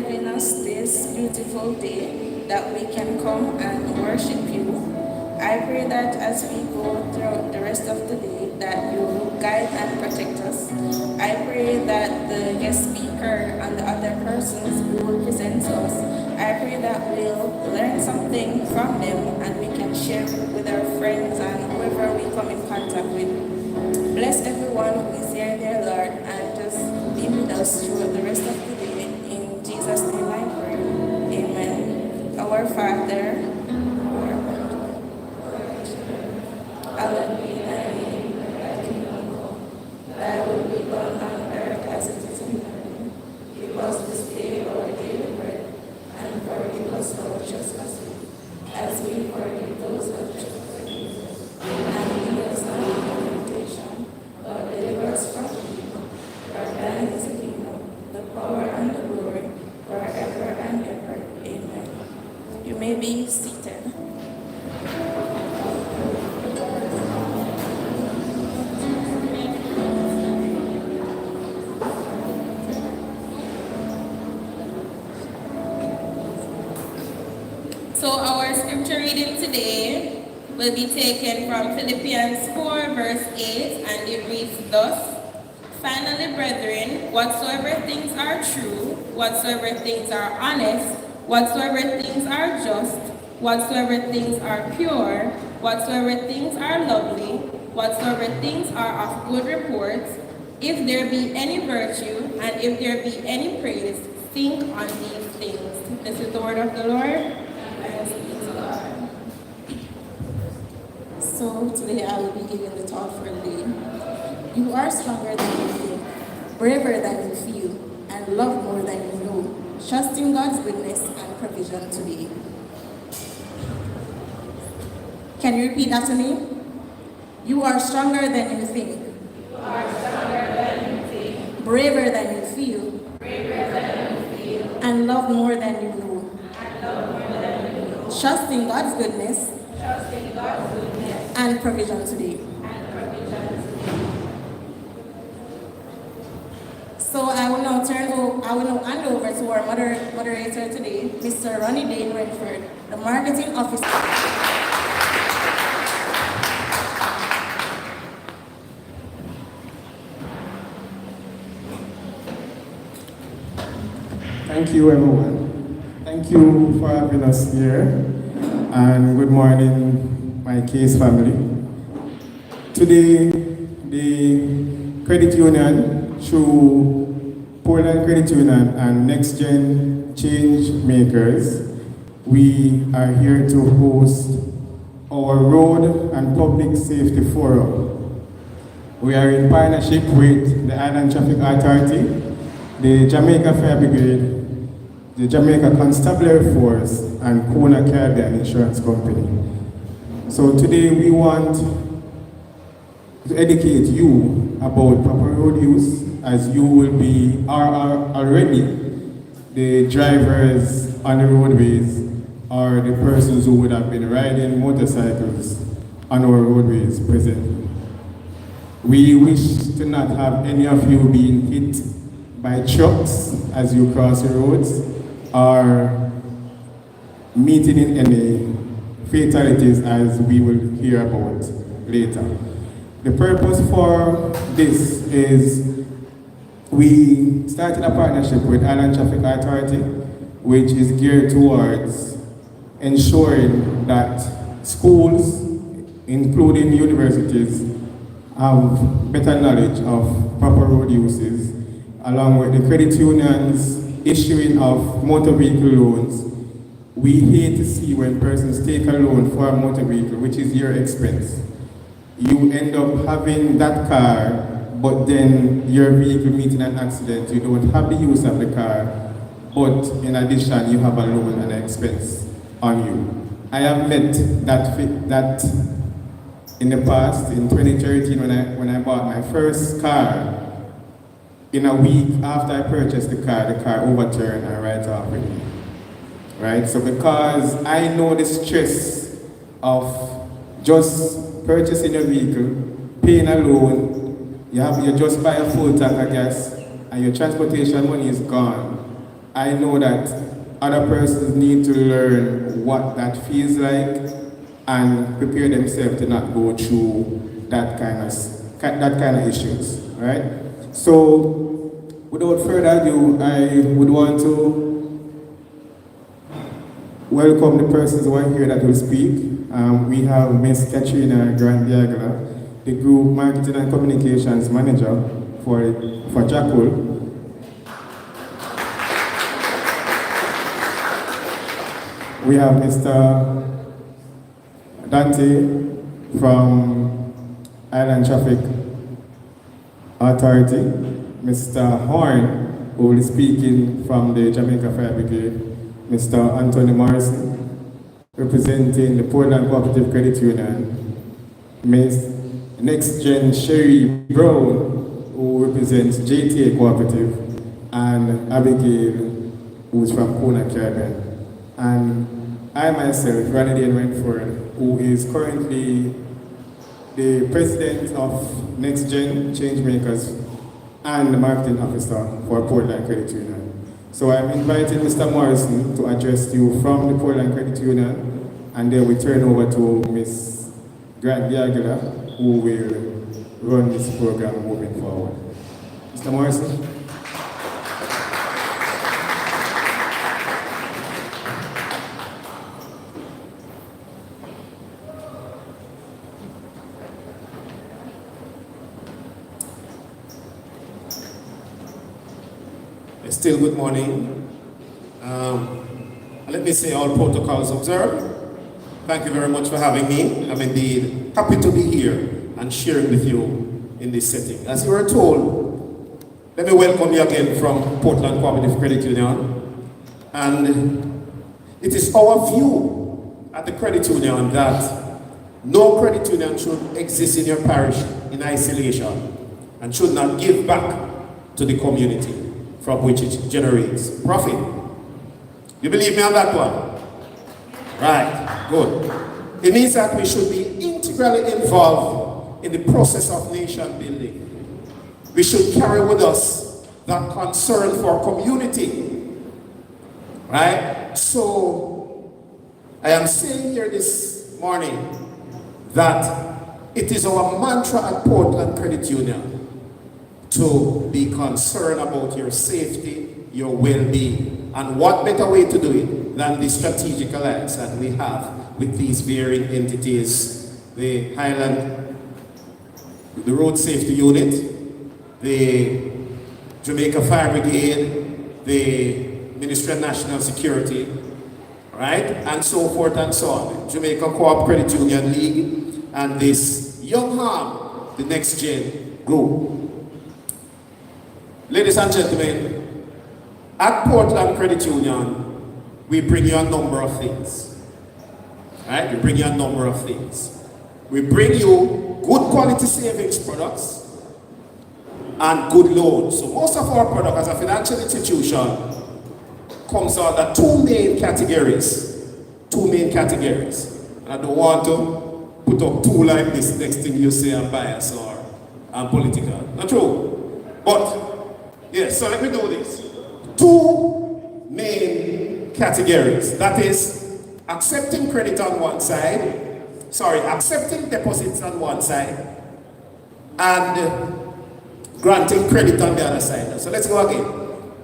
giving us this beautiful day that we can come and worship you. I pray that as we go throughout the rest of the day, that you will guide and protect us. I pray that the guest speaker and the other persons who will present to us, I pray that we'll learn something from them and we can share it with our friends and whoever we come in contact with. Bless everyone who is here, dear Lord, and just be with us throughout the rest of the day. In Jesus' name I pray. Amen. Our Father, hallowed be thy name, thy kingdom come, thy will be done on earth as it is in heaven. Give us this day our daily bread, and forgive us our trespasses, as we forgive those who trespass against us. And lead us not into temptation, but deliver us from evil. For thine is the kingdom, the power, and the glory, forever and ever. Amen. You may be seated. So our scripture reading today will be taken from Philippians 4 verse 8, and it reads thus: Finally, brethren, whatsoever things are true, whatsoever things are honest, whatsoever things are just, whatsoever things are pure, whatsoever things are lovely, whatsoever things are of good report, if there be any virtue, and if there be any praise, think on these things. This is the word of the Lord. Thanks be to God. So today I will be giving the thought for the day. You are stronger than you think, braver than you feel, and love more than you know. Trust in God's goodness and provision today. Can you repeat after me? You are stronger than you think. You are stronger than you think, Braver than you feel, braver than you feel, and love more than you know. and love more than you know. Trust in God's goodness Trust in God's goodness and provision today. and provision today. So I will now hand over to our moderator today, Mr. Ronnie Dane Renford, the marketing officer. Thank you, everyone. Thank you for having us here, and good morning, my case family. Today, the credit union, through Portland Credit Union and Next Gen Change Makers, we are here to host our Road and Public Safety Forum. We are in partnership with the Island Traffic Authority, the Jamaica Fire Brigade, the Jamaica Constabulary Force, and Kona Caribbean Insurance Company. So today we want to educate you about proper road use, as you will be are already the drivers on the roadways or the persons who would have been riding motorcycles on our roadways presently. We wish to not have any of you being hit by trucks as you cross the roads, or meeting in any fatalities as we will hear about later. The purpose for this is we started a partnership with Island Traffic Authority, which is geared towards ensuring that schools, including universities, have better knowledge of proper road uses, along with the credit unions issuing of motor vehicle loans. We hate to see when persons take a loan for a motor vehicle, which is your expense. You end up having that car, but then your vehicle meeting an accident. You don't have the use of the car, but in addition, you have a loan and an expense on you. I have met that in the past, in 2013, when I bought my first car. In a week after I purchased the car overturned and right off with me. Right? So because I know the stress of just purchasing a vehicle, paying a loan, you just buy a full tank of gas, and your transportation money is gone. I know that other persons need to learn what that feels like and prepare themselves to not go through that kind of issues, right? So, without further ado, I would want to welcome the persons who are here that will speak. We have Ms. Katrina Grant-Diagla, the Group Marketing and Communications Manager for Jackal. We have Mr. Dante from Island Traffic Authority, Mr. Horn, who will be speaking from the Jamaica Fire Brigade, Mr. Anthony Morrison, representing the Portland Cooperative Credit Union, Ms. Next Gen Sherry Brown, who represents JTA Cooperative, and Abigail, who's from Kona Caribbean. And I myself, Randy Renford, who is currently the president of Next Gen Changemakers and the marketing officer for Portland Credit Union. So I'm inviting Mr. Morrison to address you from the Portland Credit Union, and then we turn over to Ms. Grant-Diagla, who will run this program moving forward. Mr. Morrison. Still good morning. Let me say all protocols observed. Thank you very much for having me. I'm indeed happy to be here and sharing with you in this setting. As you were told, let me welcome you again from Portland Cooperative Credit Union. And it is our view at the credit union that no credit union should exist in your parish in isolation and should not give back to the community from which it generates profit. You believe me on that one? Right, good. It means that we should be integrally involved in the process of nation building. We should carry with us that concern for community. Right? So, I am saying here this morning that it is our mantra at Portland Credit Union to be concerned about your safety, your well-being. And what better way to do it than the strategic alliance that we have with these varying entities, the Highland, the Road Safety Unit, the Jamaica Fire Brigade, the Ministry of National Security, right? And so forth and so on. Jamaica Co-op Credit Union League, and this Young Harm, the Next Gen group. Ladies and gentlemen, at Portland Credit Union, we bring you a number of things. Right? We bring you a number of things. We bring you good quality savings products and good loans. So most of our product as a financial institution comes under two main categories. Two main categories. And I don't want to put up two like this, next thing you say I'm biased or I'm political. Not true. But yes, so let me do this. Two main categories. That is accepting credit on one side, accepting deposits on one side, and granting credit on the other side. So let's go again.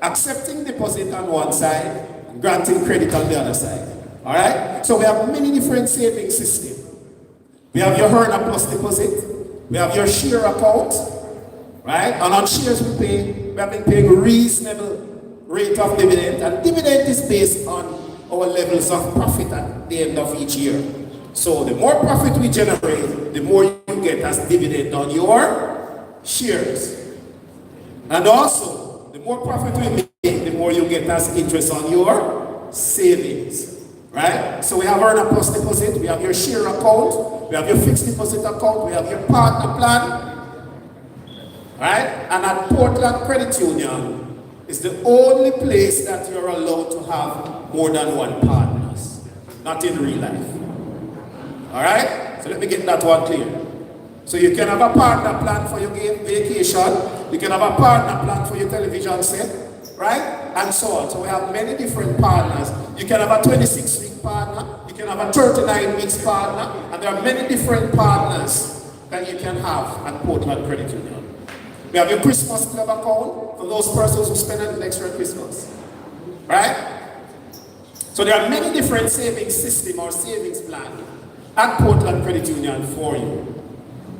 Accepting deposit on one side, granting credit on the other side. Alright? So we have many different savings systems. We have your Earner Plus deposit, we have your share account, right? And on shares we have been paying reasonable rate of dividend, and dividend is based on our levels of profit at the end of each year. So the more profit we generate, the more you get as dividend on your shares. And also, the more profit we make, the more you get as interest on your savings. Right? So we have Earner Plus deposit, we have your share account, we have your fixed deposit account, we have your partner plan. Right? And at Portland Credit Union is the only place that you're allowed to have more than one partners. Not in real life. Alright? So let me get that one clear. So you can have a partner plan for your vacation, you can have a partner plan for your television set, right? And so on. So we have many different partners. You can have a 26-week partner, you can have a 39-week partner, and there are many different partners that you can have at Portland Credit Union. We have your Christmas Club account for those persons who spend an extra Christmas, right? So there are many different savings system or savings plan at Portland Credit Union for you.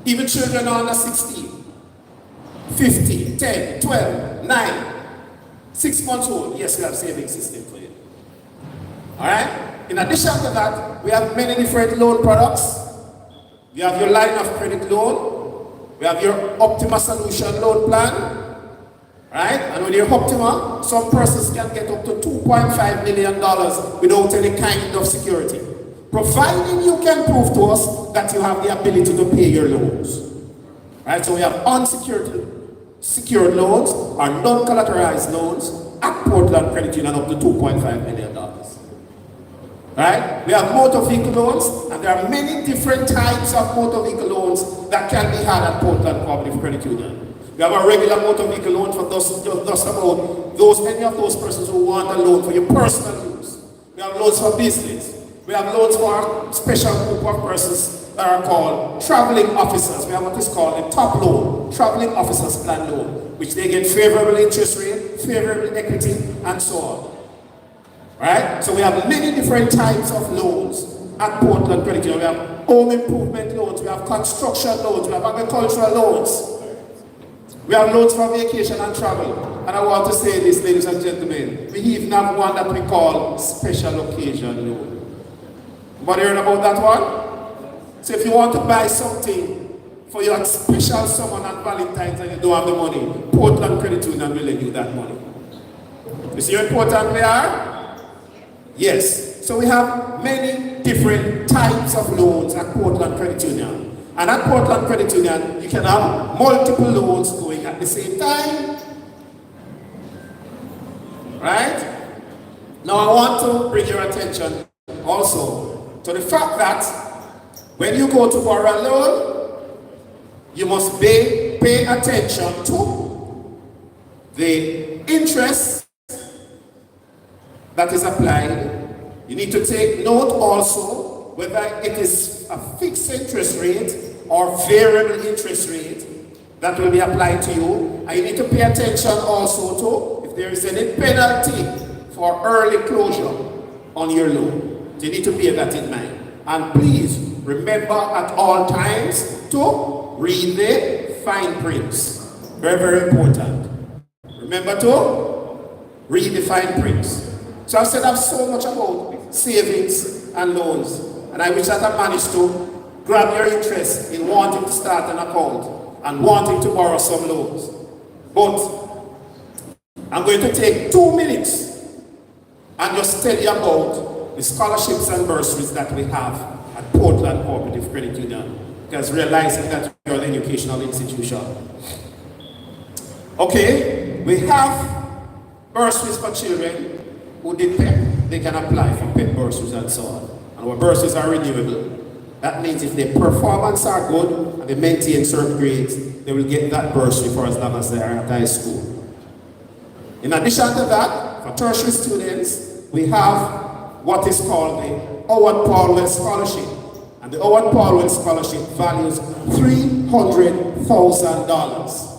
Even children under 16, 15, 10, 12, 9, 6 months old, yes, we have savings system for you. Alright? In addition to that, we have many different loan products. We have your line of credit loan. We have your Optima Solution loan plan. Right? And with your Optima, some persons can get up to $2.5 million without any kind of security, providing you can prove to us that you have the ability to pay your loans. Right? So we have secured loans or non-collateralized loans at Portland Credit Union up to $2.5 million. Right? We have motor vehicle loans, and there are many different types of motor vehicle loans that can be had at Portland Cooperative Credit Union. We have a regular motor vehicle loan for many of those persons who want a loan for your personal use. We have loans for business. We have loans for a special group of persons that are called traveling officers. We have what is called a top loan, traveling officers plan loan, which they get favorable interest rate, favorable equity, and so on. Right? So we have many different types of loans at Portland Credit Union. We have home improvement loans, we have construction loans, we have agricultural loans. We have loans for vacation and travel. And I want to say this, ladies and gentlemen, we even have one that we call special occasion loan. Anybody heard about that one? So if you want to buy something for your special someone on Valentine's and you don't have the money, Portland Credit Union will lend you that money. You see how important we are? Yes. So we have many different types of loans at Portland Credit Union. And at Portland Credit Union, you can have multiple loans going at the same time. Right? Now I want to bring your attention also to the fact that when you go to borrow a loan, you must pay attention to the interest that is applied. You need to take note also whether it is a fixed interest rate or variable interest rate that will be applied to you. And you need to pay attention also to if there is any penalty for early closure on your loan. So you need to bear that in mind. And please remember at all times to read the fine prints. Very, very important. Remember to read the fine prints. So I've said so much about savings and loans, and I wish that I managed to grab your interest in wanting to start an account and wanting to borrow some loans. But I'm going to take 2 minutes and just tell you about the scholarships and bursaries that we have at Portland Cooperative Credit Union, because realizing that you're an educational institution. Okay, we have bursaries for children who did PEP. They can apply for PEP bursaries and so on. And our bursaries are renewable. That means if their performance are good and they maintain certain grades, they will get that bursary for as long as they are at high school. In addition to that, for tertiary students, we have what is called the Howard Paulwell Scholarship. And the Howard Paulwell Scholarship values $300,000.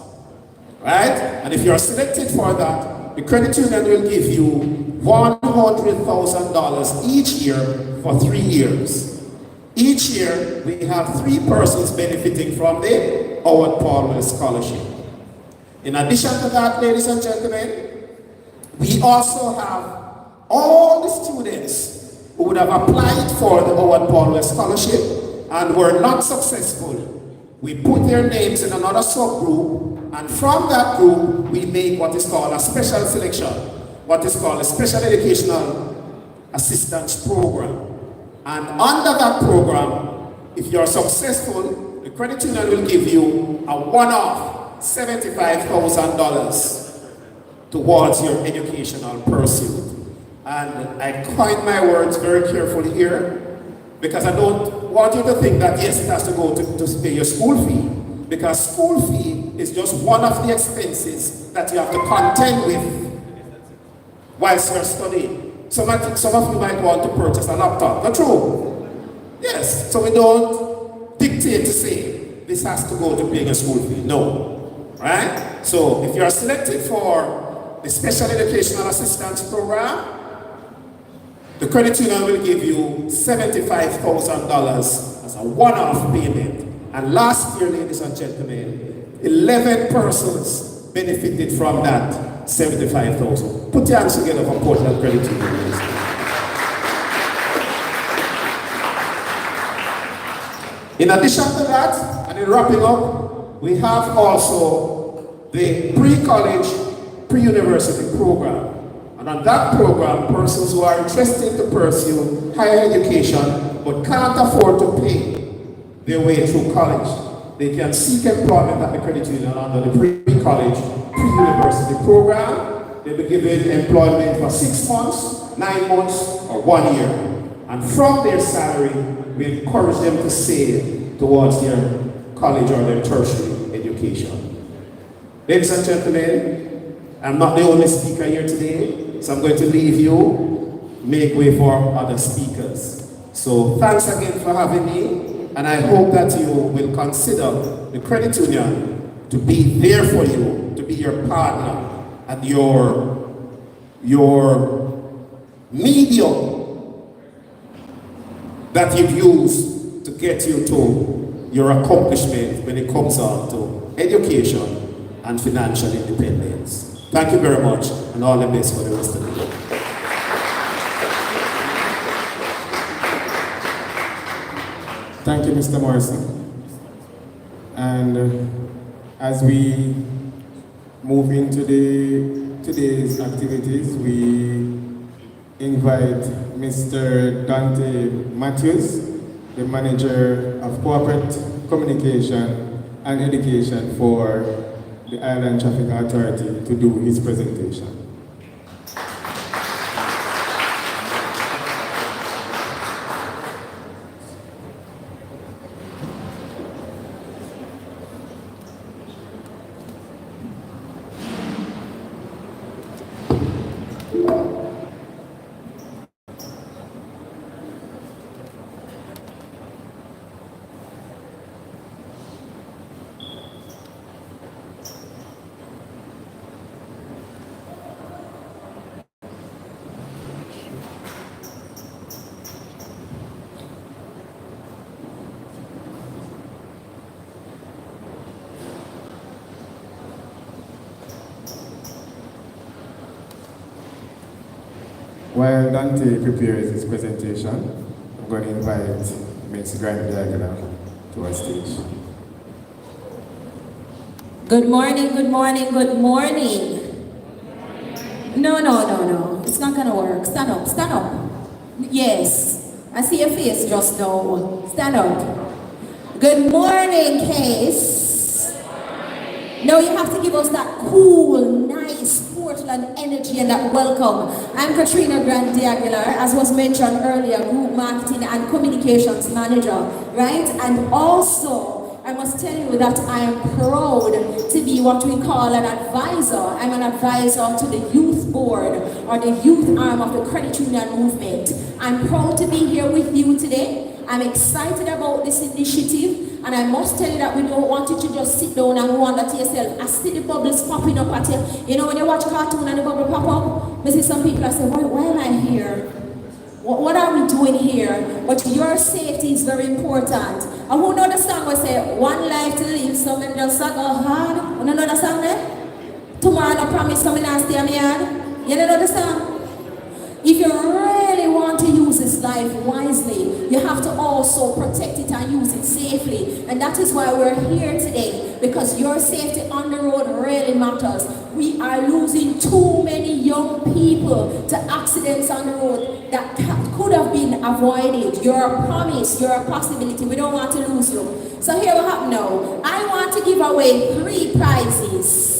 Right? And if you are selected for that, the credit union will give you $100,000 each year for 3 years. Each year, we have 3 persons benefiting from the Howard Paulwell Scholarship. In addition to that, ladies and gentlemen, we also have all the students who would have applied for the Howard Paulwell Scholarship and were not successful. We put their names in another subgroup, and from that group, we make what is called a special selection, what is called a special educational assistance program. And under that program, if you are successful, the credit union will give you a one-off $75,000 towards your educational pursuit. And I coin my words very carefully here, because I don't want you to think that yes, it has to go to pay your school fee, because school fee is just one of the expenses that you have to contend with whilst you're studying. Some of you might want to purchase a laptop. Not true? Yes. So we don't dictate to say this has to go to paying a school fee. No. Right? So if you're selected for the Special Educational Assistance Program, the credit union will give you $75,000 as a one-off payment. And last year, ladies and gentlemen, 11 persons benefited from that 75,000. Put your hands together for Portland Credit Union. In addition to that, and in wrapping up, we have also the pre-college, pre-university program. And on that program, persons who are interested to pursue higher education but can't afford to pay their way through college, they can seek employment at the credit union under the pre-college, pre-university program. They'll be given employment for 6 months, 9 months, or 1 year. And from their salary, we encourage them to save towards their college or their tertiary education. Ladies and gentlemen, I'm not the only speaker here today, so I'm going to leave you, make way for other speakers. So thanks again for having me, and I hope that you will consider the credit union to be there for you, to be your partner and your medium that you've used to get you to your accomplishment when it comes on to education and financial independence. Thank you very much, and all the best for the rest of the day. Thank you, Mr. Morrison. And as we move into today's activities, we invite Mr. Dante Matthews, the Manager of Corporate Communication and Education for the Island Traffic Authority, to do his presentation. While Dante prepares his presentation, I'm going to invite Ms. Grant Diagonal to our stage. Good morning, good morning, good morning. No. It's not gonna work. Stand up, stand up. Yes. I see your face just now. Stand up. Good morning, Case. Now you have to give us that cool, nice Portland energy and that welcome. I'm Katrina Grant Aguilar, as was mentioned earlier, Group Marketing and Communications Manager, right? And also, I must tell you that I am proud to be what we call an advisor. I'm an advisor to the youth board or the youth arm of the credit union movement. I'm proud to be here with you today. I'm excited about this initiative, and I must tell you that we don't want you to just sit down and wonder to yourself, I see the bubbles popping up at you. You know when you watch cartoon and the bubble pop up, I see some people that say, why am I here? What are we doing here? But your safety is very important. And who know the song will say, one life to live, so men just go hard. You know the song there? Tomorrow no promise, so men not stay on me hard. You know the song? If you really want to use this life wisely, you have to also protect it and use it safely. And that is why we're here today, because your safety on the road really matters. We are losing too many young people to accidents on the road that could have been avoided. You're a promise, you're a possibility. We don't want to lose you. So here we have now. I want to give away 3 prizes.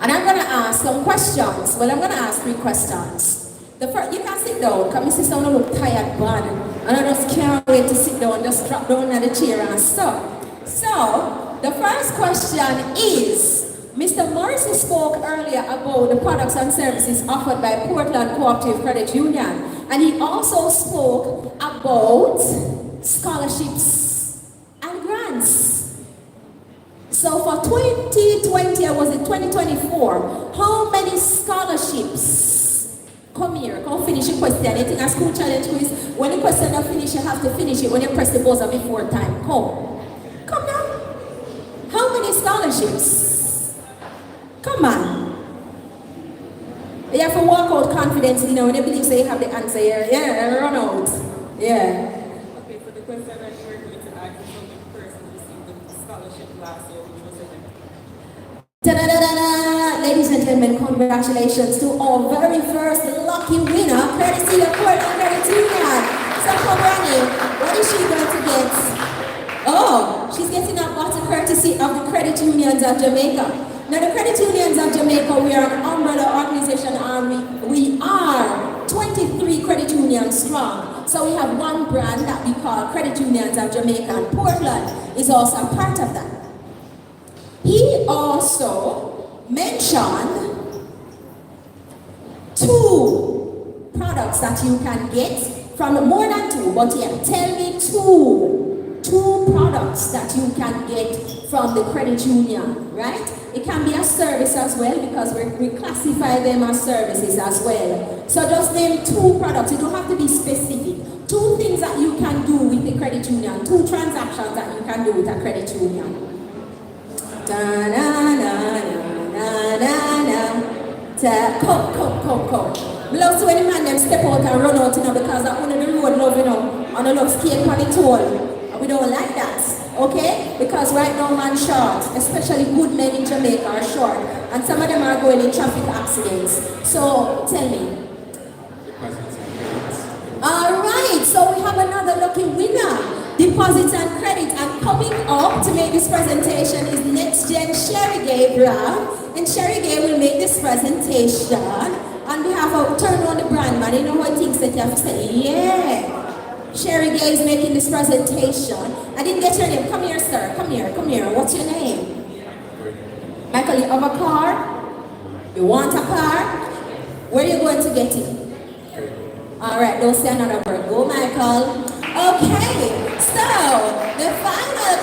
And I'm going to ask some questions. Well, I'm going to ask 3 questions. The first, you can sit down. Come and see someone look tired, bad. And I just can't wait to sit down. Just drop down on the chair and stop. So, the first question is, Mr. Morrissey spoke earlier about the products and services offered by Portland Cooperative Credit Union. And he also spoke about scholarships and grants. So for 2020, or was it 2024, how many scholarships? Come here, come finish the question. Anything a school challenge quiz? When the question not finish, you have to finish it when you press the buzzer before time. Come now. How many scholarships? Come on. You have to walk out confidently, you know, when you believe so you have the answer here. Yeah, run out. Yeah. Okay, so the question that you were going to ask is how many persons received the scholarship last year, which was a Ta-da-da-da-da! Ladies and gentlemen, congratulations to our very first lucky winner, courtesy of Portland Credit Union. So come running. What is she going to get? Oh, she's getting a bottle courtesy of the Credit Unions of Jamaica. Now the Credit Unions of Jamaica, we are an umbrella organization and we are 23 credit unions strong. So we have one brand that we call Credit Unions of Jamaica, and Portland is also a part of that. He also mentioned 2 products that you can get from more than 2, but yeah, tell me 2 products that you can get from the credit union, right? It can be a service as well because we classify them as services as well. So just name 2 products. You don't have to be specific. 2 things that you can do with the credit union. 2 transactions that you can do with a credit union. Come. Love to any man them step out and run out, you know, because that one of the road love, you know, and I love skate on the toll. We don't like that, okay? Because right now man short, especially good men in Jamaica are short, and some of them are going in traffic accidents. So tell me. All right, so we have another lucky winner, deposits and credit, and coming up to make this presentation is Next Gen Sherry Gabriel, and Sherry Gay will make this presentation on behalf of Turn On the Brand Man. You know what things that you have to say? Yeah. Sherry Gay is making this presentation. I didn't get your name. Come here, sir. Come here. What's your name? Michael, you have a car? You want a car? Where are you going to get it? All right, don't say another word. Go, Michael. Okay, so the final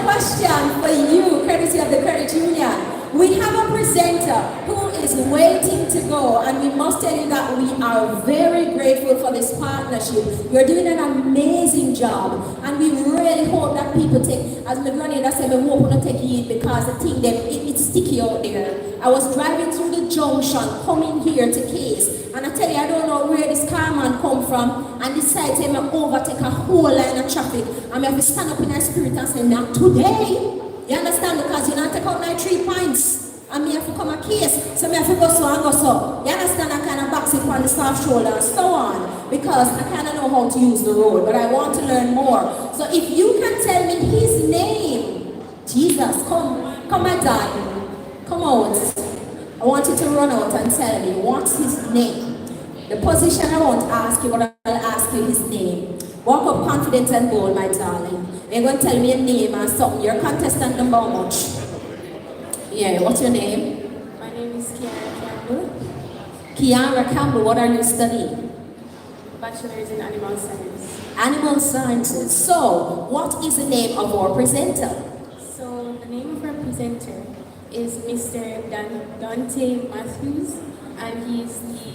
question for you, courtesy of the Credit Union. We have a presenter who is waiting to go, and we must tell you that we are very grateful for this partnership. You're doing an amazing job, and we really hope that people take, as my granddad said, we hope to take it because the thing that it's sticky out there. I was driving through the junction, coming here to Case, and I tell you, I don't know where this car man come from, and decided to overtake a whole line of traffic, and I have to stand up in my spirit and say, not today. You understand? Because you not take out my 3 points. And me have to come a case. So me have to go so and go so. You understand? I kind of box it on the soft shoulder and so on. Because I kind of know how to use the road. But I want to learn more. So if you can tell me his name. Jesus, come my darling. Come out. I want you to run out and tell me what's his name. The position I won't ask you, but I'll ask you his name. Walk up confident and bold, my darling. You're going to tell me your name and something. Your contestant number how much? Yeah, what's your name? My name is Kiara Campbell, Kiara Campbell, what are you studying? bachelor's in animal science. Animal sciences. So, what is the name of our presenter? So the name of our presenter is Mr. Dante Matthews, and he's the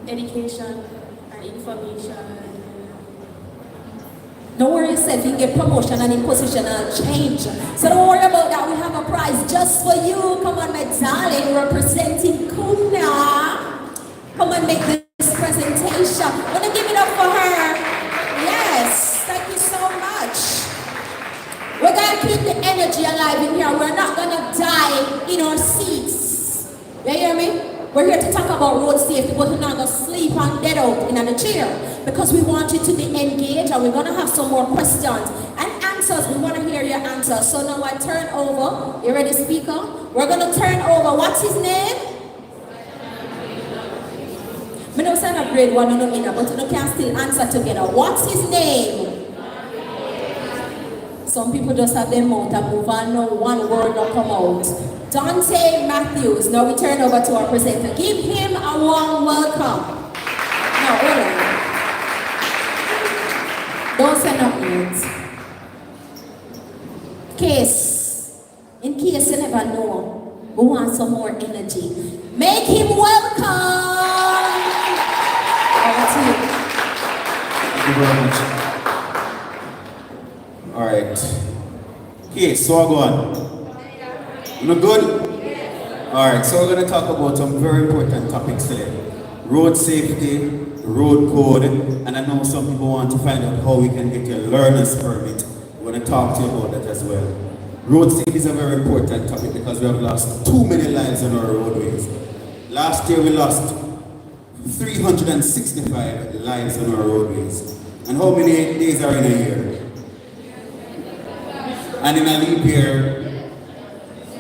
education and information. Don't worry yourself, you get promotion and in positional change. So don't worry about that, we have a prize just for you. Come on, my darling, representing Kuna. Come and make this presentation. Wanna give it up for her? Yes, thank you so much. We're gonna keep the energy alive in here. We're not gonna die in our seats. You hear me? We're here to talk about road safety, but we're not going to sleep and dead out in a chair because we want you to be engaged, and we're going to have some more questions and answers. We want to hear your answers. So now I turn over. You ready, speaker? We're going to turn over. What's his name? I know it's not grade 1, but you can still answer together. What's his name? Some people just have their mouth and move on, no one word not come out. Dante Matthews, now we turn over to our presenter. Give him a warm welcome. No, hold on. Don't say nothing yet. In case you never know, we want some more energy. Make him welcome! Over to you. Thank you very much. Alright. Okay, so I go on. You know good? Alright, so we're going to talk about some very important topics today. Road safety, road code, and I know some people want to find out how we can get your learner's permit. We're going to talk to you about that as well. Road safety is a very important topic because we have lost too many lives on our roadways. Last year we lost 365 lives on our roadways. And how many days are in a year? And in a leap year,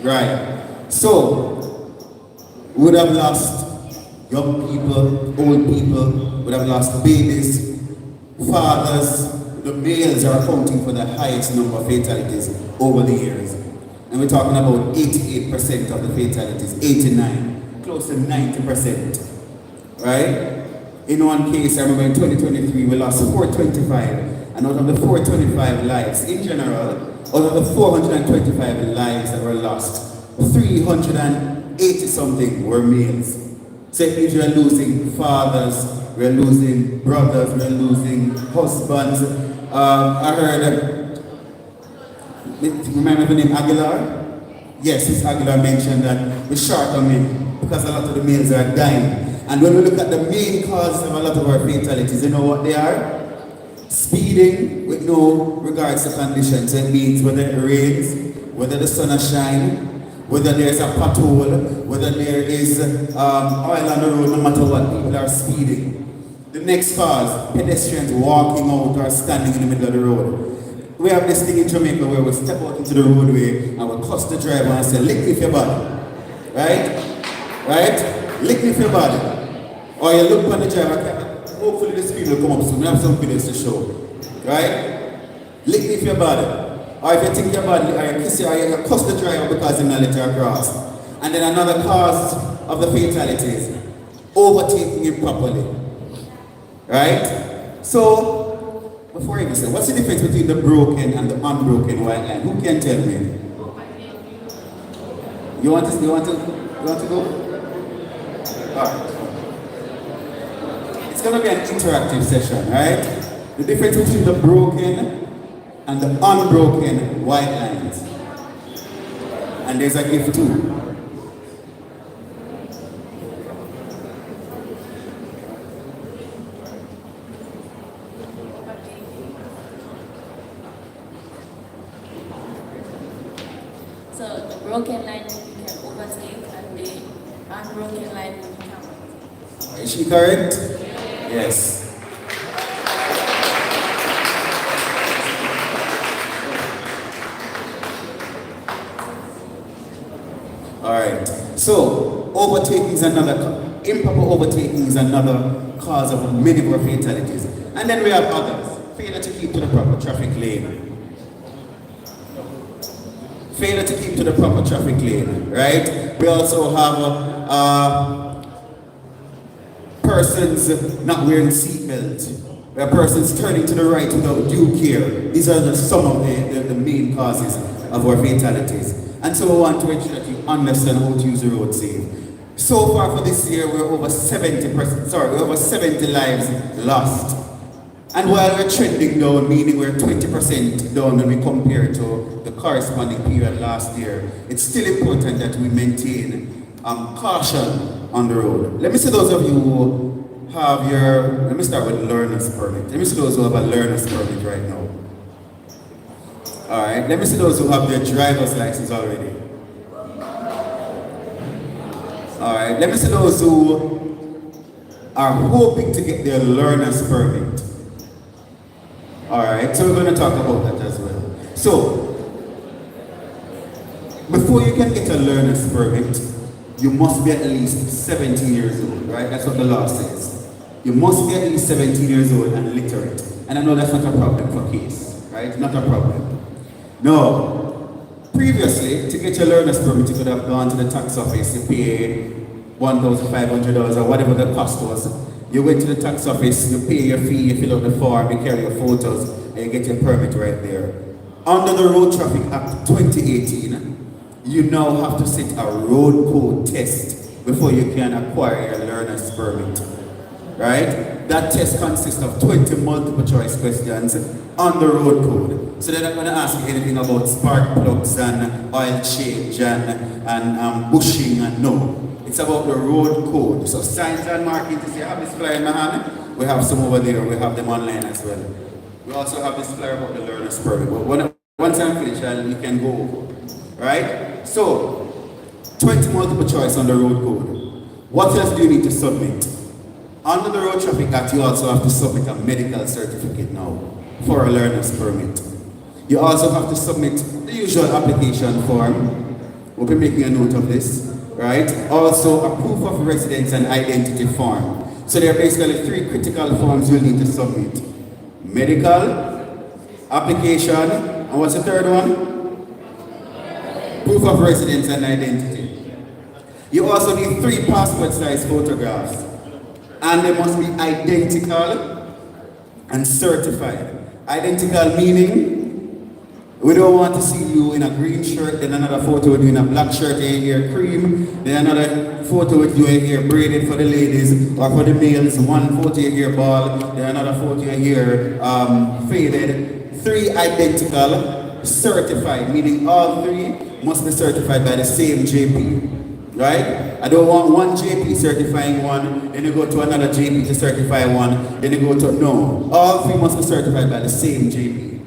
right. So, we would have lost young people, old people, would have lost babies, fathers. The males are accounting for the highest number of fatalities over the years. And we're talking about 88% of the fatalities, 89, close to 90%, right? In one case, I remember in 2023, we lost 425, and out of the 425 lives, in general, out of the 425 lives that were lost, 380 something were males. So it means we're losing fathers, we're losing brothers, we're losing husbands. I heard, remember the name Aguilar? Yes, Miss Aguilar mentioned that we're short on men because a lot of the males are dying. And when we look at the main causes of a lot of our fatalities, you know what they are? Speeding with no regards to conditions. It means whether it rains, whether the sun is shining, whether there's a pothole, whether there is oil on the road, no matter what, people are speeding. The next cause, pedestrians walking out or standing in the middle of the road. We have this thing in Jamaica where we step out into the roadway and we cuss the driver and say, lick with your body. Right? Right? Lick with your body. Or you look on the driver, hopefully the speed will come up soon. We have some videos to show. Right? Lick with your body. Or if you think your body, or you kiss or you cuss the driver because you're not let her cross. And then another cause of the fatalities, overtaking improperly. Right? So, before I even say, what's the difference between the broken and the unbroken white line? Who can tell me? You want to go? Alright. It's going to be an interactive session, right? The difference between the broken and the unbroken white lines. And there's a gift too. So the broken line you can overtake and the unbroken line you can't. Is she correct? Yes. Alright. So overtaking is improper overtaking is another cause of many more fatalities. And then we have others. Failure to keep to the proper traffic lane. Failure to keep to the proper traffic lane, right? We also have persons not wearing seatbelt. We have persons turning to the right without due care. These are some of the main causes of our fatalities. And so we want to ensure that you understand how to use the road safe. So far for this year, we're over 70 lives lost. And while we're trending down, meaning we're 20% down when we compare to the corresponding period last year, it's still important that we maintain caution on the road. Let me see those of you who have let me start with learner's permit. Let me see those who have a learner's permit right now. Alright, let me see those who have their driver's license already. Alright, let me see those who are hoping to get their learner's permit. Alright, so we're going to talk about that as well. So, before you can get a learner's permit, you must be at least 17 years old, right? That's what the law says. You must be at least 17 years old and literate. And I know that's not a problem for case, right? Not a problem. No. Previously, to get your learner's permit, you could have gone to the tax office, you pay $1,500 or whatever the cost was. You went to the tax office, you pay your fee, you fill out the form, you carry your photos, and you get your permit right there. Under the Road Traffic Act 2018, you now have to sit a road code test before you can acquire your learner's permit. Right? That test consists of 20 multiple choice questions on the road code. So they're not going to ask you anything about spark plugs and oil change and bushing and no. It's about the road code. So signs and markings, you have this flyer in my hand, we have some over there, we have them online as well. We also have this flyer about the learner's permit. But once I'm finished, you can go over. Right? So, 20 multiple choice on the road code. What else do you need to submit? Under the Road Traffic Act, you also have to submit a medical certificate now for a learner's permit. You also have to submit the usual application form. We'll be making a note of this, right? Also, a proof of residence and identity form. So there are basically 3 critical forms you'll need to submit. Medical, application, and what's the third one? Proof of residence and identity. You also need 3 passport size photographs. And they must be identical and certified. Identical meaning, we don't want to see you in a green shirt, then another photo with you in a black shirt and your hair cream, then another photo with your hair braided for the ladies or for the males, one photo your hair bald, then another photo your hair faded. 3 identical, certified, meaning all 3 must be certified by the same JP. Right? I don't want one JP certifying one, then you go to another JP to certify one, then you go to, no. All 3 must be certified by the same JP.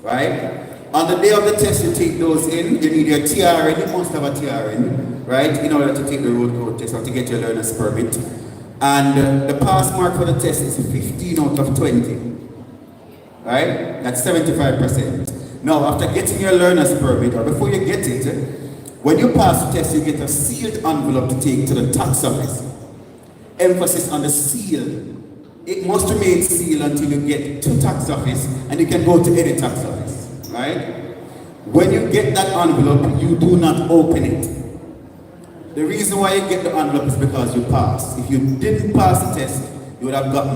Right? On the day of the test, you take those in, you need your TRN, you must have a TRN, right? In order to take the road code test or to get your learner's permit. And the pass mark for the test is 15 out of 20. Right? That's 75%. Now, after getting your learner's permit, or before you get it, when you pass the test, you get a sealed envelope to take to the tax office. Emphasis on the seal. It must remain sealed until you get to tax office, and you can go to any tax office, right? When you get that envelope, you do not open it. The reason why you get the envelope is because you passed. If you didn't pass the test, you would have got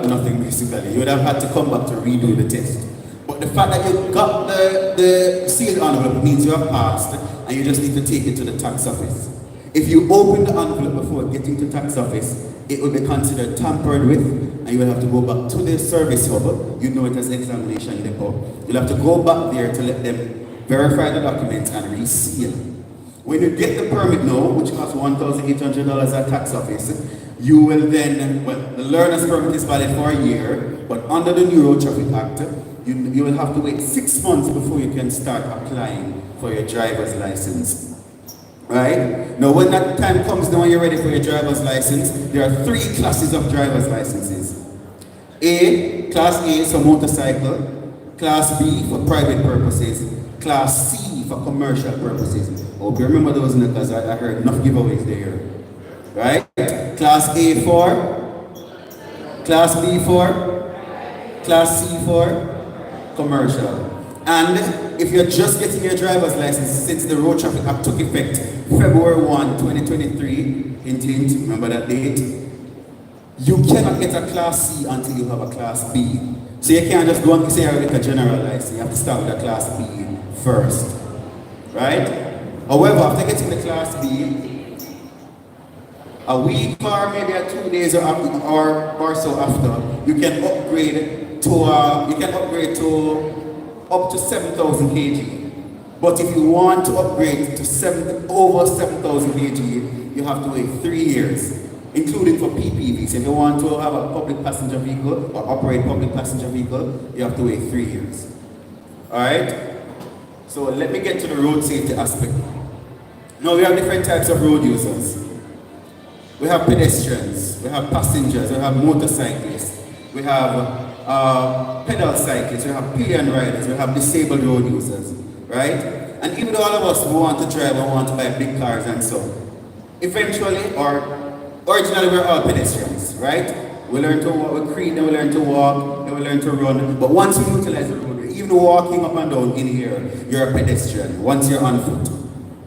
nothing basically. You would have had to come back to redo the test. But the fact that you got the sealed envelope means you have passed and you just need to take it to the tax office. If you open the envelope before getting to tax office, it will be considered tampered with and you will have to go back to the service hub. You know it as examination depot. You'll have to go back there to let them verify the documents and reseal. When you get the permit now, which costs $1,800 at tax office, you will then, the learner's permit is valid for a year, but under the new Road Traffic Act, you will have to wait 6 months before you can start applying for your driver's license. Right? Now when that time comes, now when you're ready for your driver's license, there are 3 classes of driver's licenses. Class A is for motorcycle, Class B for private purposes, Class C for commercial purposes. Hope you remember those because I heard enough giveaways there. Right? Class A for, Class B for, Class C for commercial. And if you're just getting your driver's license since the Road Traffic Act took effect February 1, 2023, hint, hint, remember that date, you cannot get a Class C until you have a Class B. So you can't just go and say I get a general license, you have to start with a Class B first. Right? However, after getting the Class B, a week or maybe 2 days or so after, you can upgrade to up to 7,000 kg. But if you want to upgrade to over 7,000 kg, you have to wait 3 years, including for PPVs. If you want to have a public passenger vehicle or operate public passenger vehicle, you have to wait 3 years. Alright? So let me get to the road safety aspect. Now we have different types of road users. We have pedestrians, we have passengers, we have motorcyclists, we have pedal cyclists, we have pillion riders, we have disabled road users, right? And even though all of us want to drive and want to buy big cars and so, eventually, or originally we're all pedestrians, right? We learn to walk, we create, then we learn to walk, then we learn to run, but once we utilize the road, even Even walking up and down in here, you're a pedestrian once you're on foot.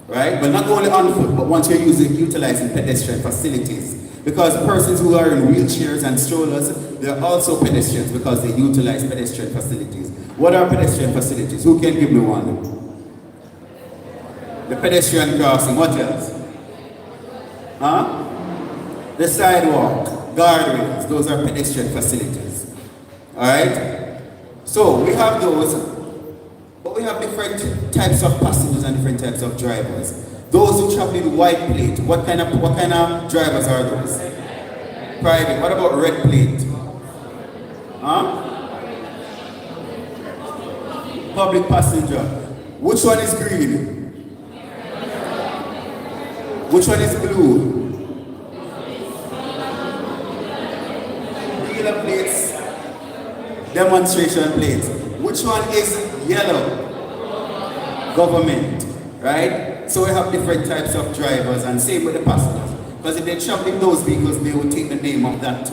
Right? But not only on foot, but once you're utilizing pedestrian facilities. Because persons who are in wheelchairs and strollers, they're also pedestrians because they utilize pedestrian facilities. What are pedestrian facilities? Who can give me one? The pedestrian crossing, what else? Huh? The sidewalk, guardrails, those are pedestrian facilities. Alright? So we have those, but we have different types of passengers and different types of drivers. Those who travel in white plate, what kind of drivers are those? Private. What about red plate? Huh? Public passenger. Which one is green? Which one is blue? Dealer plates, demonstration plates. Which one is yellow? Government, right? So we have different types of drivers, and same with the passengers. Because if they're traveling those vehicles, they will take the name of that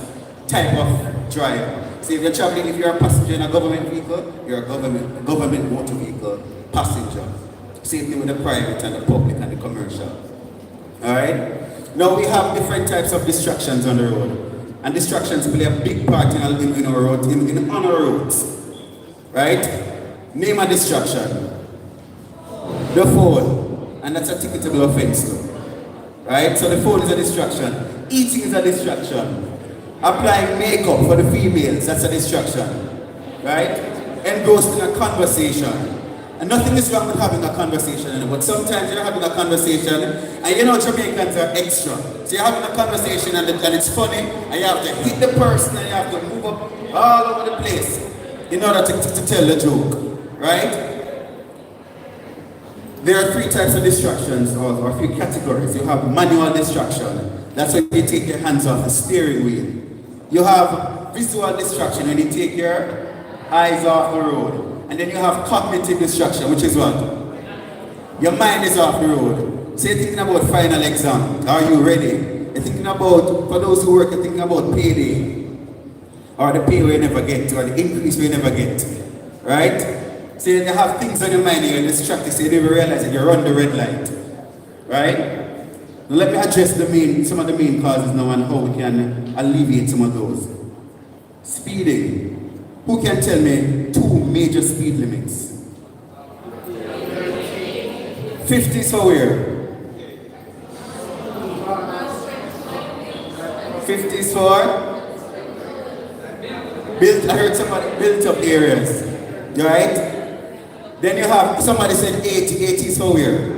type of driver. So if you're a passenger in a government vehicle, you're a government motor vehicle passenger. Same thing with the private and the public and the commercial. Alright? Now we have different types of distractions on the road. And distractions play a big part in our road, on our roads. Right? Name a distraction. The phone. And that's a ticketable offense too. Right? So the phone is a distraction. Eating is a distraction. Applying makeup for the females, that's a distraction. Right? Engrossed in a conversation. And nothing is wrong with having a conversation, but sometimes you're having a conversation, and you know Jamaicans are extra. So you're having a conversation and it's funny, and you have to hit the person, and you have to move up all over the place in order to tell the joke, right? There are three types of distractions, or three categories. You have manual distraction. That's when you take your hands off the steering wheel. You have visual distraction, when you take your eyes off the road. And then you have cognitive distraction, which is what? Your mind is off the road. So you're thinking about final exam. Are you ready? You're thinking about, for those who work, you're thinking about payday. Or the pay we never get, or the increase we never get. Right? So you have things on your mind and you're distracted, so you don't even realize that you're on the red light. Right? Now let me address some of the main causes now and how we can alleviate some of those. Speeding. Who can tell me two major speed limits? 50 so where? 50 for? I heard somebody built up areas. Right? Then you have, somebody said 80 so where?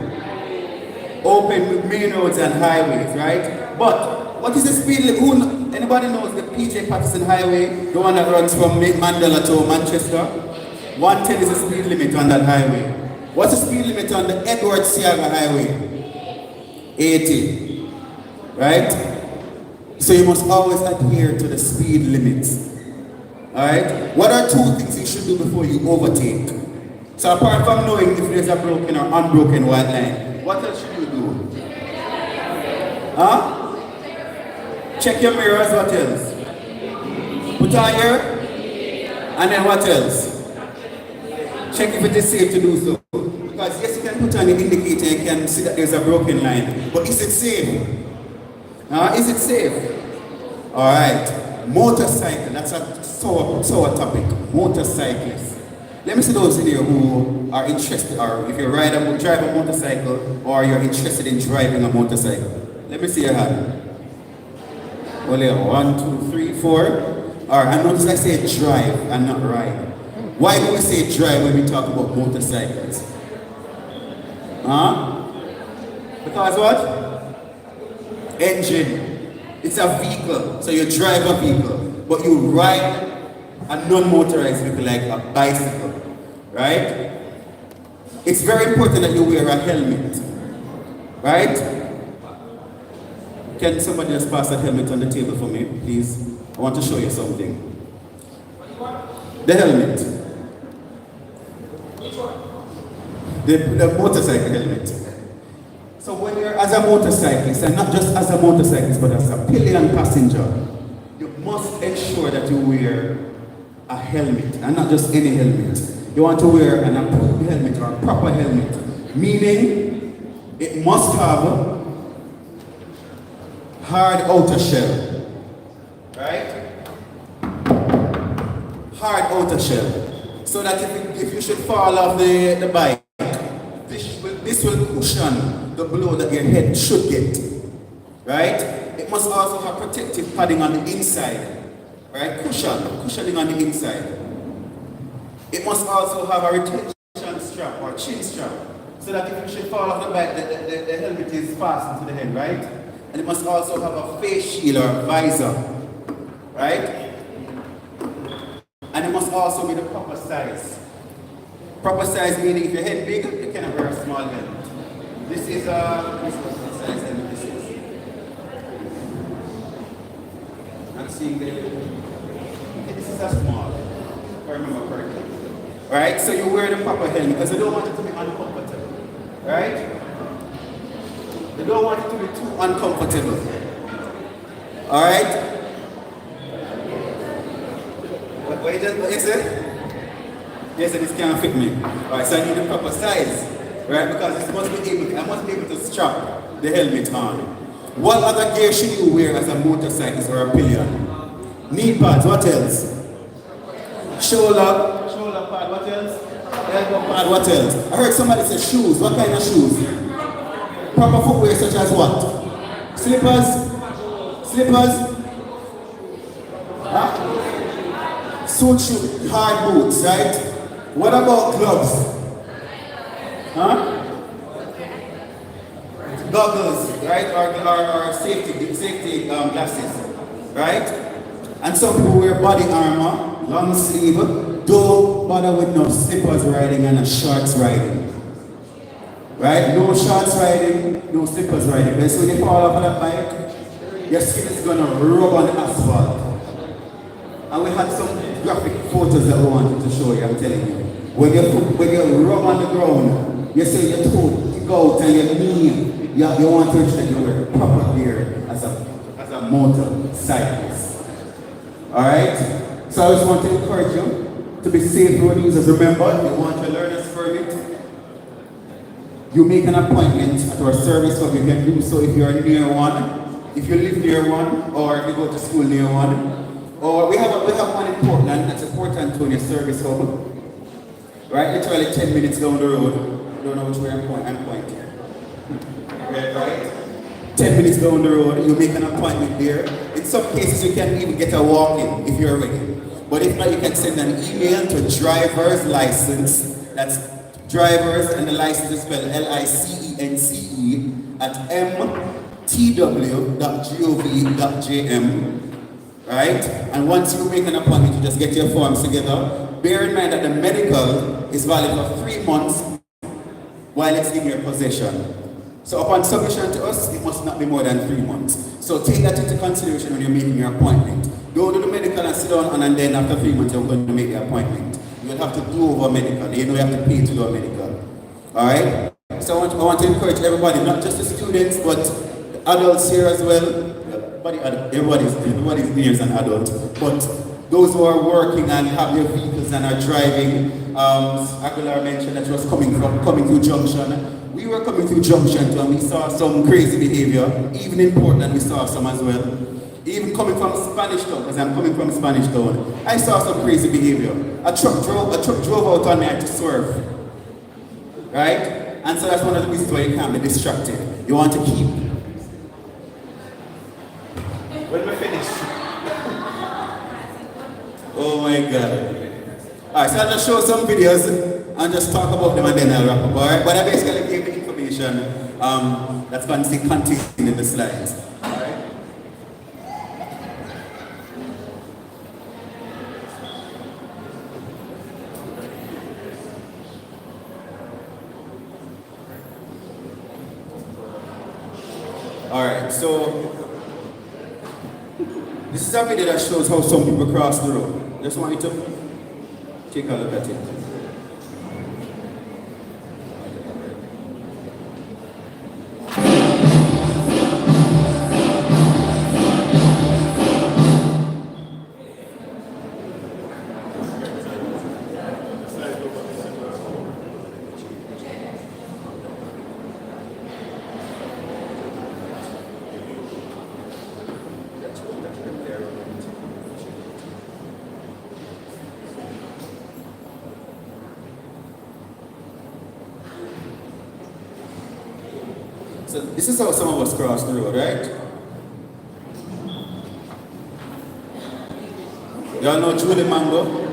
Open main roads and highways, right? But what is the speed limit? Anybody knows the PJ Patterson Highway, the one that runs from Mandela to Manchester? 110 is the speed limit on that highway. What's the speed limit on the Edward Seaga Highway? 80. Right? So you must always adhere to the speed limits. Alright? What are two things you should do before you overtake? So apart from knowing if there's a broken or unbroken white line, what else should you do? Huh? Check your mirrors, what else? Put on your, and then what else? Check if it is safe to do so. Because yes, you can put on the indicator, you can see that there's a broken line. But is it safe? Is it safe? Alright. Motorcycle, that's a sour topic. Motorcyclists. Let me see those in here who are interested, or if you drive a motorcycle, or you're interested in driving a motorcycle. Let me see your hand. Well, yeah, 1, 2, 3, 4. Alright, I notice I say drive and not ride. Why do we say drive when we talk about motorcycles? Because what? Engine. It's a vehicle. So you drive a vehicle. But you ride a non-motorized vehicle like a bicycle. Right? It's very important that you wear a helmet. Right? Can somebody just pass that helmet on the table for me, please? I want to show you something. The helmet. The motorcycle helmet. So when you're as a motorcyclist, and not just as a motorcyclist, but as a pillion passenger, you must ensure that you wear a helmet, and not just any helmet. you want to wear an approved helmet or a proper helmet, meaning it must have hard outer shell, right? Hard outer shell, so that if you should fall off the bike, this will cushion the blow that your head should get, right? It must also have protective padding on the inside, right? Cushioning on the inside. It must also have a retention strap or chin strap, so that if you should fall off the bike, the helmet is fastened to the head, right? And it must also have a face shield or visor, right? And it must also be the proper size. Proper size meaning if your head big, you cannot wear a small helmet. This is what size helmet this is. I'm seeing the, okay, this is a small, if I remember correctly. Right? So you wear the proper helmet because you don't want it to be uncomfortable. Right? You don't want it to be too uncomfortable. Alright? What is it? Yes, this can't fit me. Alright, so I need the proper size. Right? Because I must be able to strap the helmet on. What other gear should you wear as a motorcyclist or a pillion? Knee pads, what else? Shoulder pad, what else? Elbow pad, what else? I heard somebody say shoes. What kind of shoes? Proper footwear such as what? Slippers? Huh? Suit shoes, hard boots, right? What about gloves? Huh? Goggles, right? Or safety glasses, right? And some people wear body armor, long sleeve. Don't bother with no slippers riding and no shorts riding. Right? No shorts riding, no slippers riding. Because when you fall off on that bike, your skin is gonna rub on the asphalt. And we had some graphic photos that we wanted to show you, I'm telling you. When you rub on the ground, you see your toe kick out and your knee, you want to ensure you wear proper gear as a motorcyclist. Alright? So I just want to encourage you to be safe road users. Remember, you want your learner's permit, you make an appointment at our service hub. You can do so if you are near one, if you live near one, or if you go to school near one. Or we have one in Portland, that's a Port Antonio service hub. Right, literally 10 minutes down the road. I don't know which way I'm pointing. Right? 10 minutes down the road, you make an appointment there. In some cases, you can even get a walk-in if you're ready. But if not, you can send an email to driver's license. That's drivers and the license is spelled LICENCE at mtw.gov.jm. Right? And once you make an appointment, you just get your forms together. Bear in mind that the medical is valid for 3 months while it's in your possession. So upon submission to us, it must not be more than 3 months. So take that into consideration when you're making your appointment. Don't do the medical and sit down and then after 3 months you're going to make the appointment. You'll have to do over medical. You know you have to pay to do a medical. Alright? So I want to encourage everybody, not just the students, but the adults here as well. Everybody's here as an adult. But those who are working and have their vehicles and are driving, Aguilar mentioned that she was coming through Junction. We were coming through Junction too, and we saw some crazy behavior. Even in Portland, we saw some as well. Even coming from Spanish Town, because I'm coming from Spanish Town, I saw some crazy behavior. A truck drove out on me to swerve. Right? And so that's one of the reasons why you can't be distracted. You want to keep. When we finish. Oh my God. Alright, so I'll just show some videos and just talk about them and then I'll wrap up, alright? But I basically gave the information that's going to be contained in the slides. Alright? Alright, so this is a video that shows how some people cross the road. Just want you to take a look at it. So this is how some of us cross the road, right? Y'all know Julie Mango?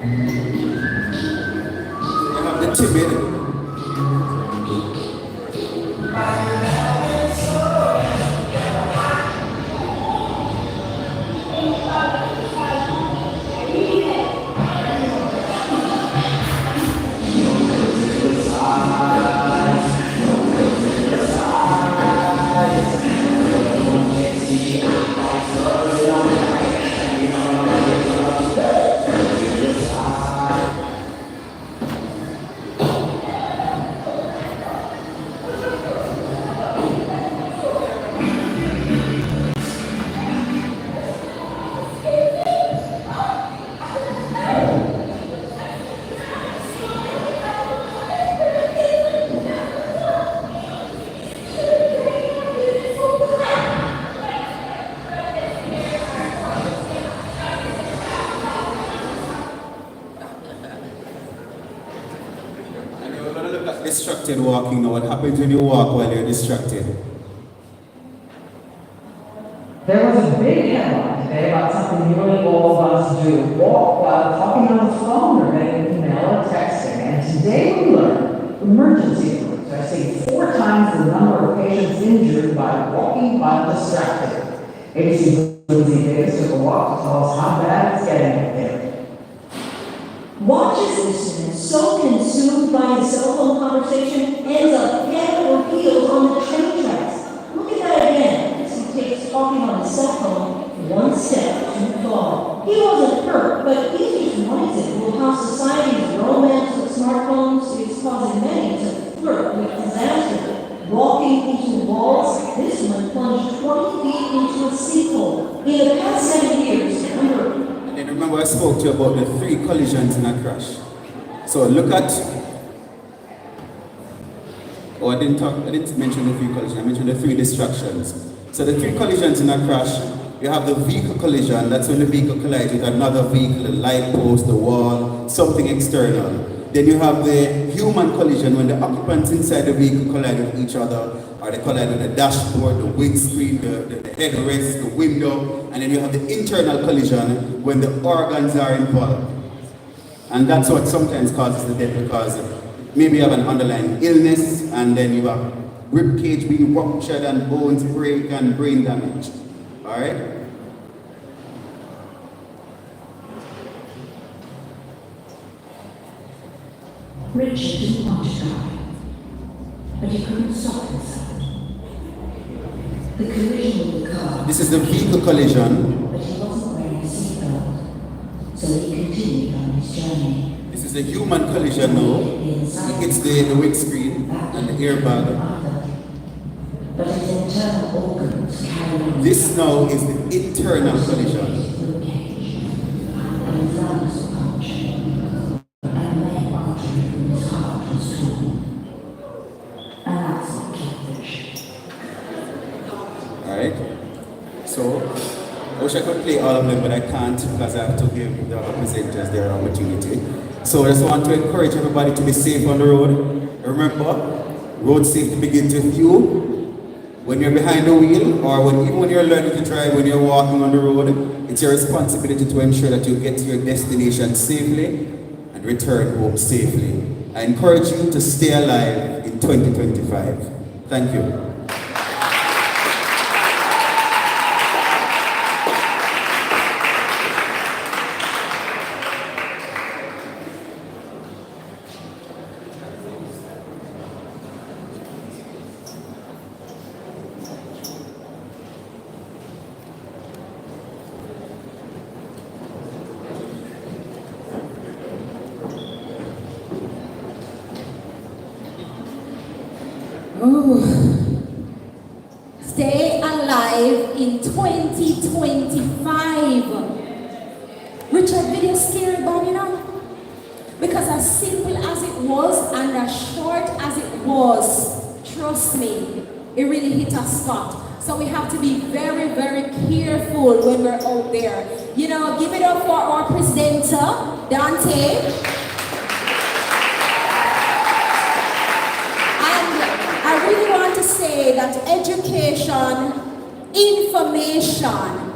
You have the timid. Distracted walking now. What happens when you walk while you're distracted? There was a big headline today about something nearly all of us do. Walk while talking on the phone or making email or texting. And today we learned emergency rooms are seeing 4 times the number of patients injured by walking while distracted. ABC Lindsay Davis took a walk to tell us how bad it's getting out there. Watch as listener so consumed by his cell phone conversation ends up head or heels on the train tracks. Look at that again as he takes talking on his cell phone one step too far. He wasn't hurt, but he just mindful of how society's romance with smartphones is causing many to flirt with disaster. Walking into walls, this one plunged 20 feet into a sinkhole. In the past 7 years, And then remember I spoke to you about the 3 collisions in a crash. So look at, I didn't mention the 3 collisions, I mentioned the 3 distractions. So the 3 collisions in a crash, you have the vehicle collision, that's when the vehicle collides with another vehicle, the light post, the wall, something external. Then you have the human collision when the occupants inside the vehicle collide with each other, or they collide with the dashboard, the windscreen, the headrest, the window, and then you have the internal collision when the organs are involved. And that's what sometimes causes the death, because maybe you have an underlying illness, and then you have rib cage being ruptured and bones break and brain damage. All right? Richard didn't want to drive, but he couldn't stop himself. The collision with the car. This is the vehicle collision. But he wasn't wearing a seatbelt, so he continued on his journey. This is the human collision now. It hits the windscreen and the airbag. But his internal organs carried on. This now is the internal collision. And his lungs were punctured. And then artery from his heart was torn. And that's what killed Richard. Alright? So, I wish I could play all of them, but I can't because I have to give the other presenters their opportunity. So I just want to encourage everybody to be safe on the road. Remember, Road safety begins with you. When you're behind the wheel, or even when you're learning to drive, when you're walking on the road, it's your responsibility to ensure that you get to your destination safely and return home safely. I encourage you to stay alive in 2025. Thank you. Stay alive in 2025. Richard, video scary, but you know, because as simple as it was and as short as it was, trust me, it really hit a spot. So we have to be very, very careful when we're out there. You know, give it up for our presenter, Dante. I really want to say that education, information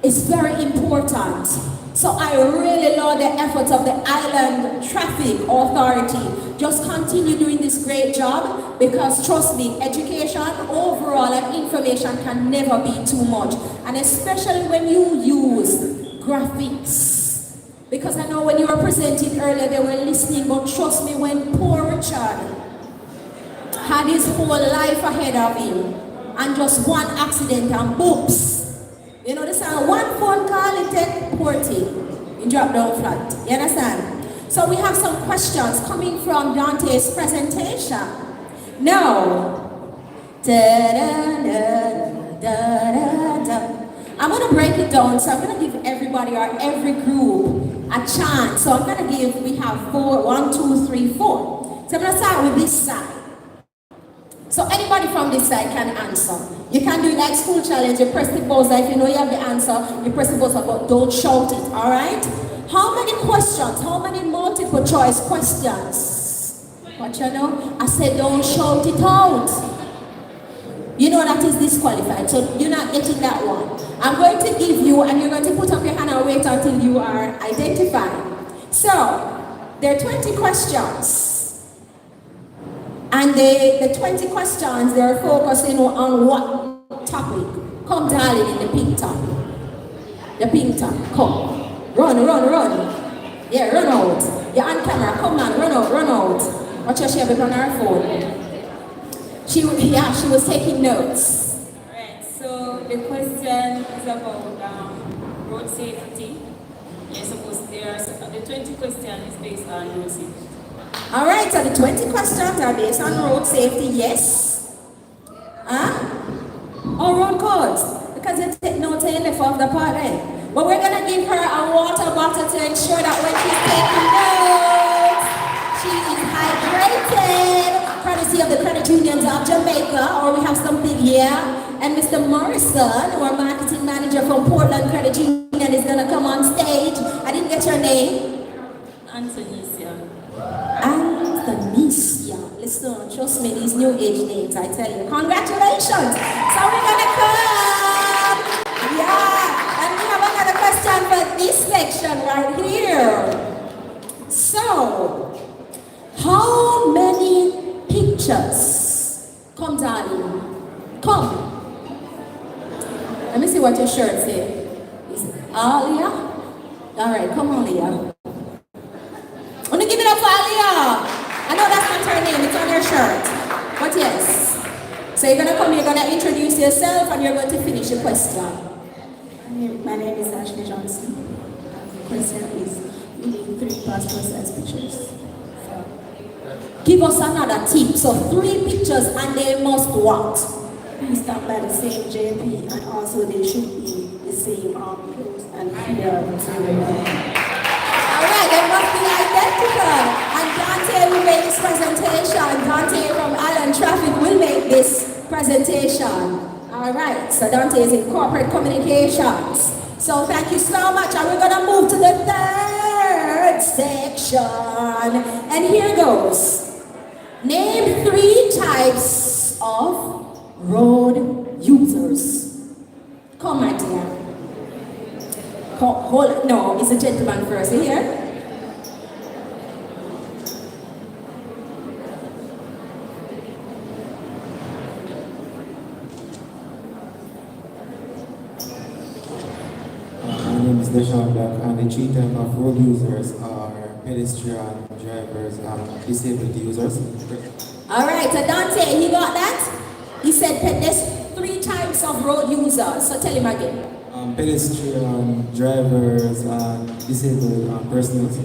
is very important. So I really love the efforts of the Island Traffic Authority. Just continue doing this great job because trust me, education overall and information can never be too much. And especially when you use graphics. Because I know when you were presenting earlier, they were listening, but trust me, when poor Richard had his whole life ahead of him, and just one accident and boops. You know, this one phone call, it take poor thing. You drop down flat. You understand? So we have some questions coming from Dante's presentation. Now, I'm gonna break it down, so I'm gonna give everybody or every group a chance. So I'm gonna give, we have 4, 1, 2, 3, 4. So I'm gonna start with this side. So anybody from this side can answer. You can do it like school challenge, you press the buzzer. If you know you have the answer, you press the buzzer, but don't shout it, all right? How many questions? How many multiple choice questions? What you know? I said don't shout it out. You know that is disqualified, so you're not getting that one. I'm going to give you, and you're going to put up your hand and wait until you are identified. So, there are 20 questions. And the 20 questions, they're focusing on what topic? Come darling in the pink top. The pink top, come. Run. Yeah, run out. You're on camera, come on, run out. Watch your share on her phone. She was taking notes. Alright, so the question is about road safety. You're supposed the 20 question is based on road safety. All right, so the 20 questions are based on road safety, yes. Or road codes, because you take notes and left off the part then. But we're going to give her a water bottle to ensure that when she's taking notes, she is hydrated, courtesy of the Credit Unions of Jamaica, or we have something here. And Mr. Morrison, our marketing manager from Portland Credit Union, is going to come on stage. I didn't get your name. Antonesia. Listen, trust me, these new age names, I tell you. Congratulations! So we're gonna come! Yeah! And we have another question for this section right here. So, how many pictures? Come, darling. Come. Let me see what your shirt says. Alia? Alright, come on, Leah. I'm gonna give it up for Alia. I know that's not her name, it's on your shirt. But yes. So you're gonna come, you're gonna introduce yourself, and you're going to finish your question. My name is Ashley Johnson. The question is, we need 3 passport size pictures. Give us another tip. So 3 pictures, and they must what? Be stamped by the same JP, and also they should be the same clothes and hair. Alright, they must be identical. And Dante will make this presentation. Dante from Island Traffic will make this presentation. Alright, so Dante is in corporate communications. So thank you so much. And we're going to move to the 3rd section. And here goes. Name 3 types road users. Come, my dear. Hold, no, it's a gentleman first. You hear? My name is Deshaun Black, and the three types of road users are pedestrian, drivers, and disabled users. All right, so Dante, he got that? He said there's 3 types of road users. So tell him again. Pedestrian, drivers, and disabled persons.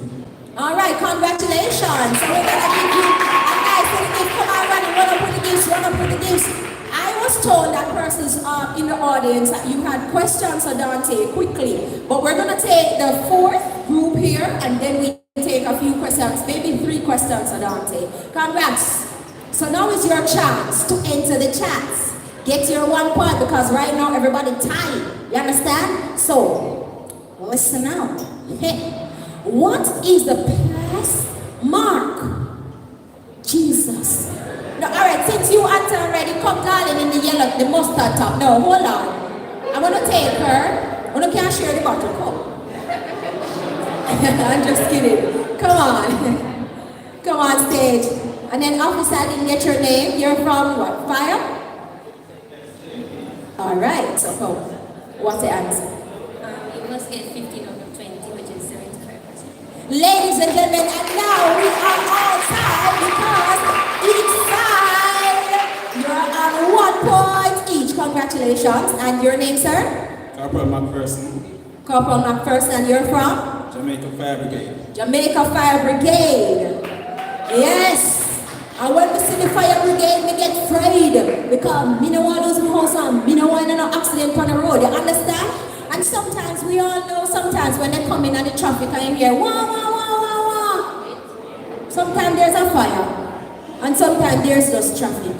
All right, congratulations. So we're gonna give you a nice little gift. Come on, run up with the gifts, run up with the gifts. I was told that persons in the audience that you had questions for Dante quickly, but we're gonna take the 4th group here, and then we take a few questions, maybe 3 questions for Dante. Congrats. So now is your chance to enter the chats. Get your 1 point because right now everybody tied. You understand? So listen out. Hey, what is the pass mark? Jesus. No, all right, since you answer already, come darling in the yellow, the mustard top. No, hold on. I'm gonna take her. I can't share the bottle. Come. I'm just kidding. Come on. Come on stage. And then officer, I didn't get your name. You're from what? Fire? All right, so come. What's the answer? You must get 15 out of 20, which is 75%. Ladies and gentlemen, and now we are all tied because each side you're on 1 point each. Congratulations. And your name, sir? Corporal McPherson, Corporal McPherson, and you're from? Jamaica Fire Brigade. Jamaica Fire Brigade. Yes. And when we see the fire brigade, we get afraid because me no want to lose my house and me no want no accident on the road. You understand? And sometimes we all know. Sometimes when they come in and the traffic, I am here. Wah wah wah wah wah. Sometimes there's a fire, and sometimes there's just traffic.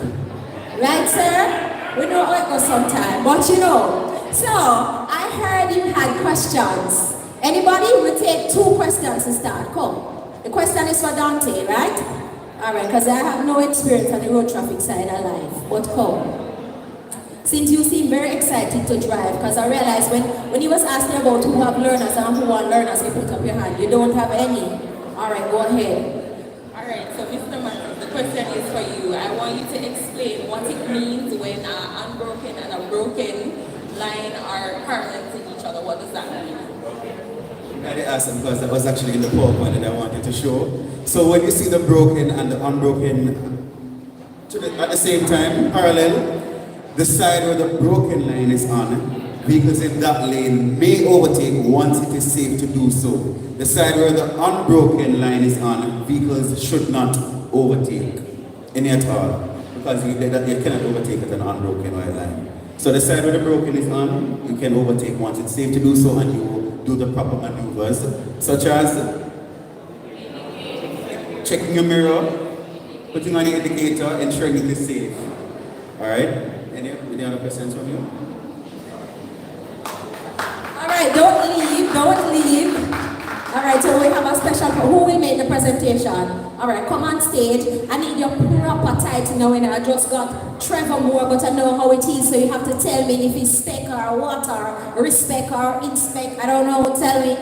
Right, sir? We know how it goes sometimes, but you know. So I heard you had questions. Anybody? We'll take 2 questions to start. Come. The question is for Dante, right? Alright, because I have no experience on the road traffic side of life. But come. Since you seem very excited to drive, because I realized when you was asking about who have learners and who want learners, you put up your hand. You don't have any. Alright, go ahead. Alright, so Mr. Matthews, the question is for you. I want you to explain what it means when an unbroken and a broken line are parallel to each other. What does that mean? I did ask them because that was actually in the PowerPoint that I wanted to show. So when you see the broken and the unbroken at the same time, parallel, the side where the broken line is on, vehicles in that lane may overtake once it is safe to do so. The side where the unbroken line is on, vehicles should not overtake any at all because you cannot overtake at an unbroken white line. So the side where the broken is on, you can overtake once it's safe to do so, and you will do the proper maneuvers, such as checking your mirror, putting on the indicator, ensuring it is safe. Alright? Any other questions from you? Alright, don't leave. Alright, so we have a special, who will make the presentation? Alright, come on stage. I need your proper title now, and I just got Trevor Moore, but I know how it is, so you have to tell me if it's spec or what, or respect or inspect. I don't know, tell me.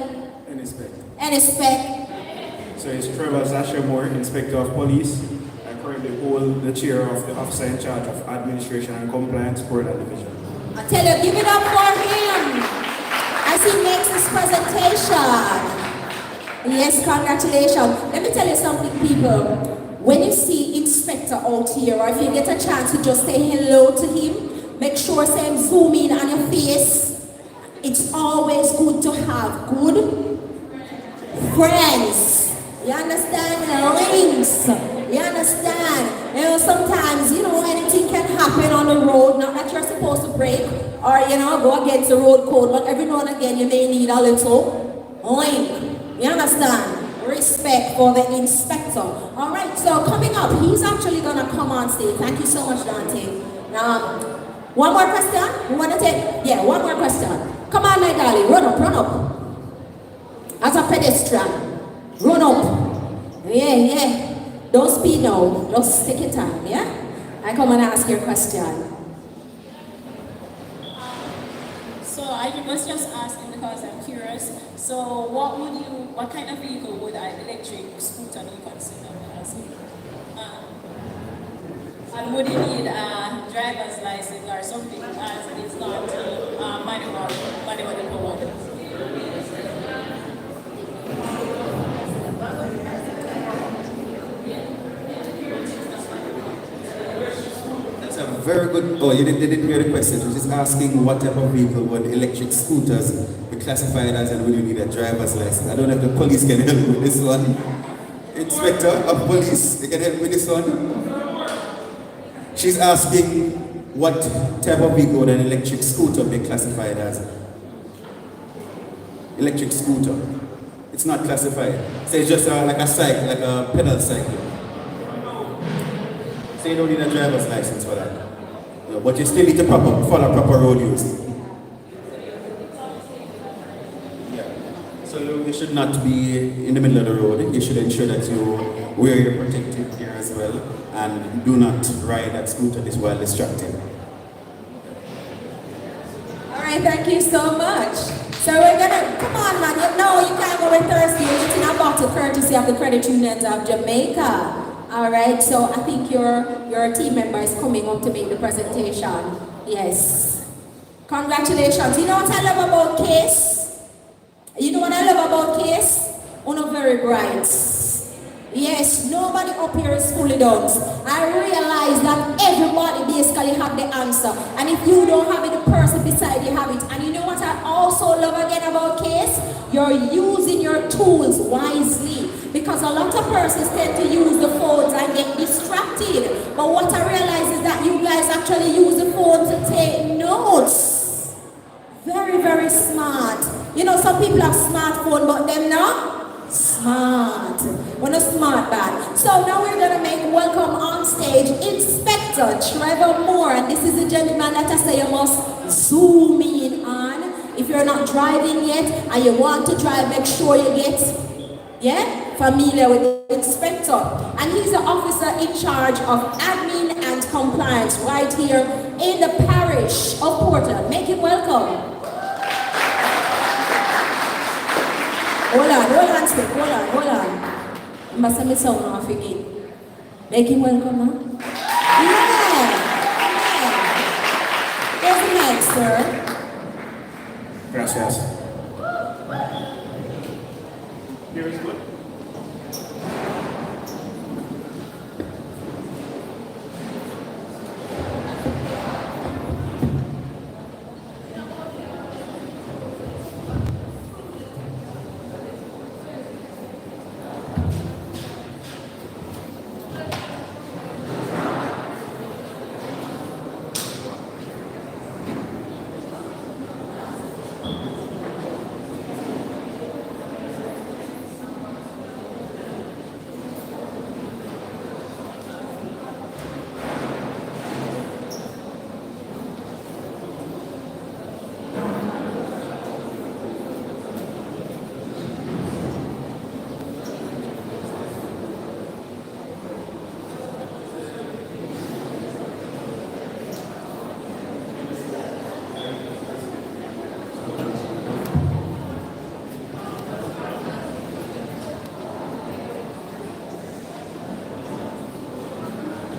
Any spec. So it's Trevor Zasha Moore, Inspector of Police. I currently hold the chair of the officer in charge of Administration and Compliance for that division. I tell you, give it up for him as he makes his presentation. Yes, congratulations. Let me tell you something, people. When you see Inspector out here, or if you get a chance to just say hello to him, make sure say zoom in on your face. It's always good to have good friends. You understand? Links. You understand? You know, sometimes, you know, anything can happen on the road, not that you're supposed to break or, you know, go against the road code, but every now and again you may need a little link. You understand? Respect for the inspector. All right, so coming up, he's actually going to come on stage. Thank you so much, Dante. Now, one more question? You want to take? Yeah, one more question. Come on, my darling, run up. As a pedestrian, run up. Yeah. Don't speed now, just take your time, yeah? I come and ask your question. I was just asking because I'm curious. So what kind of vehicle would an electric scooter be considered as? And would it need a driver's license or something as it's not manually powered? That's a very good. Oh, you didn't hear the question. We're just asking what type of vehicle would electric scooters be classified as, and would you need a driver's license? I don't know if the police can help with this one. Inspector of Police, they can help with this one. She's asking what type of vehicle would an electric scooter be classified as? Electric scooter. It's not classified. So it's just like a cycle, like a pedal cycle. So you don't need a driver's license for that. Yeah, but you still need to follow proper road use. Yeah. So you should not be in the middle of the road. You should ensure that you wear your protective gear as well and do not ride that scooter this while distracted. All right, thank you so much. So we're gonna, come on man, you can't go with thirsty. You're getting a bottle courtesy of the Credit Unions of Jamaica. All right, so I think your team member is coming up to make the presentation. Yes. Congratulations. You know what I love about Case? You know what I love about Case? Uno very bright. Yes, nobody up here is fully done. I realize that everybody basically have the answer. And if you don't have it, the person beside you have it. And you know what I also love again about Case? You're using your tools wisely. Because a lot of persons tend to use the phones and get distracted. But what I realize is that you guys actually use the phone to take notes. Very, very smart. You know, some people have smartphone, but them not smart. We're not smart bad. So now we're going to make welcome on stage Inspector Trevor Moore. And this is the gentleman that I say you must zoom in on. If you're not driving yet and you want to drive, make sure you get familiar with the inspector. And he's the officer in charge of admin and compliance right here in the parish of Porter. Make him welcome. Hold on, Steve, hold on. You must have me sound off again. Make him welcome, huh? Yeah. Where's the mic, sir? Gracias. Here is good.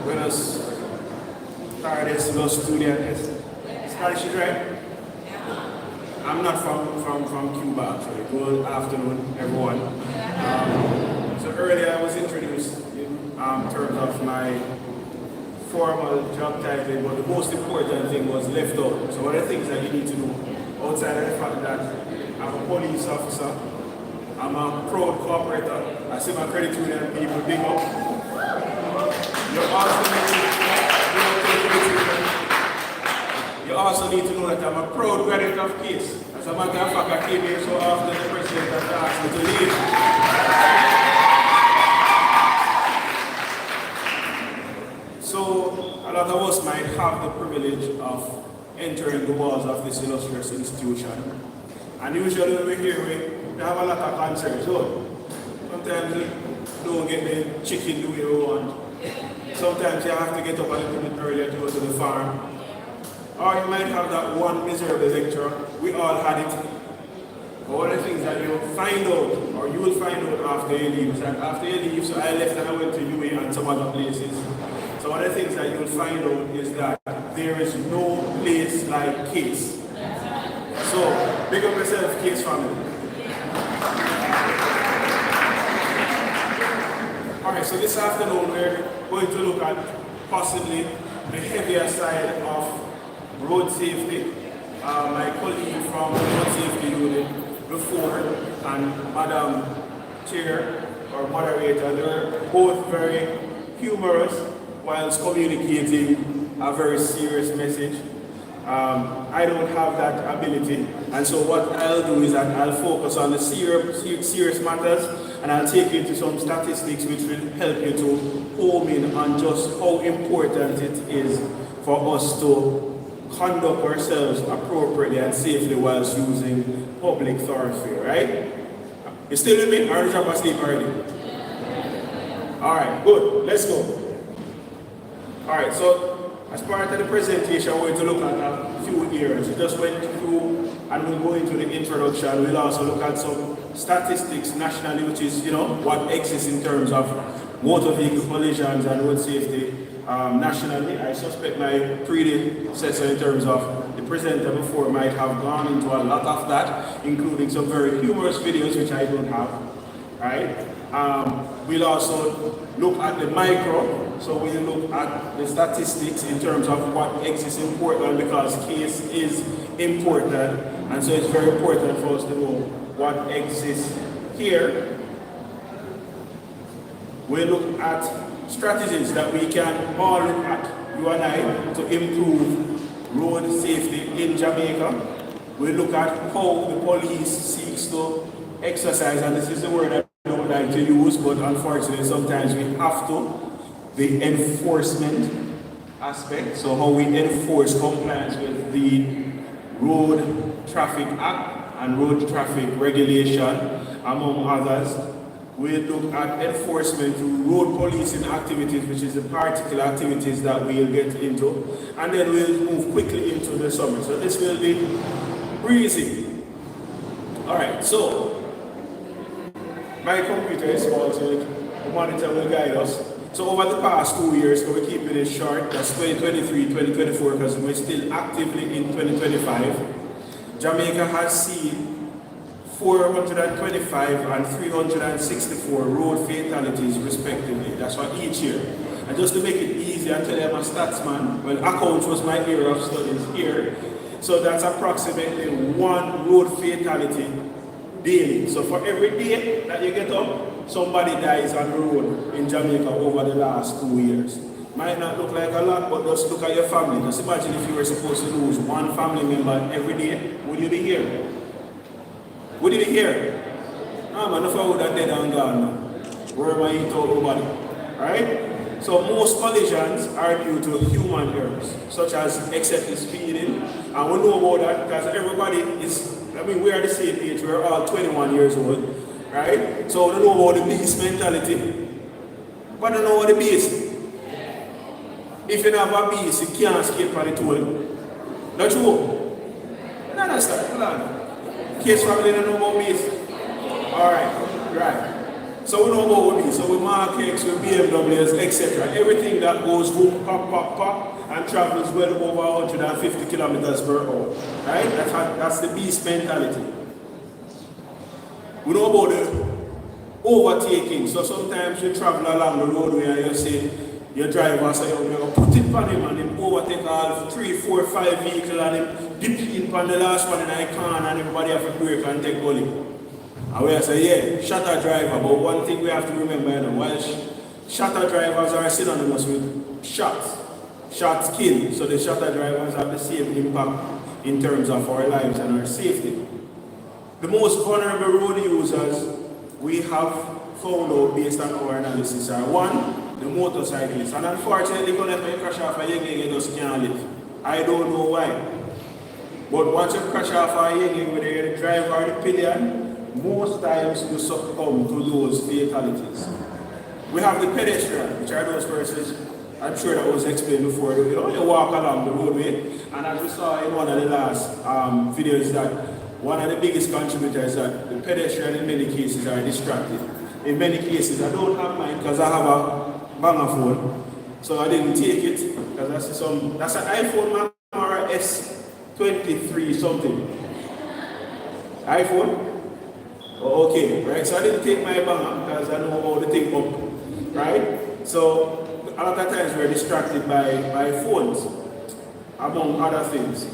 Buenos tardes, los estudiantes. Spanish is right? I'm not from Cuba, actually. Good afternoon, everyone. So earlier I was introduced in terms of my formal job title, but the most important thing was left out. So one of the things that you need to do, outside of the fact that I'm a police officer, I'm a proud cooperator, I see my credit union people big up. You also need to know that I'm a proud graduate of Case. As a matter of fact, I came here so often the president has asked me to leave. So a lot of us might have the privilege of entering the walls of this illustrious institution. And usually when we're here, we have a lot of concerns. So sometimes we don't get the chicken the way we want. Sometimes you have to get up a little bit earlier to go to the farm. Or you might have that one miserable lecturer. We all had it. But one of the things that you'll find out, or you will find out after you leave, is that after you leave, so I left and I went to UA and some other places. So one of the things that you'll find out is that there is no place like Case. So, big up yourself, Case family. Alright, so this afternoon we're going to look at possibly the heavier side of road safety. My colleague from the road safety unit before and Madam Chair or Moderator, they're both very humorous whilst communicating a very serious message. I don't have that ability, and so what I'll do is that I'll focus on the serious matters, and I'll take you to some statistics which will help you to home in on just how important it is for us to conduct ourselves appropriately and safely whilst using public thoroughfare, right? You still with me? Or did you drop asleep already? Alright, good. Let's go. Alright, so as part of the presentation, we're going to look at a few areas. We just went through and we'll go into the introduction. We'll also look at some statistics nationally, which is, what exists in terms of motor vehicle collisions and road safety nationally. I suspect my predecessor in terms of the presenter before might have gone into a lot of that, including some very humorous videos, which I don't have, right? We'll also look at the micro, so we'll look at the statistics in terms of what exists in Portland, because Case is important, and so it's very important for us to know what exists here. We'll look at strategies that we can all look at, you and I, to improve road safety in Jamaica. We'll look at how the police seeks to exercise, and this is the word I don't like to use, but unfortunately sometimes we have to, the enforcement aspect, so how we enforce compliance with the Road Traffic Act and road traffic regulation, among others. We'll look at enforcement through road policing activities, which is the particular activities that we'll get into, and then we'll move quickly into the summary. So this will be breezy. Alright, so my computer is small, so the monitor will guide us. So over the past 2 years, so we're keeping it short, that's 2023, 2024, because we're still actively in 2025. Jamaica has seen 425 and 364 road fatalities respectively. That's for each year. And just to make it easy, I tell you I'm a stats man. Well, accounts was my area of studies here. So that's approximately 1 road fatality daily. So for every day that you get up, somebody dies on the road in Jamaica over the last 2 years. Might not look like a lot, but just look at your family. Just imagine if you were supposed to lose 1 family member every day, would you be here? Would you be here? No man, if I would have dead and gone now. Where am I eating out nobody? Alright? So most collisions are due to human errors, such as excessive speeding. And we know about that because everybody is, we are the same age, we're all 21 years old. Right? So we don't know about the beast mentality. But I don't know what the beast. If you have a beast, you can't escape from the toll. Not true? No, that's not. Hold on. Case family don't know about beast. Alright, right. So we know about beast. So we Mark X, with BMWs, etc. Everything that goes boom, pop, pop, pop, and travels well over 150 kilometers per hour. Right? That's the beast mentality. We know about the overtaking. So sometimes you travel along the roadway and you say, your driver say, you're going to put it on him and him overtake all 3, 4, 5 vehicles and him dip in on the last one and I can't, and everybody have to brake and take gully. And we say, yeah, shutter driver. But one thing we have to remember, while shutter drivers are synonymous with shots. Shots kill. So the shutter drivers have the same impact in terms of our lives and our safety. The most vulnerable road users we have found out based on our analysis are 1, the motorcyclists. And unfortunately, when you crash off a young, you just can't live. I don't know why. But once you crash off a young, whether you're the driver or the pillion, most times you succumb to those fatalities. We have the pedestrian, which are those persons I'm sure that was explained before. You know, you walk along the roadway, and as we saw in one of the last videos, that one of the biggest contributors that the pedestrian in many cases are distracted. In many cases, I don't have mine because I have a banger phone, so I didn't take it because that's an iPhone or a S23 something. iPhone? Oh, okay, right? So I didn't take my banger because I know how the thing up, right? So a lot of times we're distracted by phones, among other things.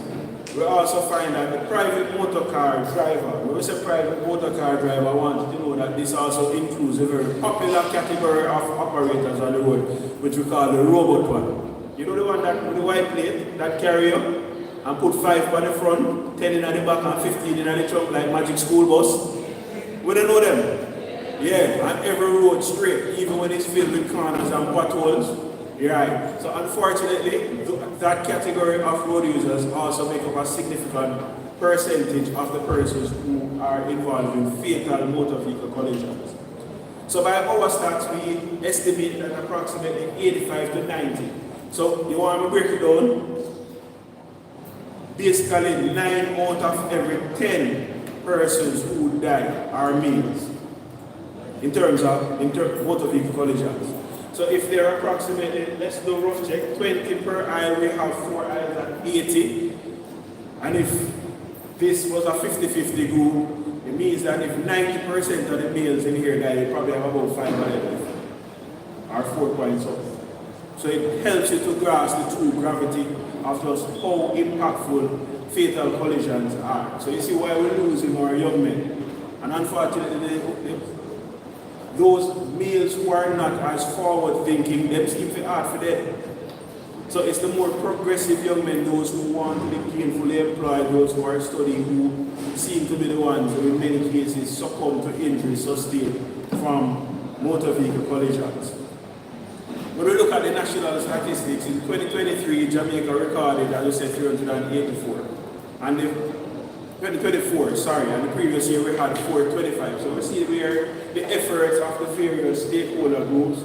We also find that the private motor car driver, when we say private motor car driver, I want you to know that this also includes a very popular category of operators on the road, which we call the robot one. You know the one that with the white plate that carry you and put 5 on the front, 10 in the back and 15 in the trunk like Magic School Bus? We don't know them. Yeah, and every road straight, even when it's filled with corners and potholes. Right. So unfortunately, that category of road users also make up a significant percentage of the persons who are involved in fatal motor vehicle collisions. So by our stats, we estimate that approximately 85 to 90. So you want me to break it down? Basically, 9 out of every 10 persons who die are males in terms of motor vehicle collisions. So if there are approximately, let's do a rough check, 20 per aisle, we have 4 aisles at 80. And if this was a 50-50 group, it means that if 90% of the males in here die, you probably have about 5 aisles or 4 points up. So it helps you to grasp the true gravity of just how impactful fatal collisions are. So you see why we're losing our young men. And unfortunately, those males who are not as forward thinking, them seem to hard for them. So it's the more progressive young men, those who want to be gainfully employed, those who are studying, who seem to be the ones who in many cases succumb to injuries sustained from motor vehicle collisions. When we look at the national statistics, in 2023, Jamaica recorded, as I said, 384. And the 2024, sorry, and the previous year we had 425. So we see where the efforts of the various stakeholder groups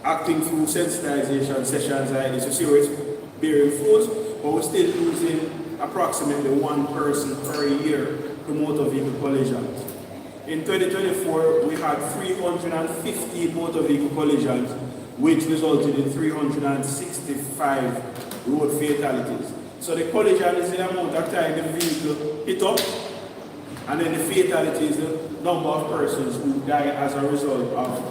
acting through sensitization sessions like this. You see where it's bearing fruit, but we're still losing approximately 1 person per year to motor vehicle collisions. In 2024, we had 350 motor vehicle collisions, which resulted in 365 road fatalities. So the collision is the amount of time the vehicle hit up, and then the fatality is the number of persons who die as a result of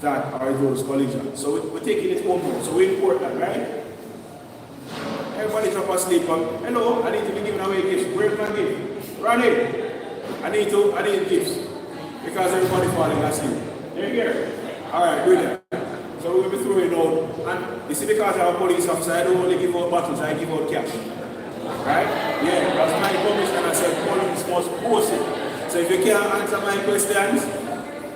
that or those collisions. So we're taking it home more. So we import that, right? Everybody drop asleep. Hello, I need to be giving away gifts. Where's my gift? Run in. I need gifts. Because everybody falling asleep. They're here. Alright, good. So we'll be throwing out, and you see, because I'm a police officer, I don't only give out bottles, I give out cash. Right? Yeah, because my commissioner said police must post it. So if you can't answer my questions,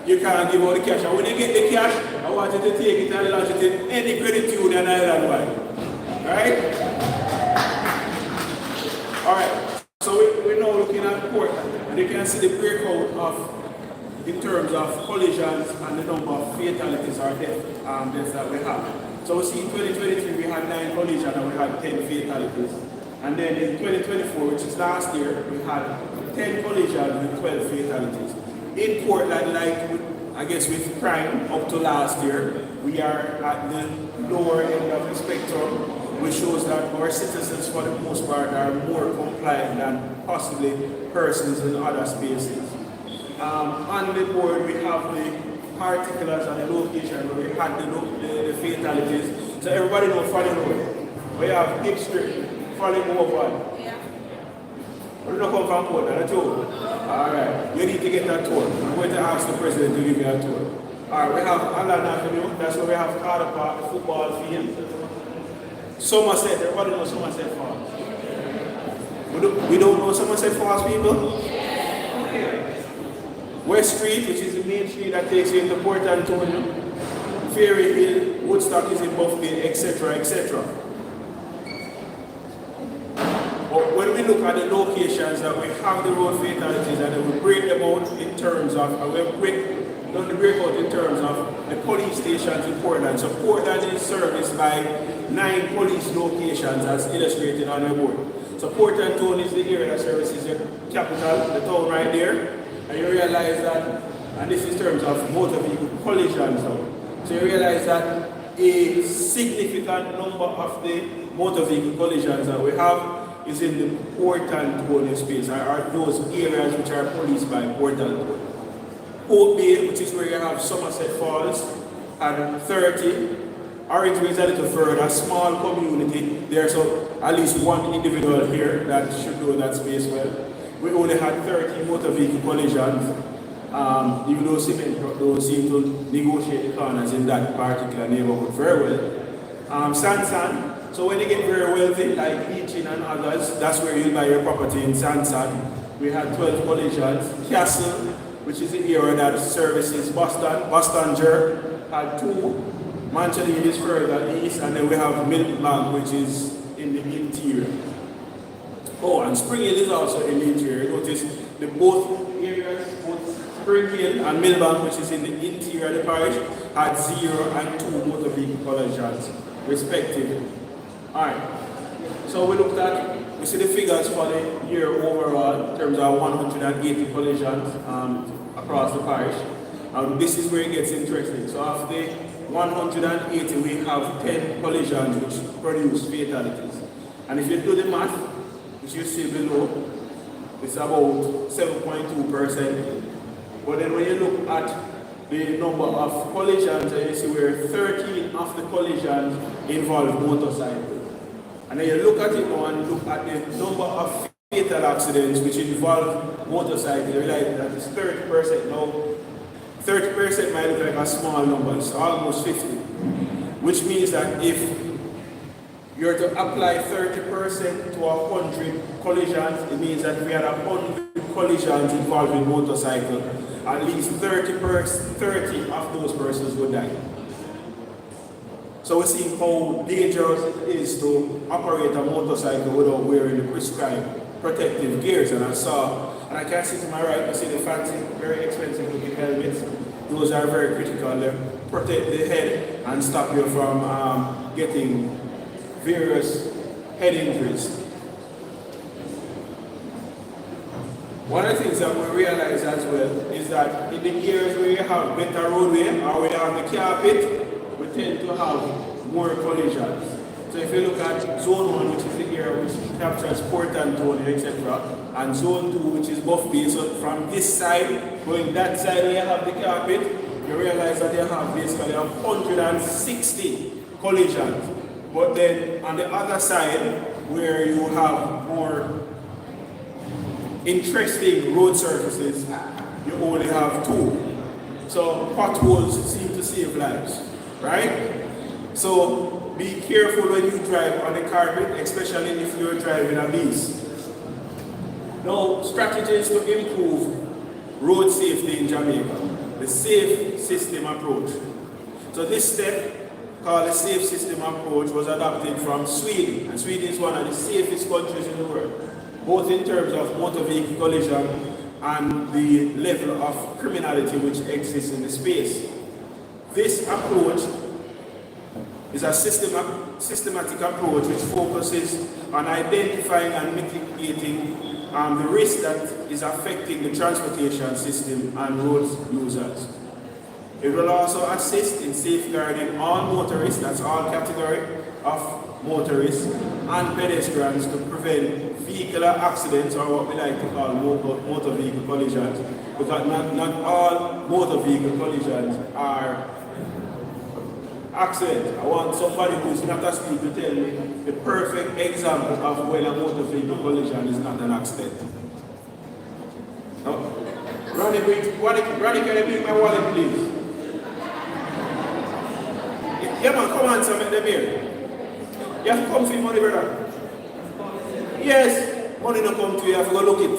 you can't give out the cash. And when you get the cash, I want you to take it and launch it in any credit union island-wide. Right? Alright, so we're now looking at Portland, and you can see the breakout of in terms of collisions and the number of fatalities or deaths that we have. So we see in 2023 we had 9 collisions and we had 10 fatalities. And then in 2024, which is last year, we had 10 collisions with 12 fatalities. In Portland, like I guess with crime up to last year, we are at the lower end of the spectrum, which shows that our citizens for the most part are more compliant than possibly persons in other spaces. On the board, we have the particulars and the location where we had the fatalities. So everybody knows Falling Road. We have Hip Street, Falling Over. Yeah. We don't come from Portland, that's all. Alright, you need to get that tour. I'm going to ask the president to give you a tour. Alright, we have Allen Avenue, that's where we have Carter Park, the football field. Somerset, everybody knows Somerset Falls. We don't know Somerset Falls, people? Okay. West Street, which is the main street that takes you into Port Antonio, Ferry Hill, Woodstock is in Buffalo, etc., etc. But when we look at the locations that we have the road fatalities and then we break them out in terms of, we break done the breakout in terms of the police stations in Portland. So Portland is serviced by 9 police locations as illustrated on the board. So Portland town is the area that services the capital, the town right there. And you realize that, and this is in terms of motor vehicle collisions now. So you realize that a significant number of the motor vehicle collisions that we have is in the Portland town space, are those areas which are policed by Portland. Oak Bay, which is where you have Somerset Falls, and 30. Orange Bay is a little further, a small community. There's at least one individual here that should know that space well. We only had 30 motor vehicle collisions, even though cement trucks don't seem to negotiate the corners in that particular neighborhood very well. Sansan, so when you get very wealthy, like Beachin and others, that's where you buy your property in Sansan. We had 12 collisions. Castle, which is the area that services Boston. Bostonger had 2. Manchester is further east, and then we have Milbank, which is in the interior. Oh, and Spring Hill is also in the interior. Notice the both areas, both Spring Hill and Milbank, which is in the interior of the parish, had 0 and 2 motor vehicle collisions, respectively. Alright, so we see the figures for the year overall in terms of 180 collisions across the parish. This is where it gets interesting. So of the 180, we have 10 collisions which produce fatalities. And if you do the math, which you see below, it's about 7.2%. But then when you look at the number of collisions, you see where 13 of the collisions involve motorcycles. And then you look at it now and look at the number of fatal accidents which involve motorcycles, you realize that it's 30% now. 30% might look like a small number, it's almost 50. Which means that if you're to apply 30% to 100 collisions, it means that if we had 100 collisions involving motorcycle, at least 30 of those persons would die. So we're seeing how dangerous it is to operate a motorcycle without wearing the prescribed protective gears. And I can see to my right, I see the fancy, very expensive looking helmets. Those are very critical. They protect the head and stop you from getting various head injuries. One of the things that we realize as well is that in the areas where you have better roadway or where you have the carpet, we tend to have more collisions. So if you look at Zone 1, which is the area which captures Portland, Tony, etc., and Zone 2, which is Buff Bay, so from this side, going that side where you have the carpet, you realize that you have basically 160 collisions. But then on the other side, where you have more interesting road surfaces, you only have 2. So potholes seem to save lives, right? So be careful when you drive on the carpet, especially if you're driving a beast. Now, strategies to improve road safety in Jamaica, the safe system approach. So this step, called the safe system approach, was adopted from Sweden, and Sweden is one of the safest countries in the world, both in terms of motor vehicle collision and the level of criminality which exists in the space. This approach is a systematic approach which focuses on identifying and mitigating the risk that is affecting the transportation system and road users. It will also assist in safeguarding all motorists, that's all category of motorists, and pedestrians to prevent vehicular accidents, or what we like to call motor vehicle collisions, because not all motor vehicle collisions are accidents. I want somebody who's not asleep to tell me the perfect example of when a motor vehicle collision is not an accident. No? Ronnie, can you bring my wallet, please? Yeah, man, come on, some of them here. You have to come for money, brother. Yes, money don't come to you, you have to go look it.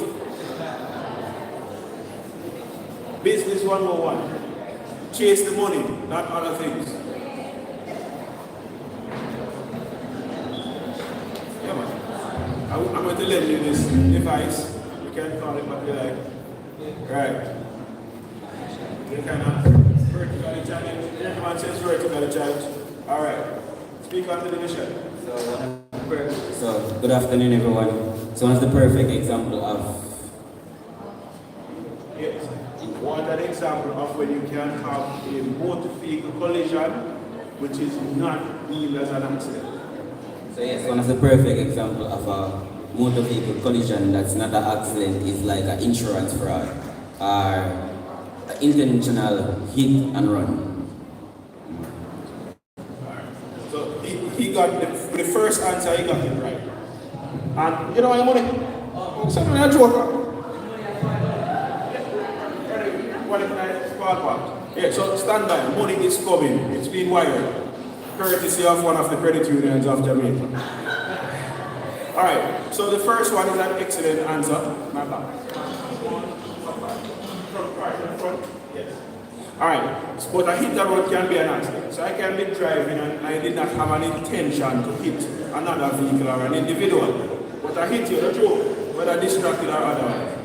Business 101. Chase the money, not other things. Yeah, man. I'm going to lend you this device. You can call it what you like. Right. They kind of vertically challenged. Everyone says vertically challenged. All right. Speak on to the mission. So, good afternoon, everyone. So, one of the perfect example of. Yes. What an example of when you can have a motor vehicle collision, which is not deemed as an accident. So, yes, one of the perfect example of a motor vehicle collision that's not an accident is like an insurance fraud or an intentional hit and run. So he got the first answer, he got it right. And you know, I'm only something a joke. Yeah, so stand by. Money is coming. It's been wired. Courtesy of one of the credit unions of Jamaica. Alright, so the first one is an excellent answer. My bad. Front. Yes. Alright, but a hit and run can be an accident. So I can be driving and I did not have an intention to hit another vehicle or an individual. But I hit you, the joke, whether distracted or otherwise.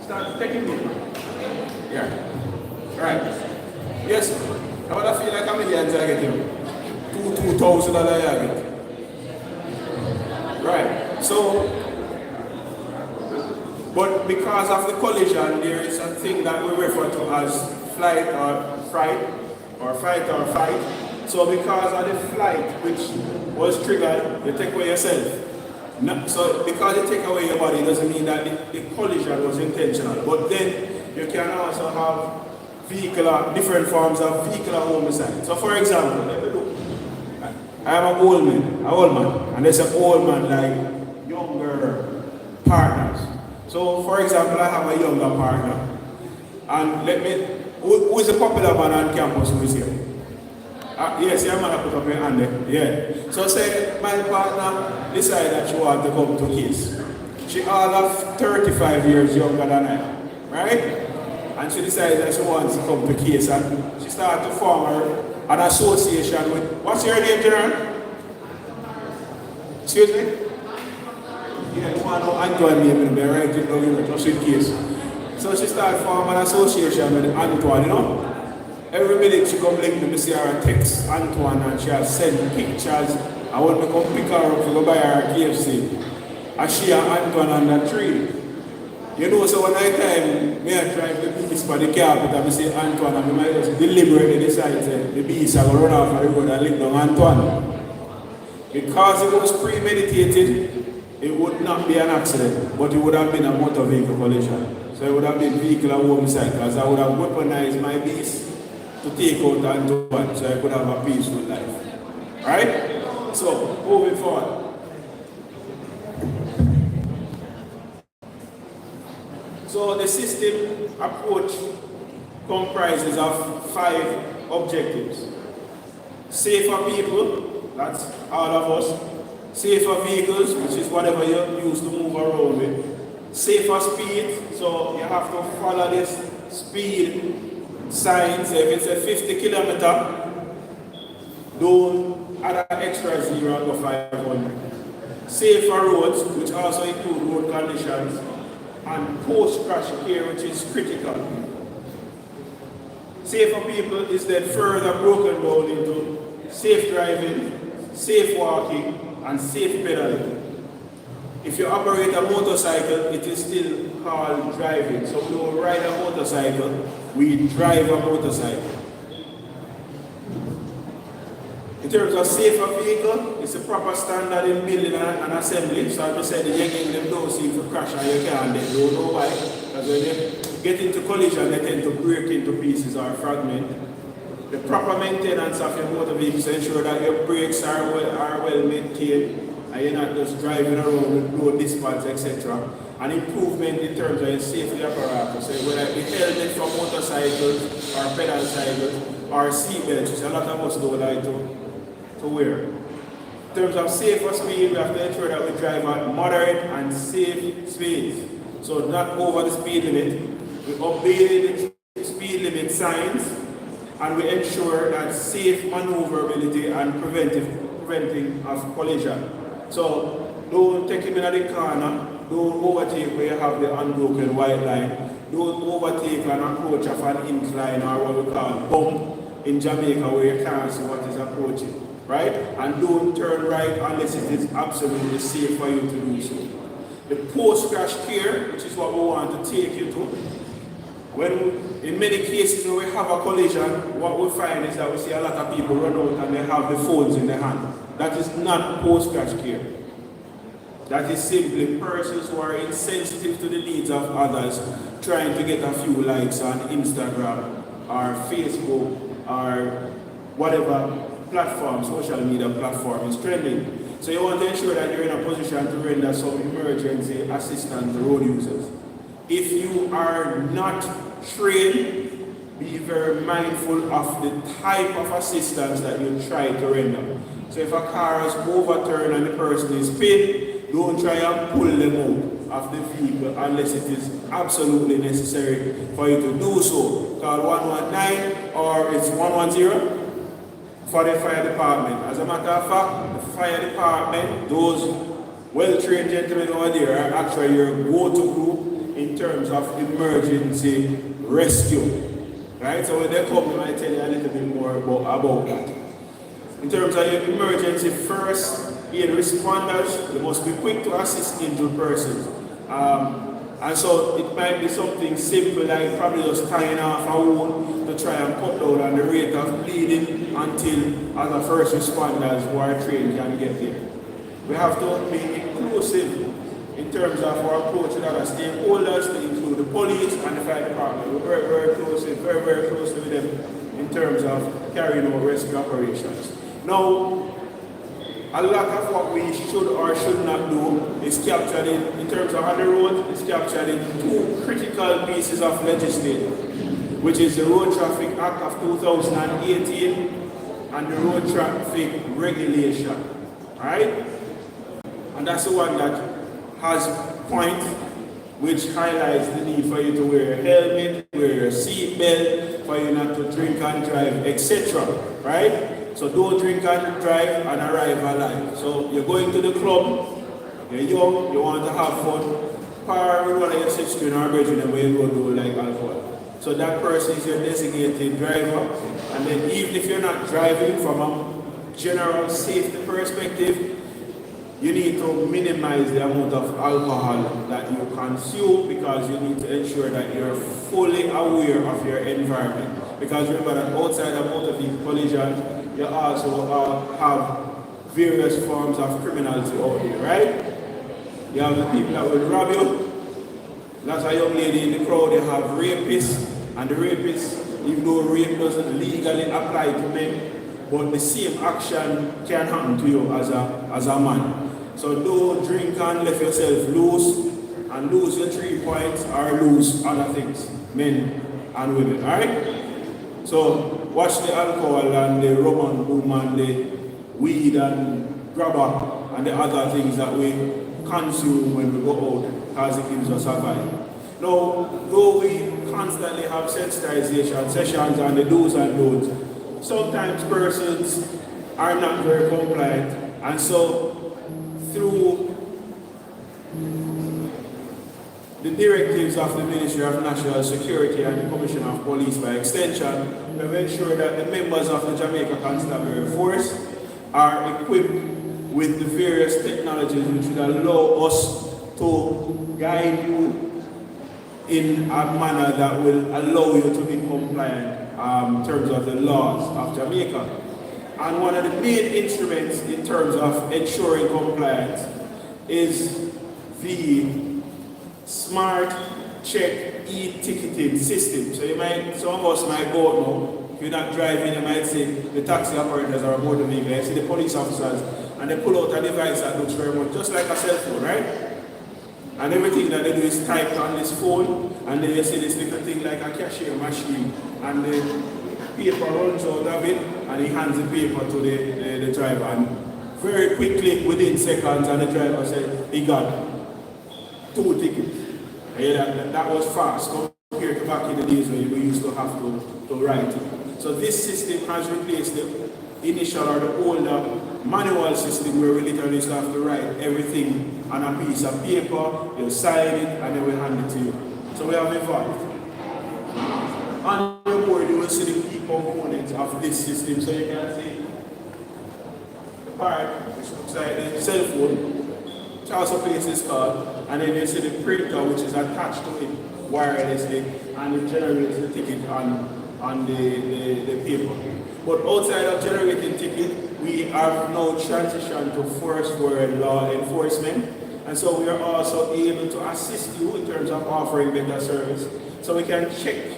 Start taking me. Yeah. Right. Yes. How would I feel like a million I get you? $2,000 I get. Right. So, but because of the collision, there is a thing that we refer to as flight or fright, or fight or fight. So because of the flight which was triggered, you take away yourself. No, so because you take away your body doesn't mean that the collision was intentional. But then you can also have different forms of vehicular homicide. So for example, let me look. I am an old man, and there's an old man like younger partners. So for example, I have a younger partner. And who is a popular man on campus who is here? Yes, your man put up your hand there. Yeah. So say my partner decided that she wanted to come to Kiss. She all of 35 years younger than I am, right? And she decided that she wants to come to Kiss, and she started to form an association with, what's your name, Gerard? Excuse me? Yeah, you want to know Antoine name, right? Just in case. So she started forming an association with Antoine, you know? Every minute she come link me, see her text Antoine, and she has sent pictures. I want to come pick her up to go buy her KFC. And she and Antoine on that tree. You know, so one night time, me I drive the beast for the carpet and I say Antoine, and I might just deliberately decide the beast I will run off the road and link down Antoine. Because it was premeditated, it would not be an accident, but it would have been a motor vehicle collision. So it would have been vehicular homicide, because I would have weaponized my beast to take out Antoine, so I could have a peaceful life. Right? So, moving forward. So the system approach comprises of 5 objectives. Safer people, that's all of us. Safer vehicles, which is whatever you use to move around with. Safer speed, so you have to follow this speed signs. If it's a 50 kilometer, don't add an extra 0 and go 500. Safer roads, which also include road conditions, and post-crash care, which is critical. Safer people is then further broken down into safe driving, safe walking, and safe pedaling. If you operate a motorcycle, it is still called driving. So we don't ride a motorcycle, we drive a motorcycle. In terms of safer vehicle, it's a proper standard in building and assembly. So as I said, the young them don't see if you crash and you can't, they don't know why. Because when you get into collision, they tend to break into pieces or fragment. The proper maintenance of your motor vehicles ensure that your brakes are well maintained and you're not just driving around with low dispatch, etc. And improvement in terms of your safety apparatus. So whether it be helmet for motorcycles or pedal cycles or seat belts, which a lot of us don't like to wear. In terms of safer speed, we have to ensure that we drive at moderate and safe speeds. So not over the speed limit. We obey the speed limit signs, and we ensure that safe maneuverability and preventing of collision. So don't take him in the corner don't overtake where you have the unbroken white line. Don't overtake an approach of an incline or what we call bump in Jamaica where you can't see what is approaching. Right? And don't turn right unless it is absolutely safe for you to do so. The post-crash care, which is what we want to take you to, when in many cases when we have a collision, what we find is that we see a lot of people run out and they have the phones in their hand. That is not post-crash care. That is simply persons who are insensitive to the needs of others, trying to get a few likes on Instagram or Facebook or whatever platform, social media platform is trending. So you want to ensure that you're in a position to render some emergency assistance to road users. If you are not trained, be very mindful of the type of assistance that you try to render. So if a car is overturned and the person is pinned, don't try and pull them out of the vehicle unless it is absolutely necessary for you to do so. Call 119 or it's 110 for the fire department. As a matter of fact, the fire department, those well-trained gentlemen over there are actually your go-to group in terms of emergency rescue. Right? So when they come, I might tell you a little bit more about that. In terms of your emergency first aid responders, you must be quick to assist injured persons. And so it might be something simple like probably just tying off a wound to try and cut down on the rate of bleeding until other first responders who are trained can get there. We have to be inclusive in terms of our approach with other stakeholders, to include the police and the fire department. We're very closely with them in terms of carrying out rescue operations. Now, a lot of what we should or should not do is captured in terms of on the road, is captured in two critical pieces of legislation, which is the Road Traffic Act of 2018 and the Road Traffic Regulation. Right? And that's the one that has point which highlights the need for you to wear a helmet, wear your seat belt, for you not to drink and drive, etc. Right? So don't drink and drive and arrive alive. So you're going to the club, you're young, you want to have fun, par with one of your sister or brethren and you go do like alcohol. So that person is your designated driver. And then even if you're not driving from a general safety perspective, you need to minimize the amount of alcohol that you consume because you need to ensure that you're fully aware of your environment. Because remember that outside of motor vehicle collision, you also have various forms of criminality out there, right? You have the people that will rob you. That's a young lady in the crowd, you have rapists, and the rapists, even though rape doesn't legally apply to men, but the same action can happen to you as a man. So don't drink and let yourself loose, and lose your 3 points or lose other things, men and women, alright? So watch the alcohol and the rum and boom and the weed and grabber and the other things that we consume when we go out because it gives us a vibe. Now, though we constantly have sensitization sessions on the do's and don'ts, sometimes persons are not very compliant, and so through the directives of the Ministry of National Security and the Commission of Police by extension, we have ensured that the members of the Jamaica Constabulary Force are equipped with the various technologies which will allow us to guide you in a manner that will allow you to be compliant in terms of the laws of Jamaica. And one of the main instruments in terms of ensuring compliance is the Smart Check e-ticketing system. So some of us might go out now, if you're not driving, you might see the taxi operators or motor vehicle, you see the police officers, and they pull out a device that looks very much just like a cell phone, right? And everything that they do is typed on this phone, and then you see this little thing like a cashier machine, and the paper runs out of it, and he hands the paper to the driver, and very quickly, within seconds, and the driver said, he got 2 tickets. That was fast compared to back in the days when we used to have to write it. So this system has replaced the initial or the older manual system where we literally used to have to write everything on a piece of paper, you sign it, and then we hand it to you. So we have evolved. On the board, you will see the key components of this system. So you can see the part, which looks like the cell phone, which also plays this card, and then you see the printer, which is attached to it wirelessly, and it generates the ticket on the paper. But outside of generating ticket, we have now transitioned to first-world law enforcement, and so we are also able to assist you in terms of offering better service. So we can check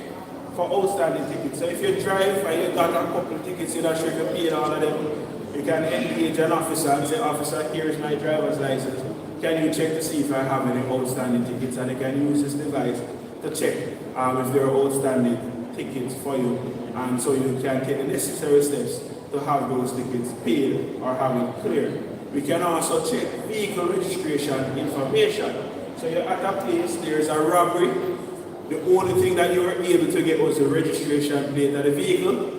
for outstanding tickets. So if you drive and you got a couple of tickets, you're not sure if you paid all of them, you can engage an officer and say, officer, here's my driver's license. Can you check to see if I have any outstanding tickets? And they can use this device to check if there are outstanding tickets for you, and so you can take the necessary steps to have those tickets paid or have it cleared. We can also check vehicle registration information. So you're at a place, there's a robbery, the only thing that you were able to get was the registration plate of the vehicle,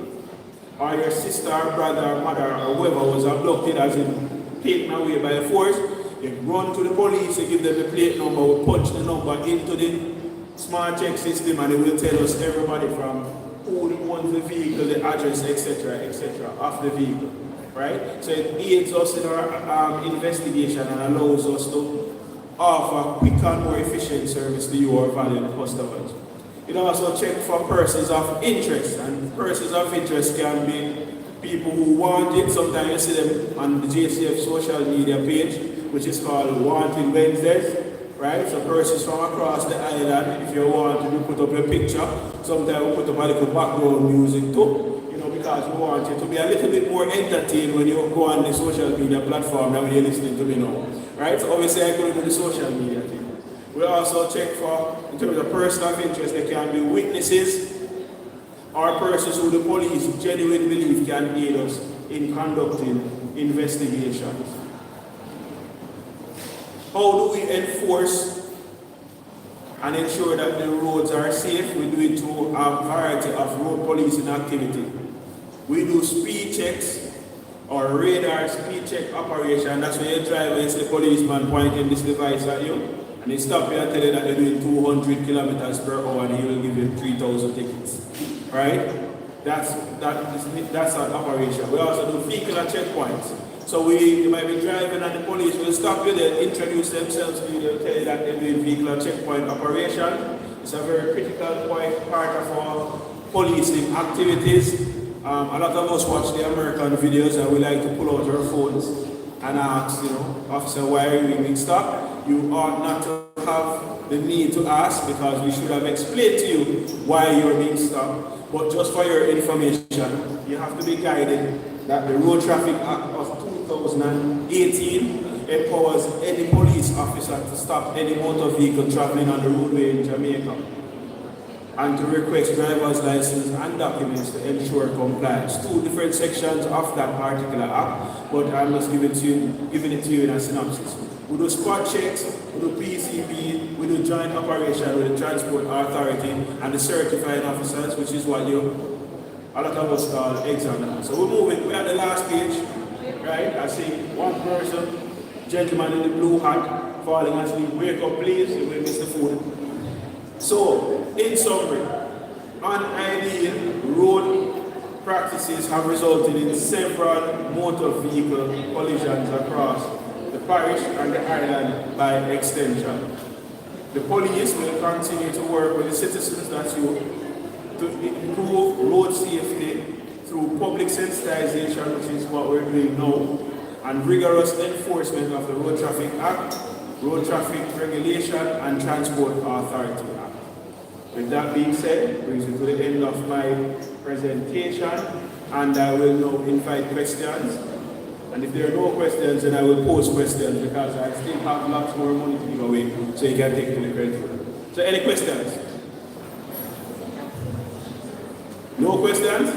or your sister, or brother, or mother, or whoever was abducted, as in taken away by the force. You run to the police, you give them the plate number, we punch the number into the smart check system, and it will tell us everybody from who owns the vehicle, the address, etc., of the vehicle, right? So it aids us in our investigation and allows us to offer quicker and more efficient service to you, our valued customers. It also checks for persons of interest, and persons of interest can be people who want it. Sometimes you see them on the JCF social media page, which is called Wanted Wednesdays, right? So persons from across the island, if you want to put up your picture, sometimes we put up a little background music too, because we want you to be a little bit more entertained when you go on the social media platform than when you're listening to me now, right? So obviously I go into the social media thing. We also check for, in terms of person of interest, there can be witnesses or persons who the police genuinely believe can aid us in conducting investigations. How do we enforce and ensure that the roads are safe? We do it through a variety of road policing activity. We do speed checks or radar speed check operation. That's when you drive and see the policeman pointing this device at you, and they stop you and tell you that they're doing 200 kilometers per hour, and he will give you 3,000 tickets, right? That's an operation. We also do vehicular checkpoints. So you might be driving and the police will stop you, they'll introduce themselves to you, they'll tell you that they're doing vehicular checkpoint operation. It's a very critical part of our policing activities. A lot of us watch the American videos and we like to pull out our phones and ask, officer, why are you being stopped? You ought not to have the need to ask, because we should have explained to you why you're being stopped. But just for your information, you have to be guided that the Road Traffic Act of 2018 empowers any police officer to stop any motor vehicle traveling on the roadway in Jamaica and to request driver's license and documents to ensure compliance. Two different sections of that particular act, but I'm just giving it to you in a synopsis. We do spot checks, we do PCP, we do joint operation with the Transport Authority and the certifying officers, which is what a lot of us call examiners. So we're moving, we're at the last page, right? I see one person, gentleman in the blue hat, falling asleep. Wake up, please, you will miss the food. So, in summary, unideal road practices have resulted in several motor vehicle collisions across the parish and the island by extension. The police will continue to work with the citizens that's you to improve road safety through public sensitization, which is what we're doing now, and rigorous enforcement of the Road Traffic Act, Road Traffic Regulation, and Transport Authority Act. With that being said, brings me to the end of my presentation, and I will now invite questions. And if there are no questions, then I will pose questions, because I still have lots more money to give away, so you can take it to the credit. So any questions? No questions?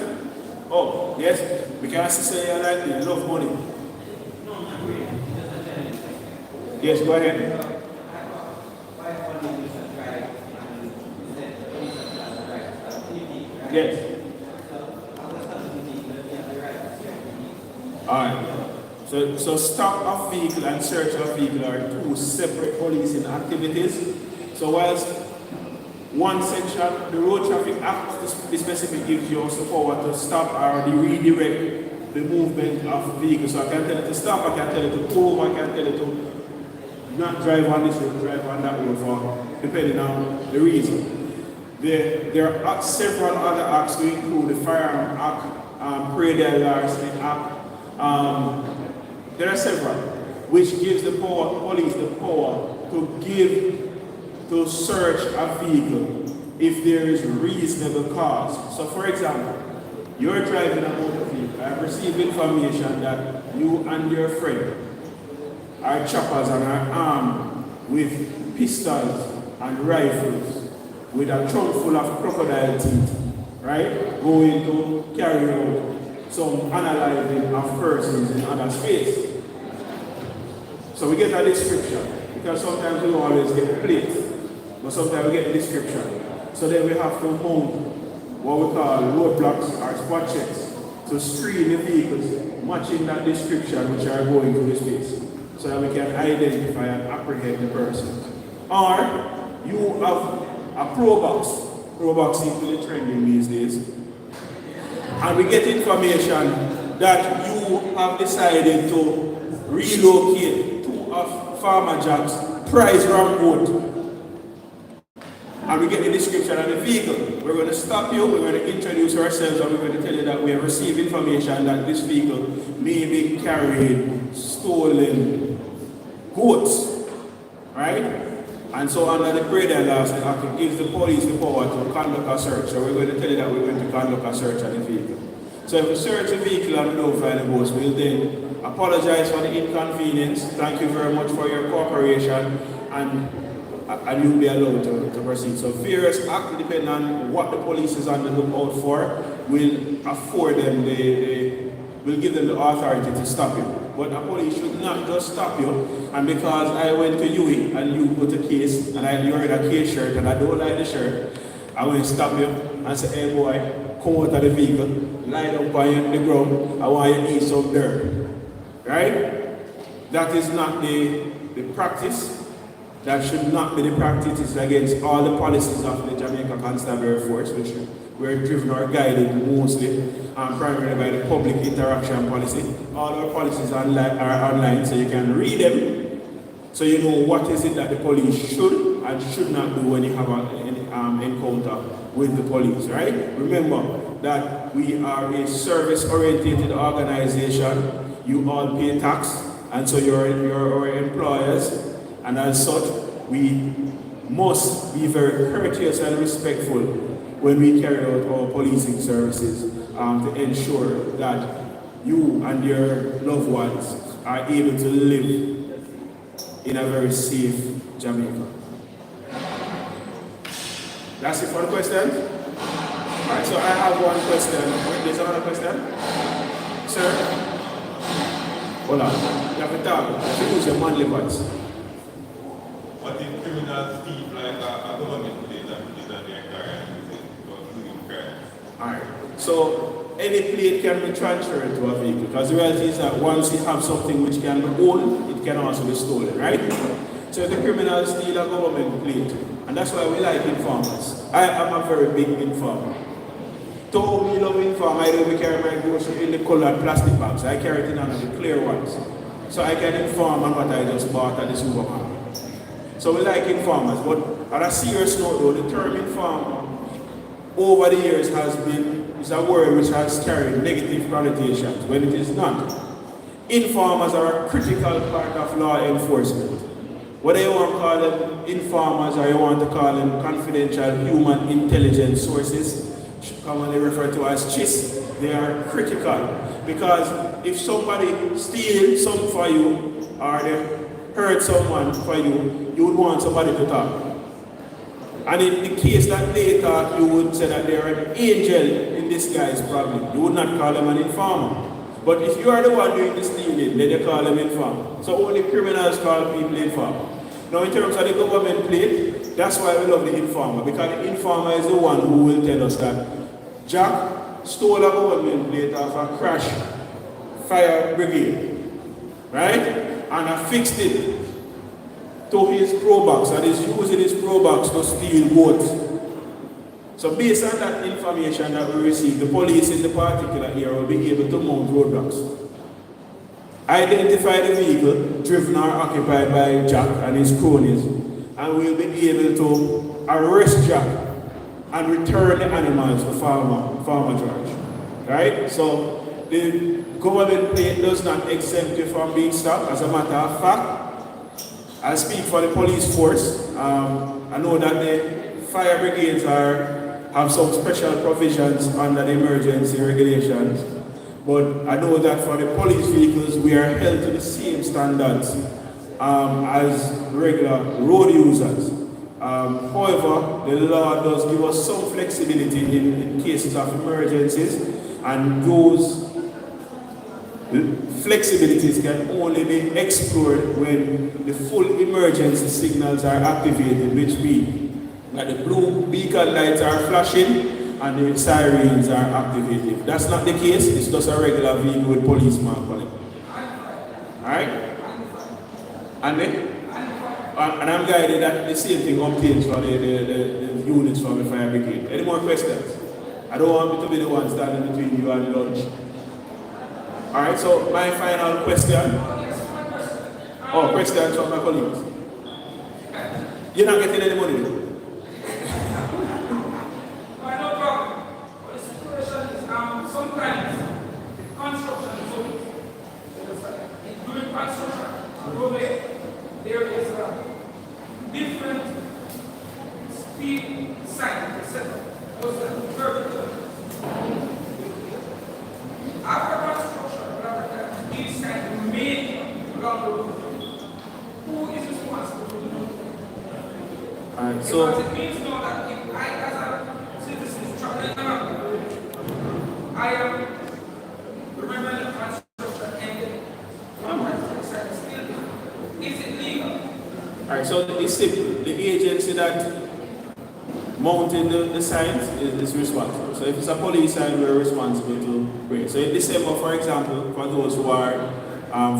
Oh, yes? We can say I like me, love money. Yes, go ahead. Yes. Alright. So stop of vehicle and search of vehicle are two separate policing activities. So whilst one section, the Road Traffic Act, the specific gives you also power to stop or redirect the movement of vehicles. So I can tell it to stop, I can tell it to pull, I can tell it to not drive on this road, drive on that road, for depending on the reason. There are several other acts to include the Firearm Act, Parade Larceny Act. There are several, which gives the police the power to search a vehicle if there is reasonable cause. So for example, you're driving a motor vehicle. I have received information that you and your friend are choppers and are armed with pistols and rifles with a trunk full of crocodile teeth, right? Going to carry out some analyzing of persons in other space. So we get a description, because sometimes we don't always get the plate, but sometimes we get the description. So then we have to mount what we call roadblocks or spot checks to screen the vehicles matching that description which are going to the space, so that we can identify and apprehend the person. Or you have a pro box. Pro box seems to be trending these days. And we get information that you have decided to relocate two of Farmer Jack's prize ram boat. And we get the description of the vehicle. We're going to stop you, we're going to introduce ourselves, and we're going to tell you that we have received information that this vehicle may be carrying stolen goods. Right? And so under the Parade Larceny Act, it gives the police the power to conduct a search. So we're going to tell you that we're going to conduct a search of the vehicle. So if we search the vehicle and we don't find the goods, we'll then apologize for the inconvenience. Thank you very much for your cooperation, and you'll be allowed to proceed. So various acts, depending on what the police is on the lookout for, will afford them, will give them the authority to stop you. But the police should not just stop you, and because I went to UE and you put a case, and you're in a case shirt and I don't like the shirt, I will stop you and say, hey boy, come out of the vehicle, lie down on the ground, I want you to eat some dirt. Right? That is not the practice. That should not be the practice. It's against all the policies of the Jamaica Constabulary Force, which we're driven or guided mostly primarily by the public interaction policy. All our policies are online, so you can read them, so you know what is it that the police should and should not do when you have an encounter with the police, right? Remember that we are a service-oriented organization. You all pay tax, and so you're our employers. And as such, we must be very courteous and respectful when we carry out our policing services to ensure that you and your loved ones are able to live in a very safe Jamaica. That's it for the question? Alright, so I have one question. There's another question? Sir? Hold on. You have to talk. You have to use your manly voice. What if criminals thief like a government plate and put it on their car and use it for doing crimes? Alright, so any plate can be transferred to a vehicle, because the reality is that once you have something which can be owned, it can also be stolen, right? So the criminals steal a government plate, and that's why we like informers. I am a very big informer. Though we love informer, I don't carry my groceries in the colored plastic bags. I carry it in one of the clear ones. So I can inform on what I just bought at the supermarket. So we like informers, but on a serious note though, the term informer over the years is a word which has carried negative connotations when it is not. Informers are a critical part of law enforcement. Whether you want to call them informers or you want to call them confidential human intelligence sources, commonly referred to as CHIS, they are critical. Because if somebody steals something for you or they hurt someone for you, you would want somebody to talk. And in the case that they talk, you would say that they are an angel in disguise probably. You would not call them an informer. But if you are the one doing the stealing, then they call them informer. So only criminals call people informer. Now in terms of the government plate, that's why we love the informer, because the informer is the one who will tell us that Jack stole a government plate off a crash fire brigade, right? And I fixed it to his pro box, and he's using his pro box to steal votes. So based on that information that we received, the police in the particular area will be able to mount roadblocks, identify the vehicle driven or occupied by Jack and his cronies, and we'll be able to arrest Jack and return the animals to Farmer George. Right? So the government plate does not exempt you from being stopped. As a matter of fact, I speak for the police force. I know that the fire brigades have some special provisions under the emergency regulations, but I know that for the police vehicles, we are held to the same standards as regular road users. However, the law does give us some flexibility in cases of emergencies, and those flexibilities can only be explored when the full emergency signals are activated, which means that the blue beacon lights are flashing and the sirens are activated. If that's not the case, it's just a regular vehicle with policeman on it. Alright? And I'm guided that the same thing obtains for the units from the fire brigade. Any more questions? I don't want me to be the one standing between you and lunch. Alright, so my final question. Oh, questions from my colleagues. You're not getting any money? Sometimes construction zones, during construction, there is a different speed sign set up. Those are vertical. After construction, these signs remain along the road. Who is responsible for the road? Because it means now that if I, as a citizen, traveling around, I am remembering the construction ended. Is it legal? Alright, so it's simple. The agency that mounting the signs is responsible. So if it's a police sign, we're responsible to bring it. So in December, for example, for those who are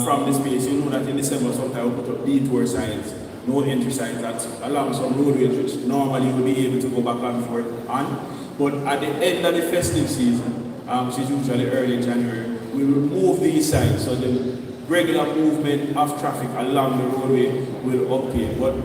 from the space, you know that in December sometimes we put up detour signs, no entry signs that along some roadways which normally you'll be able to go back and forth on. But at the end of the festive season, which is usually early January, we remove these signs so the regular movement of traffic along the roadway will obtain. But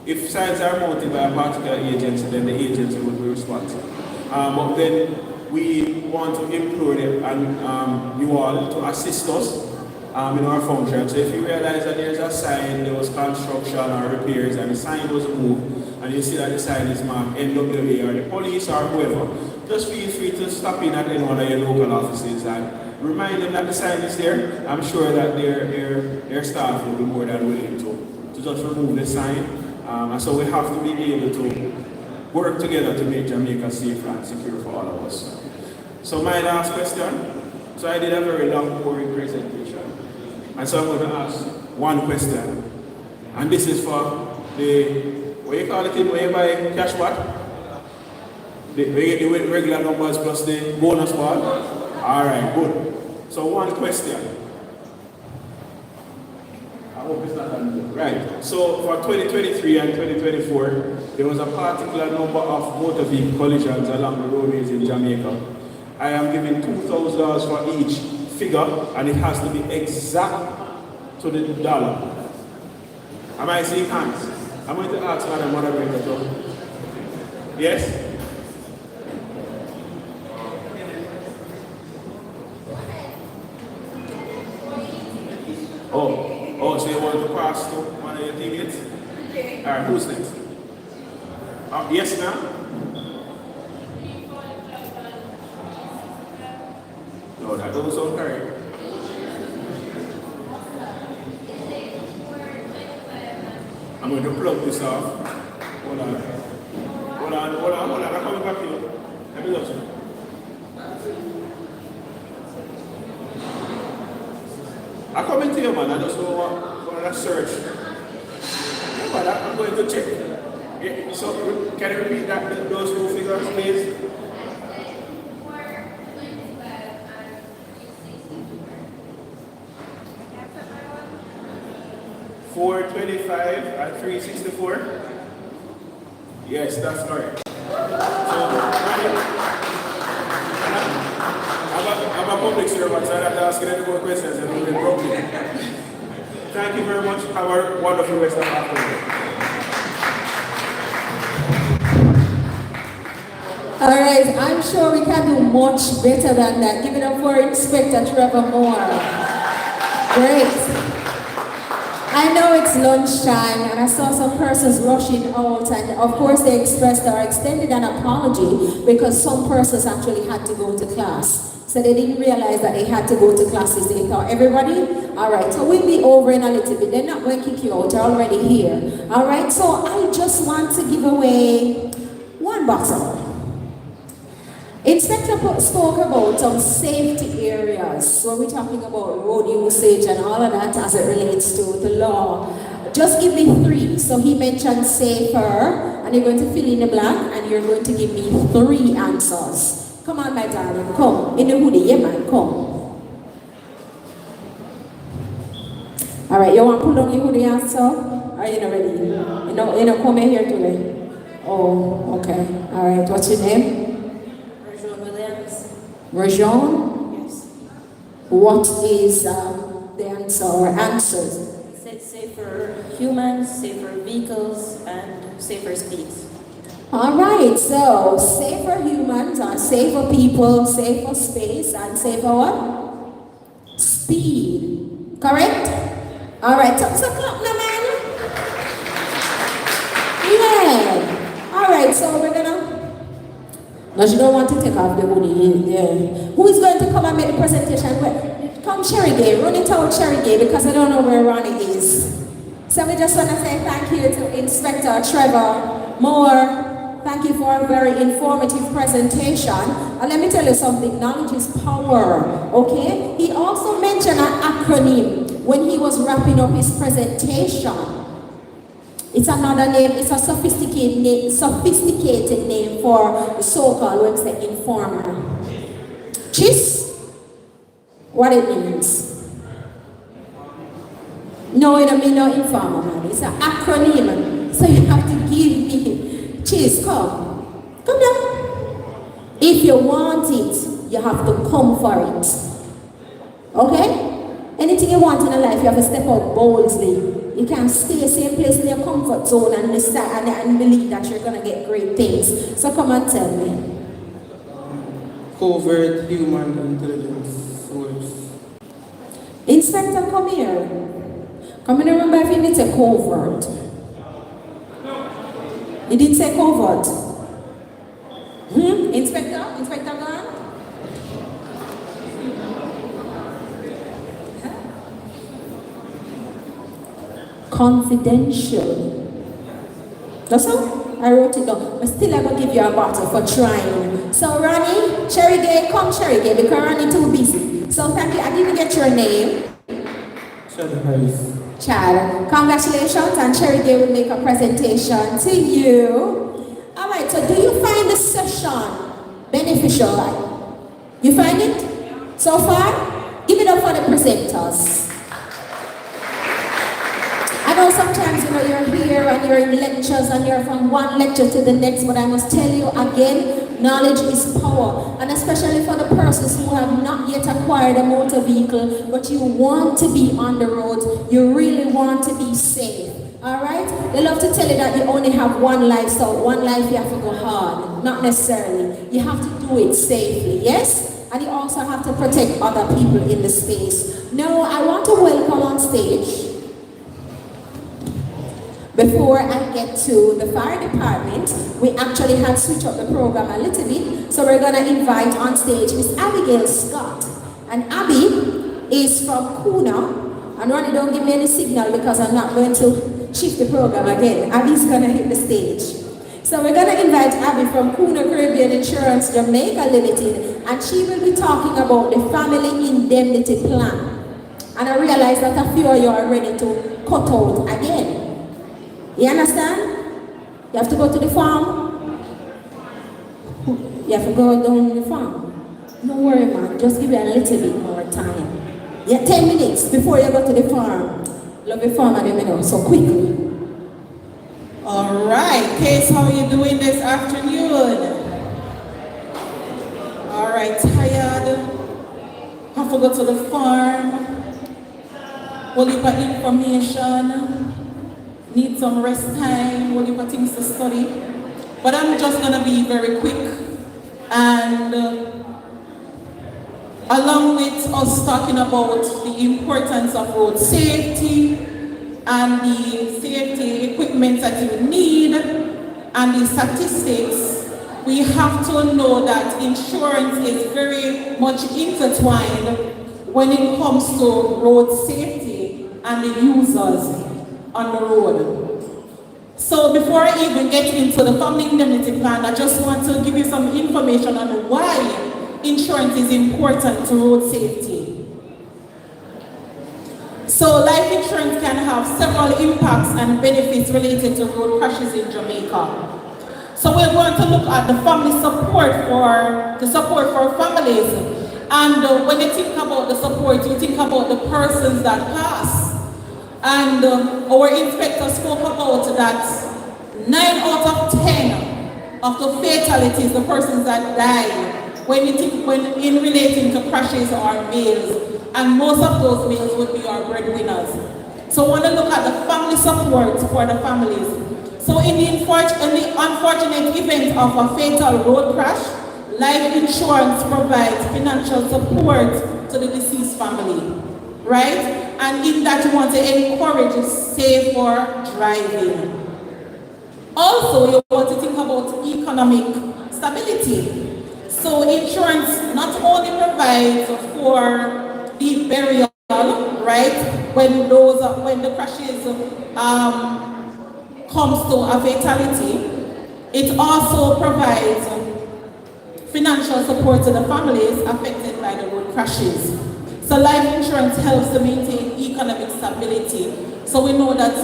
if signs are mounted by a particular agency, then the agency will be responsible. But then we want to implore them and you all to assist us in our function. So if you realize that there's a sign, there was construction or repairs, and the sign was moved, and you see that the sign is marked NWA or the police or whoever, just feel free to stop in at any one of your local offices and remind them that the sign is there. I'm sure that their staff will be more than willing to just remove the sign. And so we have to be able to work together to make Jamaica safe and secure for all of us. So my last question. So I did a very long, boring presentation. And so I'm going to ask one question. And this is for the, what you call it, where you buy cash what? We get the regular numbers plus the bonus part? Alright, good. So one question. I hope it's not done. Right. So for 2023 and 2024, there was a particular number of motor vehicle collisions along the roadways in Jamaica. I am giving $2,000 for each figure, and it has to be exact to the dollar. Am I seeing hands? I'm going to ask Madam Moderator to. Yes? Oh, so you want to pass to one of your teammates? Alright, who's next? Yes, ma'am? No, that doesn't sound correct. I'm going to plug this off. Hold on. I'm coming back here. Let me look. I come into you, man. I just want to search. Yeah, but I'm going to check. Yeah, so, can you repeat that, those two figures, please? 425 at 364? Yes, that's correct. So, I'm a public servant, so I have to ask any more questions and we'll be broken. Thank you very much. Have a wonderful rest of the afternoon. All right, I'm sure we can do much better than that. Give it up for Inspector Trevor Moore. Great. I know it's lunchtime and I saw some persons rushing out, and of course they expressed or extended an apology because some persons actually had to go to class. So they didn't realize that they had to go to classes. They thought, everybody? All right, so we'll be over in a little bit. They're not going to kick you out, you're already here. All right, so I just want to give away one bottle. Inspector spoke about some safety areas. So we're talking about road usage and all of that as it relates to the law. Just give me 3. So he mentioned safer, and you're going to fill in the blank, and you're going to give me 3 answers. Come on, my darling, come. In the hoodie, yeah man, come. All right, you want to pull on your hoodie answer? Are you not ready? You know, come in here today. Oh, okay. All right, what's your name? Rajon? Yes. What is the answer or answers? It said safer humans, safer vehicles, and safer speeds. All right, so safer humans are safer people, safer space, and safer what? Speed. Correct? All right, thumbs up now, man. Yeah. All right, so we're gonna. No, she don't want to take off the hoodie. Yeah. Who is going to come and make the presentation? Well, come Cherry Gay, run it out Cherry Gay, because I don't know where Ronnie is. So we just want to say thank you to Inspector Trevor Moore. Thank you for a very informative presentation. And let me tell you something, knowledge is power, okay? He also mentioned an acronym when he was wrapping up his presentation. It's another name, it's a sophisticated name for the so-called website informer. CHIS, what it means. No, it don't mean no informer, man. It's an acronym. So you have to give me CHIS, come down. If you want it, you have to come for it. Okay? Anything you want in a life, you have to step out boldly. You can't stay same place in your comfort zone and believe that you're going to get great things. So come and tell me. Covert human intelligence source. Inspector, come here. Come in, remember if you didn't say covert. You didn't say covert. Inspector? Inspector gone? Confidential. That's all? I wrote it down. But still I will give you a bottle for trying. So Ronnie, Cherry Gay, come Cherry Gay, because Ronnie too busy. So thank you. I didn't get your name. Chad Harris. Chad, congratulations, and Cherry Gay will make a presentation to you. All right, so do you find the session beneficial? You find it so far? Give it up for the presenters. I know sometimes you're here and you're in lectures and you're from one lecture to the next, but I must tell you again, knowledge is power, and especially for the persons who have not yet acquired a motor vehicle, but you want to be on the road, you really want to be safe. All right? They love to tell you that you only have one life, so one life you have to go hard. Not necessarily. You have to do it safely, yes? And you also have to protect other people in the space. Now, I want to welcome on stage, before I get to the fire department, we actually had switched up the program a little bit. So we're gonna invite on stage Miss Abigail Scott. And Abby is from Kuna. And Ronnie, don't give me any signal because I'm not going to shift the program again. Abby's gonna hit the stage. So we're gonna invite Abby from Kuna Caribbean Insurance Jamaica Limited. And she will be talking about the family indemnity plan. And I realize that a few of you are ready to cut out again. You understand? You have to go to the farm. You have to go down the farm. Don't worry, man. Just give you a little bit more time. Yeah, 10 minutes before you go to the farm. Love your family, you know, so quickly. All right, Case, how are you doing this afternoon? All right, tired? Have to go to the farm? Will you put information? Need some rest time? Will you put things to study? But I'm just gonna be very quick. And along with us talking about the importance of road safety and the safety equipment that you need and the statistics, we have to know that insurance is very much intertwined when it comes to road safety and the users on the road. So before I even get into the family indemnity plan, I just want to give you some information on why insurance is important to road safety. So life insurance can have several impacts and benefits related to road crashes in Jamaica. So we're going to look at the family support for families. And when you think about the support, you think about the persons that pass. And our inspector spoke about that 9 out of 10 of the fatalities, the persons that die, when in relating to crashes are males, and most of those males would be our breadwinners. So I want to look at the family support for the families. So in the unfortunate event of a fatal road crash, life insurance provides financial support to the deceased family, right? And in that you want to encourage safer driving. Also, you want to think about economic stability. So insurance not only provides for the burial, right, when the crashes comes to a fatality, it also provides financial support to the families affected by the road crashes. So life insurance helps to maintain economic stability. So we know that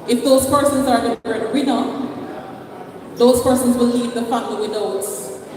if those persons are the breadwinner, those persons will leave the family without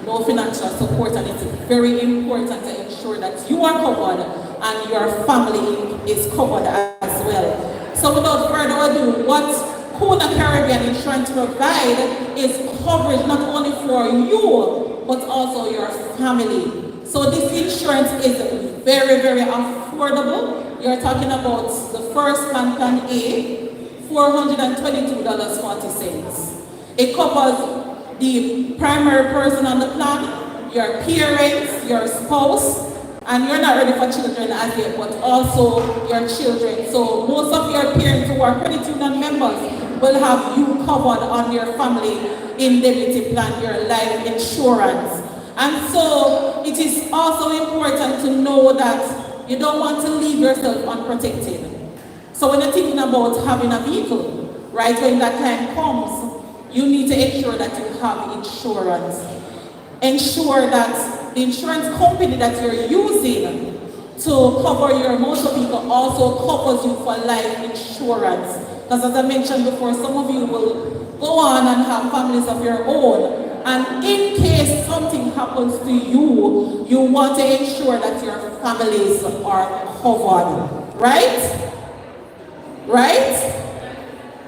no financial support, and it's very important to ensure that you are covered and your family is covered as well. So without further ado, what Kuna Caribbean Insurance provide is coverage not only for you, but also your family. So this insurance is very, very affordable. You're talking about the first plan A, $422.40. It covers the primary person on the plan, your parents, your spouse, and you're not ready for children as yet, but also your children. So most of your parents who are credit union members will have you covered on your family indemnity plan, your life insurance. And so it is also important to know that you don't want to leave yourself unprotected. So when you're thinking about having a vehicle, right, when that time comes, you need to ensure that you have insurance. Ensure that the insurance company that you're using to cover your motor vehicle also covers you for life insurance. Because as I mentioned before, some of you will go on and have families of your own. And in case something happens to you, you want to ensure that your families are covered. Right? Right?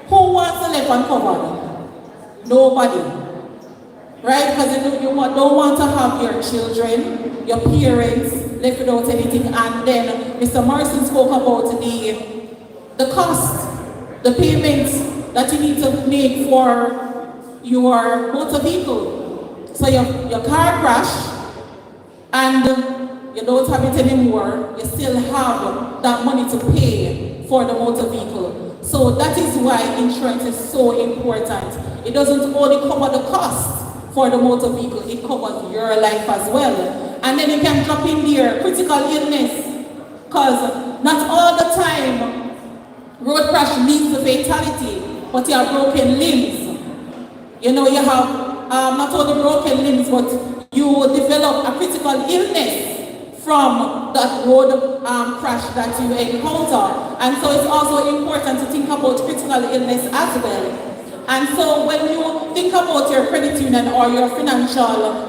Who wants to live uncovered? Nobody. Right? Because you don't want to have your children, your parents left without anything. And then Mr. Morrison spoke about the cost, the payments that you need to make for your motor vehicle. So your car crashed and you don't have it anymore, you still have that money to pay for the motor vehicle. So that is why insurance is so important. It doesn't only cover the cost for the motor vehicle, it covers your life as well. And then you can drop in there critical illness, because not all the time road crash leads to fatality, but you have broken limbs. You know, you have not only broken limbs, but you develop a critical illness from that road crash that you encounter. And so it's also important to think about critical illness as well. And so when you think about your credit union or your financial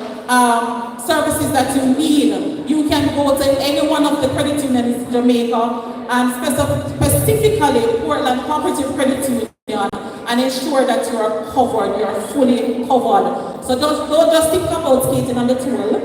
services that you need, you can go to any one of the credit unions in Jamaica, and specifically Portland Cooperative Credit Union, and ensure that you are covered, you are fully covered. So don't just think about skating on the tool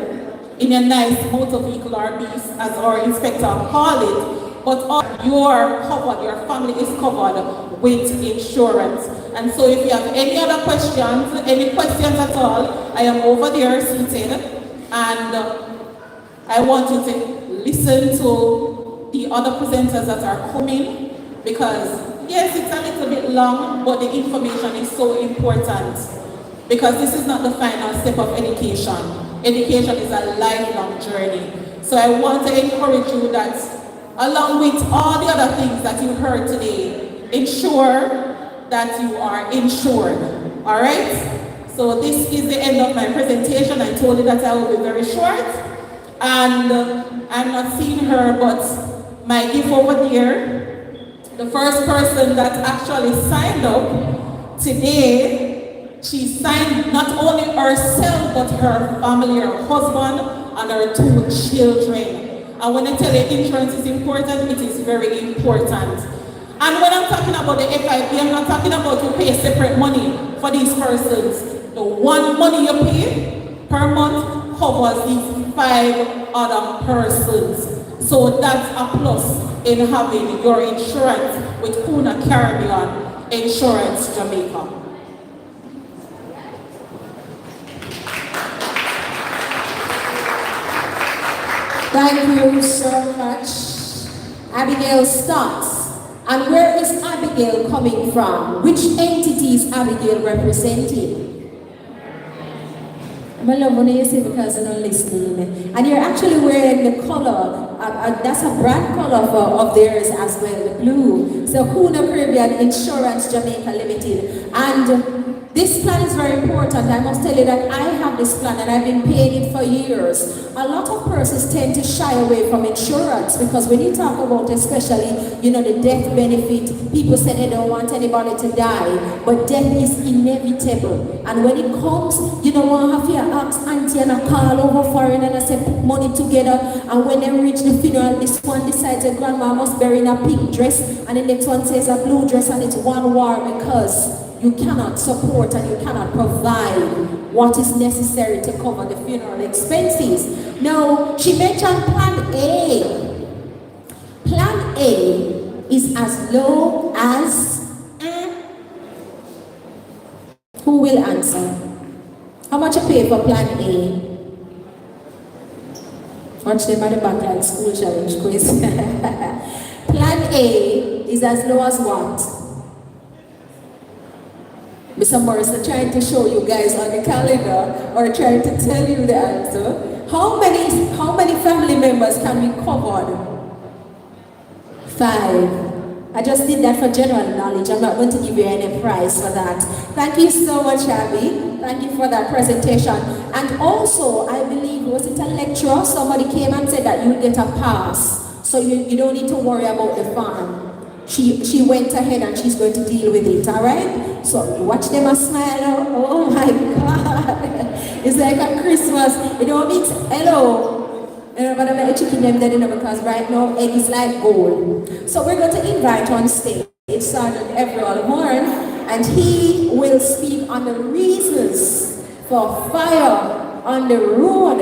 in a nice motor vehicle or beast, as our inspector called it, but you are covered, your family is covered with insurance. And so if you have any other questions, any questions at all, I am over there seated, and I want you to listen to the other presenters that are coming, because yes, it's a little bit long, but the information is so important, because this is not the final step of education. Education is a lifelong journey. So I want to encourage you that, along with all the other things that you heard today, ensure that you are insured. All right? So this is the end of my presentation. I told you that I will be very short. And I'm not seeing her, but my gift over there, the first person that actually signed up today, she signed not only herself, but her family, her husband, and her 2 children. And when I tell you insurance is important, it is very important. And when I'm talking about the FIP, I'm not talking about you pay separate money for these persons. The one money you pay per month covers these 5 other persons. So that's a plus in having your insurance with Puna Caribbean Insurance Jamaica. Thank you so much, Abigail Stotts. And where is Abigail coming from? Which entity is Abigail representing? I love when you say because I'm not listening. And you're actually wearing the color, that's a brand color of theirs as well, the blue. So Puna Caribbean Insurance Jamaica Limited. And this plan is very important. I must tell you that I have this plan and I've been paying it for years. A lot of persons tend to shy away from insurance because when you talk about, especially, the death benefit, people say they don't want anybody to die, but death is inevitable. And when it comes, you don't want to have your ask auntie and a call over foreign and I say put money together, and when they reach the funeral, this one decides that grandma must bury in a pink dress and the next one says a blue dress, and it's one war because you cannot support and you cannot provide what is necessary to cover the funeral expenses. Now, she mentioned Plan A. Plan A is as low as... Who will answer? How much you pay for Plan A? Watch them at the back like school challenge quiz. Plan A is as low as what? Mr. Morrison trying to show you guys on the calendar or trying to tell you the answer. How many family members can be covered? 5. I just did that for general knowledge. I'm not going to give you any prize for that. Thank you so much, Abby. Thank you for that presentation. And also, I believe, was it a lecturer? Somebody came and said that you'll get a pass. So you don't need to worry about the farm. She went ahead and she's going to deal with it, all right? So watch them a smile. Oh my God. It's like a Christmas. You know what I mean? Hello. But I'm not chicken them dead because right now egg is like gold. So we're going to invite on stage Sergeant Everall Horn, and he will speak on the reasons for fire on the road.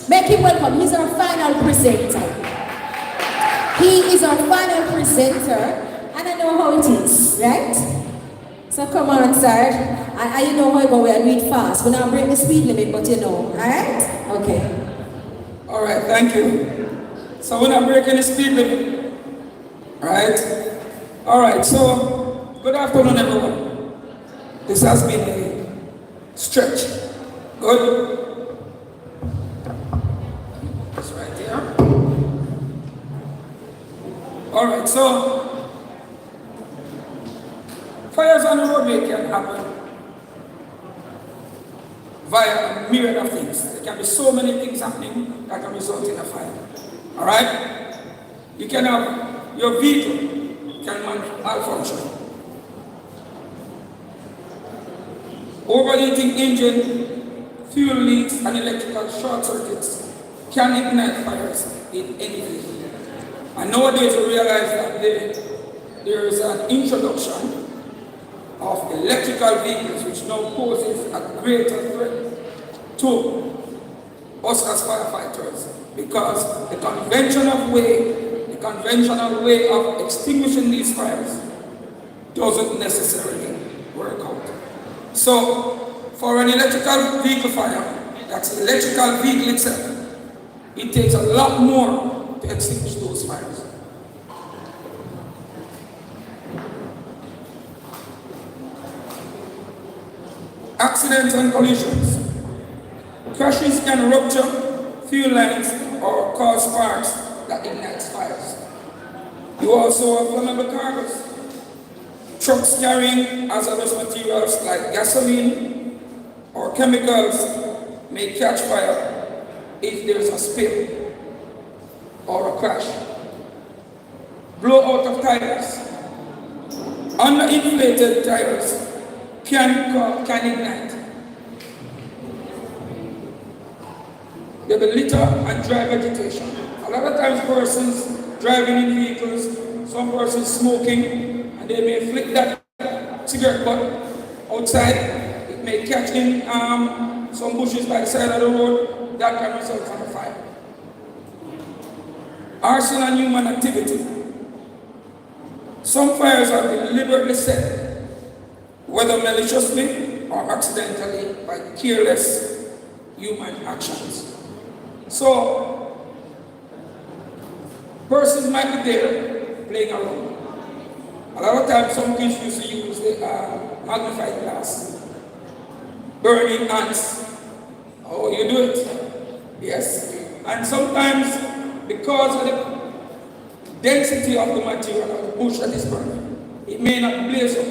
Make him welcome. He's our final presenter. He is our final presenter, and I know how it is, right? So come on, sir. I know how it goes, we read fast. We're not break the speed limit, but you know, all right? Okay. All right, thank you. So we're not breaking the speed limit, right? All right, so good afternoon, everyone. This has been a stretch. Good? It's right there. All right, so fires on the roadway can happen via a myriad of things. There can be so many things happening that can result in a fire. All right? You can have your vehicle can malfunction. Overheating engine fuel leaks, and electrical short circuits can ignite fires in any vehicle. And nowadays we realize that there is an introduction of electrical vehicles which now poses a greater threat to us as firefighters, because the conventional way of extinguishing these fires doesn't necessarily work out. So for an electrical vehicle fire, that's the electrical vehicle itself, it takes a lot more to extinguish those fires. Accidents and collisions. Crashes can rupture fuel lines or cause sparks that ignites fires. You also have flammable cargoes. Trucks carrying hazardous materials like gasoline or chemicals may catch fire if there is a spill or a crash. Blowout of tires. Underinflated tires can ignite. There will be litter and dry vegetation. A lot of times persons driving in vehicles, some persons smoking, and they may flick that cigarette butt outside. It may catch in some bushes by the side of the road. That can result from a fire. Arson and human activity. Some fires are deliberately set, whether maliciously or accidentally, by careless human actions. So, persons might be there playing around. A lot of times some kids used to use the magnified glass, burning ants. Oh, you do it? Yes. And sometimes, because of the density of the material of the bush that is burning, it may not blaze up.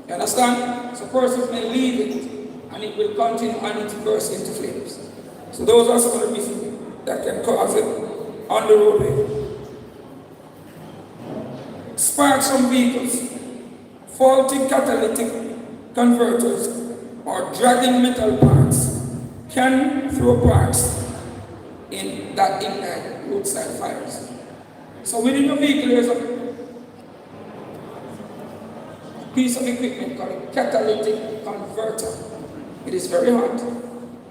You understand? So persons may leave it and it will continue and it burst into flames. So those are some of the reasons that can cause it on the roadway. Sparks from vehicles, faulty catalytic converters, or dragging metal parts can throw parts in that ignite roadside fires. So within your vehicle there's a piece of equipment called a catalytic converter. It is very hot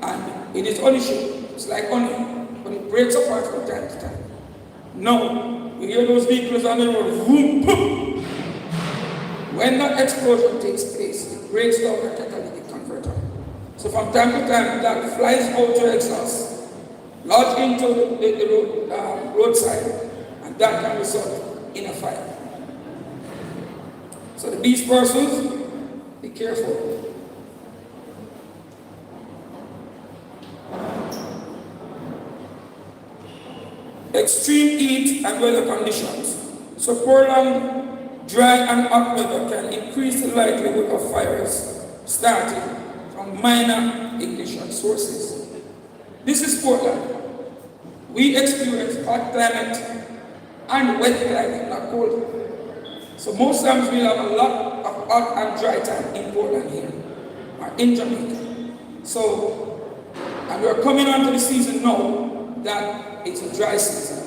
and it is unissued. It's like honey, but it breaks apart from time to time. Now, you hear those vehicles on the road, boom, boom. When that explosion takes place, it breaks down the catalytic converter. So from time to time, that flies out your exhaust, lodge into the roadside, and that can result in a fire. So these persons, be careful. Extreme heat and weather conditions. So prolonged dry and hot weather can increase the likelihood of fires starting from minor ignition sources. This is Portland. We experience hot climate and wet climate, not cold. So most times we have a lot of hot and dry time in Portland here, or in Jamaica. So, and we're coming onto the season now that it's a dry season.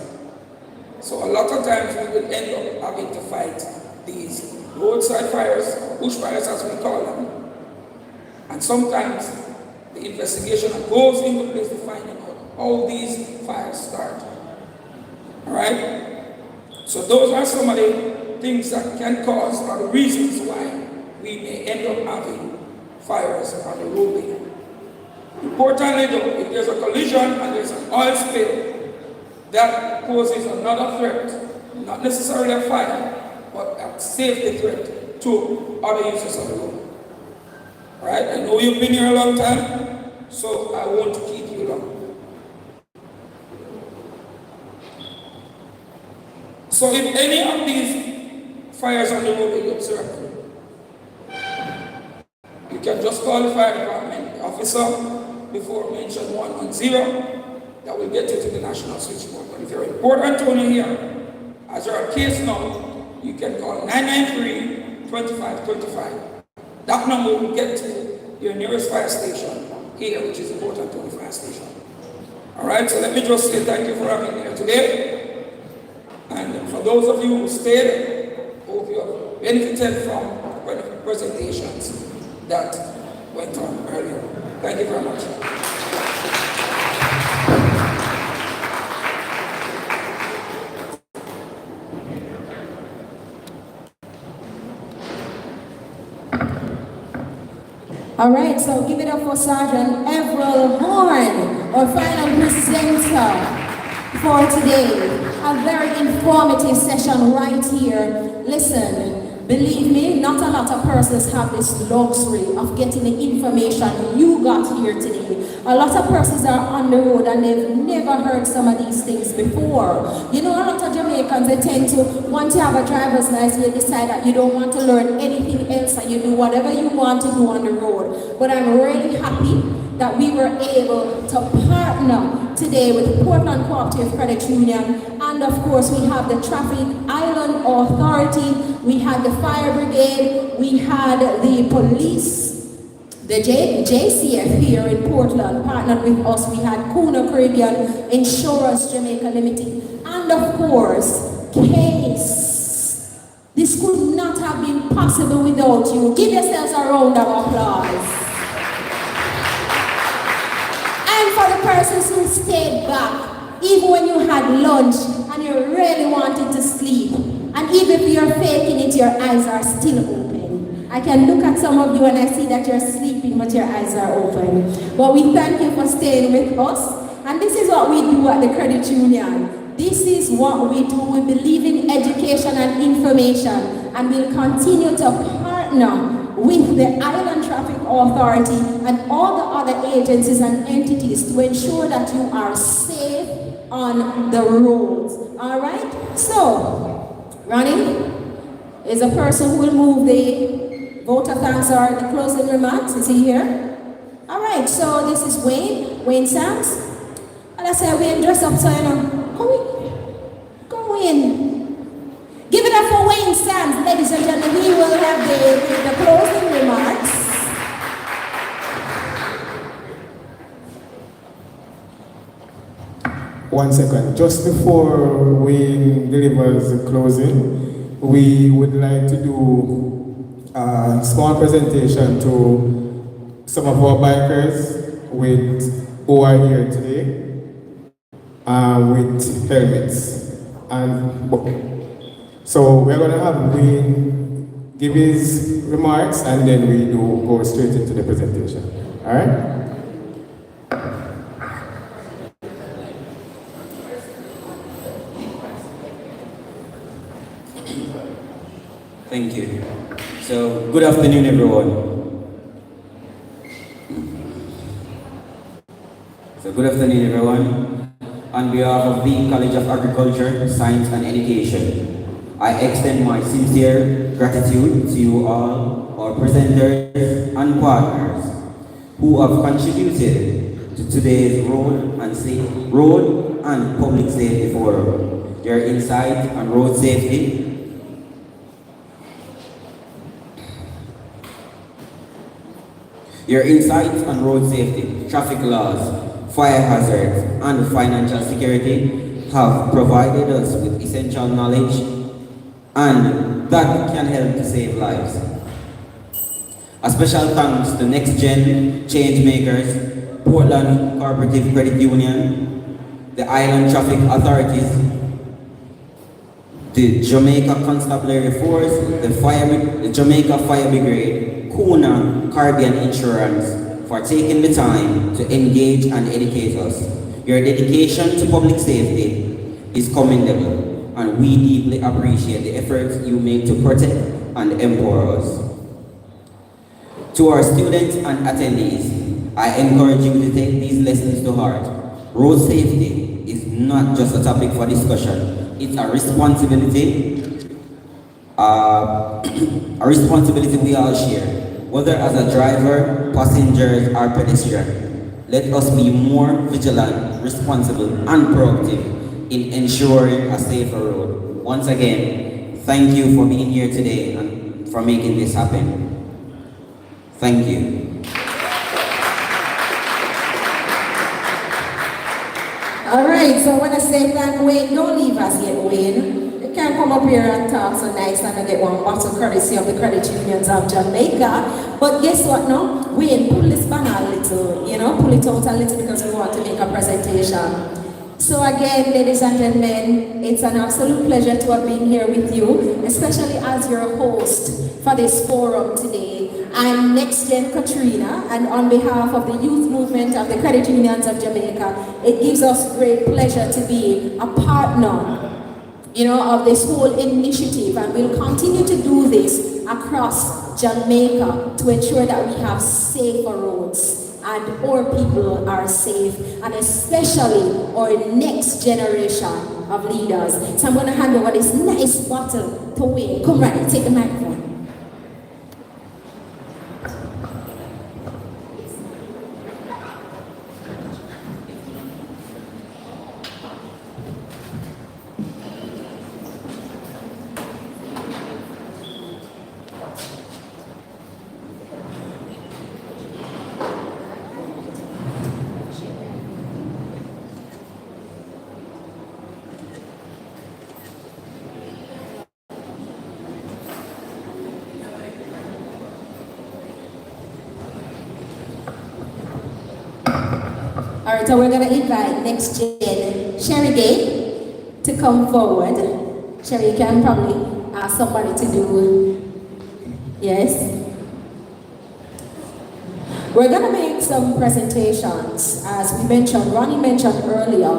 So a lot of times we will end up having to fight these roadside fires, bush fires as we call them. And sometimes the investigation goes into place to find out how these fires start. Alright? So those are some of the things that can cause, or the reasons why we may end up having fires on the roadway. Importantly though, if there's a collision and there's an oil spill, that poses another threat, not necessarily a fire, but a safety threat to other users of the road. Right? I know you've been here a long time, so I won't keep you long. So if any of these fires on the road you observe, you can just call the fire department officer before mention 110. That will get you to the national switchboard. But if you're in Port Antonio here, as you're a case now, you can call 993-2525. That number will get to your nearest fire station here, which is the Port Anthony Fire Station. All right, so let me just say thank you for having me here today. And for those of you who stayed, hope you have benefited from the presentations that went on earlier. Thank you very much. All right, so give it up for Sergeant Everett Horn, our final presenter for today. A very informative session right here. Listen, believe me, not a lot of persons have this luxury of getting the information you got here today. A lot of persons are on the road and they've never heard some of these things before. You know, a lot of Jamaicans, they tend to, once you have a driver's license, you decide that you don't want to learn anything else and you do whatever you want to do on the road. But I'm really happy that we were able to partner today with Portland Cooperative Credit Union, and of course we have the Traffic Island Authority, we had the Fire Brigade, we had the police, the JCF here in Portland partnered with us, we had Kuna Caribbean Insurance Jamaica Limited, and of course, CASE. This could not have been possible without you. Give yourselves a round of applause. And for the persons who stayed back, even when you had lunch and you really wanted to sleep, and even if you're faking it, your eyes are still open. I can look at some of you and I see that you're sleeping, but your eyes are open. But we thank you for staying with us. And this is what we do at the credit union. This is what we do. We believe in education and information, and we'll continue to partner with the Island Traffic Authority and all the other agencies and entities to ensure that you are safe on the roads. All right? So, Ronnie is a person who will move the vote of thanks or the closing remarks. Is he here? All right, so this is Wayne Sams. And I said, Wayne, dress up, so you know, go in. Give it up for Wayne Sams, ladies and gentlemen. He will have the closing remarks. One second. Just before we delivers the closing, we would like to do a small presentation to some of our bikers who are here today with helmets. And so we're going to have Wayne give his remarks and then we do go straight into the presentation. All right? Thank you. So, good afternoon, everyone. On behalf of the College of Agriculture, Science and Education, I extend my sincere gratitude to you all, our presenters and partners, who have contributed to today's road and public safety forum. Your insight on road safety, traffic laws, fire hazards, and financial security have provided us with essential knowledge, and that can help to save lives. A special thanks to Next Gen change makers, Portland Cooperative Credit Union, the Island Traffic Authorities, the Jamaica Constabulary Force, the Jamaica Fire Brigade, Kuna Caribbean Insurance, for taking the time to engage and educate us. Your dedication to public safety is commendable, and we deeply appreciate the efforts you make to protect and empower us. To our students and attendees, I encourage you to take these lessons to heart. Road safety is not just a topic for discussion, it's a responsibility we all share. Whether as a driver, passengers, or pedestrian, let us be more vigilant, responsible, and proactive in ensuring a safer road. Once again, thank you for being here today and for making this happen. Thank you. All right, so when I say thank Wayne, don't leave us yet, Wayne. You can't come up here and talk so nice and I get one bottle courtesy of the Credit Unions of Jamaica. But guess what now? Wayne, pull this banner a little, pull it out a little because we want to make a presentation. So again, ladies and gentlemen, it's an absolute pleasure to have been here with you, especially as your host for this forum today. I'm Next Gen Katrina, and on behalf of the youth movement of the Credit Unions of Jamaica, it gives us great pleasure to be a partner, of this whole initiative, and we'll continue to do this across Jamaica to ensure that we have safer roads and our people are safe, and especially our next generation of leaders. So I'm going to hand over this nice bottle to Wayne. Come right, take the microphone. All right, so we're going to invite Next Gen Sherry Gay to come forward. Sherry, you can probably ask somebody to do, yes? We're going to make some presentations. As we mentioned, Ronnie mentioned earlier,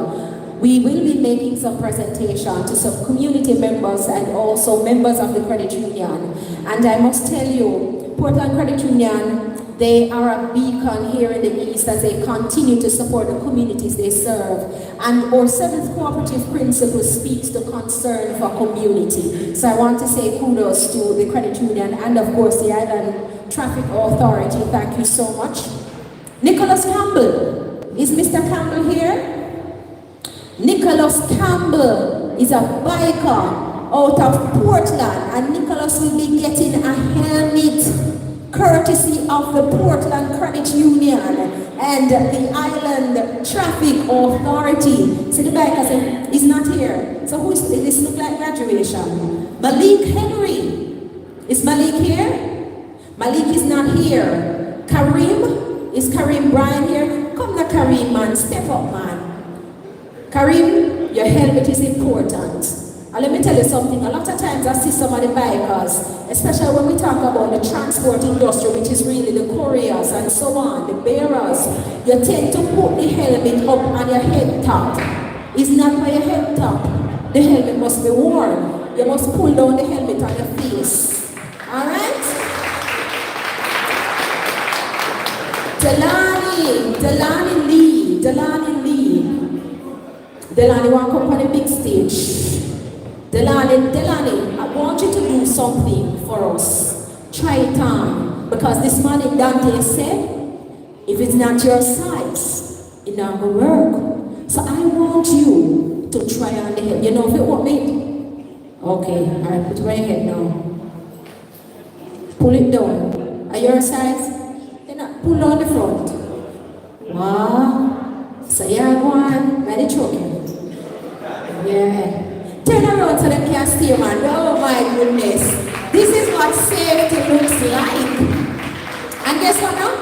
we will be making some presentation to some community members and also members of the credit union. And I must tell you, Portland Credit Union, they are a beacon here in the East as they continue to support the communities they serve. And our seventh cooperative principle speaks to concern for community. So I want to say kudos to the credit union and of course the Island Traffic Authority. Thank you so much. Nicholas Campbell. Is Mr. Campbell here? Nicholas Campbell is a biker out of Portland, and Nicholas will be getting a helmet courtesy of the Portland Credit Union and the Island Traffic Authority. So the biker said, he's not here. So who is this? This looks like graduation. Malik Henry. Is Malik here? Malik is not here. Karim? Is Karim Bryan here? Come now, Karim, man. Step up, man. Karim, your helmet is important. And let me tell you something, a lot of times I see some of the bikers, especially when we talk about the transport industry, which is really the couriers and so on, the bearers, you tend to put the helmet up on your head top. It's not by your head top. The helmet must be worn. You must pull down the helmet on your face. Alright? Delani Lee. Delani want to come on the big stage. Delani, I want you to do something for us. Try it on. Because this man Dante said, if it's not your size, it's not going to work. So I want you to try on the head. You know if it won't make? Okay, alright, put it on your head now. Pull it down. Are your size? Then pull down the front. Wow. So you're going, ready choking. Yeah. Turn around so they can't steer, man. Oh my goodness. This is what safety looks like. And guess what now?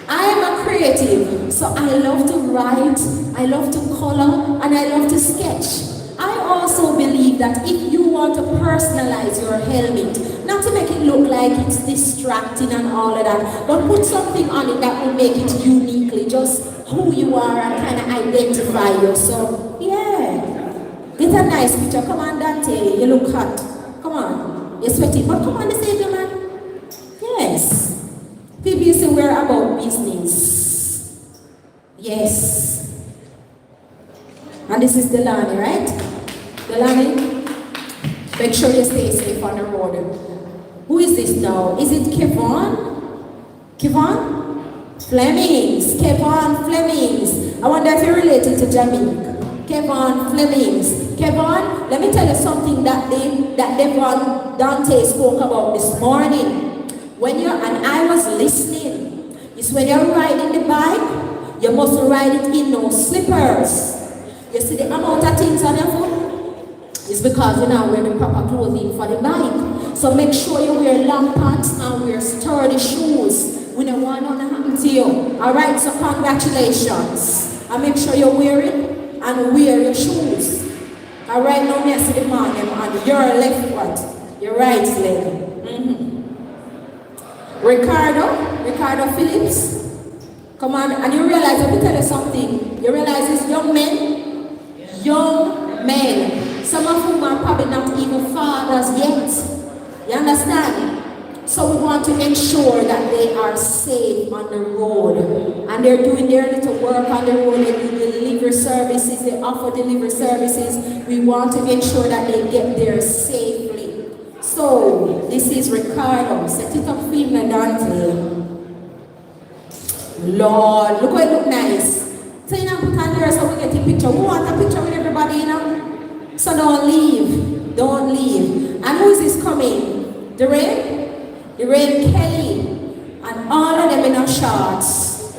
I am a creative, so I love to write, I love to color, and I love to sketch. I also believe that if you want to personalize your helmet, not to make it look like it's distracting and all of that, but put something on it that will make it uniquely just who you are and kind of identify you. So, yeah. Get a nice picture. Come on, Dante. You look hot. Come on. You're sweating. But come on, the stage, man. Yes. People used to wear about business. Yes. And this is Delani, right? Delani, make sure you stay safe on the road. Who is this now? Is it Kevon? Kevon? Flemings. Kevon Flemings. I wonder if you're related to Jamaica. Kevon Flemings. Kevon, let me tell you something that Devon Dante spoke about this morning. And I was listening, is when you're riding the bike, you must ride it in no slippers. see the amount of things on your foot? It's because you're not wearing the proper clothing for the bike. So make sure you wear long pants and wear sturdy shoes. We don't want nothing to happen to you. Alright, so congratulations. And make sure you wear it and wear your shoes. Alright, now me see the man on your left foot, your right leg. Ricardo Phillips. Come on, and you realize, let me tell you something. You realize it's young men? Young men. Some of whom are probably not even fathers yet. You understand? So we want to ensure that they are safe on the road. And they're doing their little work on the road. They do delivery services, they offer delivery services. We want to ensure that they get there safely. So, this is Ricardo. Set it up for him, Dante. Lord, look how it look nice. So you know, put on here so we get a picture. We want a picture with everybody, you know? So don't leave. Don't leave. And who is this coming? Doreen Kelly. And all of them in our shorts.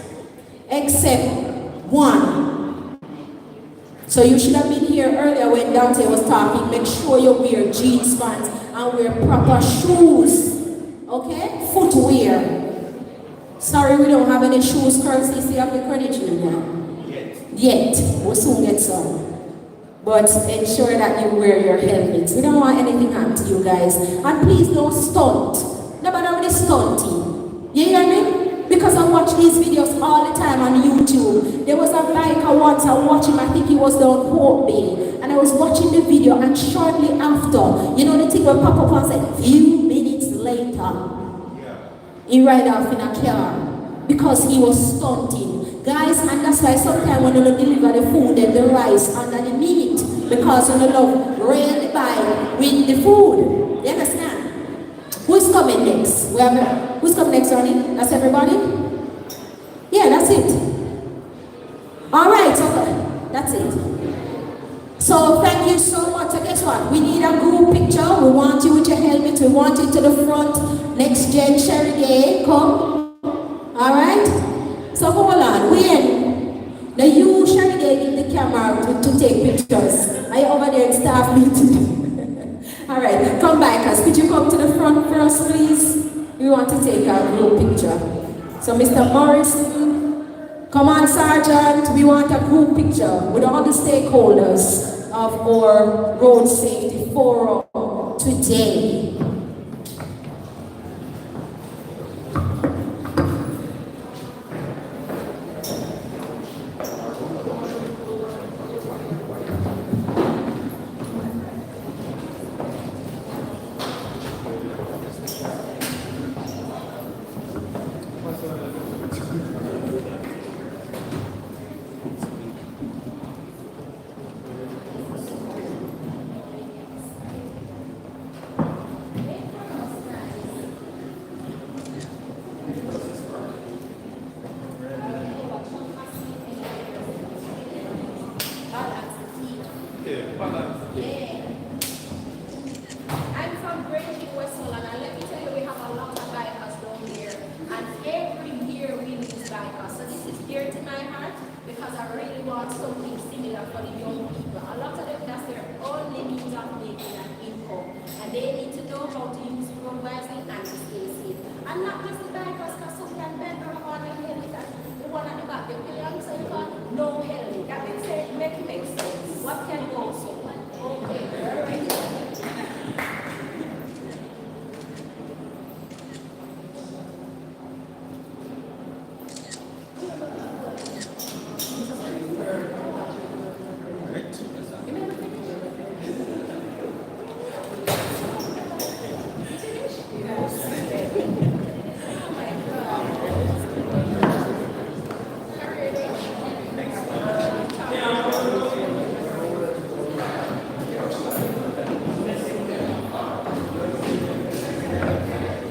Except one. So you should have been here earlier when Dante was talking. Make sure you wear jeans pants and wear proper shoes. Okay? Footwear. Sorry, we don't have any shoes courtesy of the credit union. Yet. We'll soon get some. But ensure that you wear your helmets. We don't want anything happen to you guys. And please don't stunt. Nobody really stunting. You hear me? Because I watch these videos all the time on YouTube. There was a biker once I watched him, I think he was down Hope Bay. And I was watching the video and shortly after, you know the thing will pop up and say, few minutes later, he ride off in a car because he was stunting. Guys, and that's why sometimes when you deliver the food and the rice under the meat, because you love rail the bike with the food. You understand? Who's coming next? Who's coming next, Ronnie? That's everybody? Yeah, that's it. Alright, so that's it. So thank you so much. So guess what? We need a group picture. We want you with your helmet. We want you to the front. Next gen Sherry Day, come. Alright? So hold on. When now you Sherry Day give the camera to take pictures. Are you over there in staff meeting? Alright, come back us. Could you come to the front first, please? We want to take a group picture. So Mr. Morrison, come on, Sergeant. We want a group picture with all the stakeholders of our road safety forum today.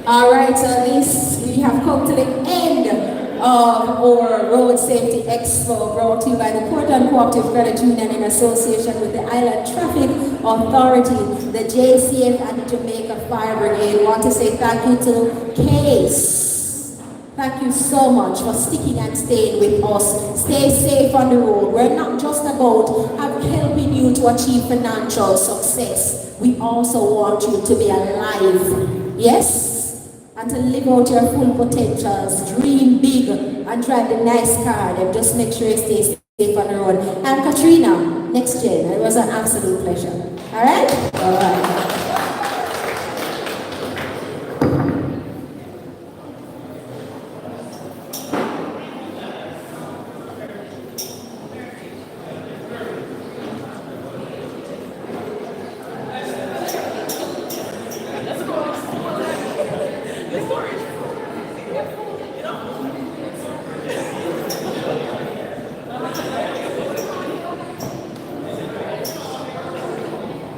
Alright, so this, we have come to the end of our Road Safety Expo brought to you by the Portland Cooperative Credit Union in association with the Island Traffic Authority, the JCF and the Jamaica Fire Brigade. I want to say thank you to Case. Thank you so much for sticking and staying with us. Stay safe on the road. We're not just about helping you to achieve financial success. We also want you to be alive. Yes? And to live out your full potentials. Dream big and drive the nice car. And just make sure you stay safe on the road. And Katrina, next gen, it was an absolute pleasure. Alright? Alright.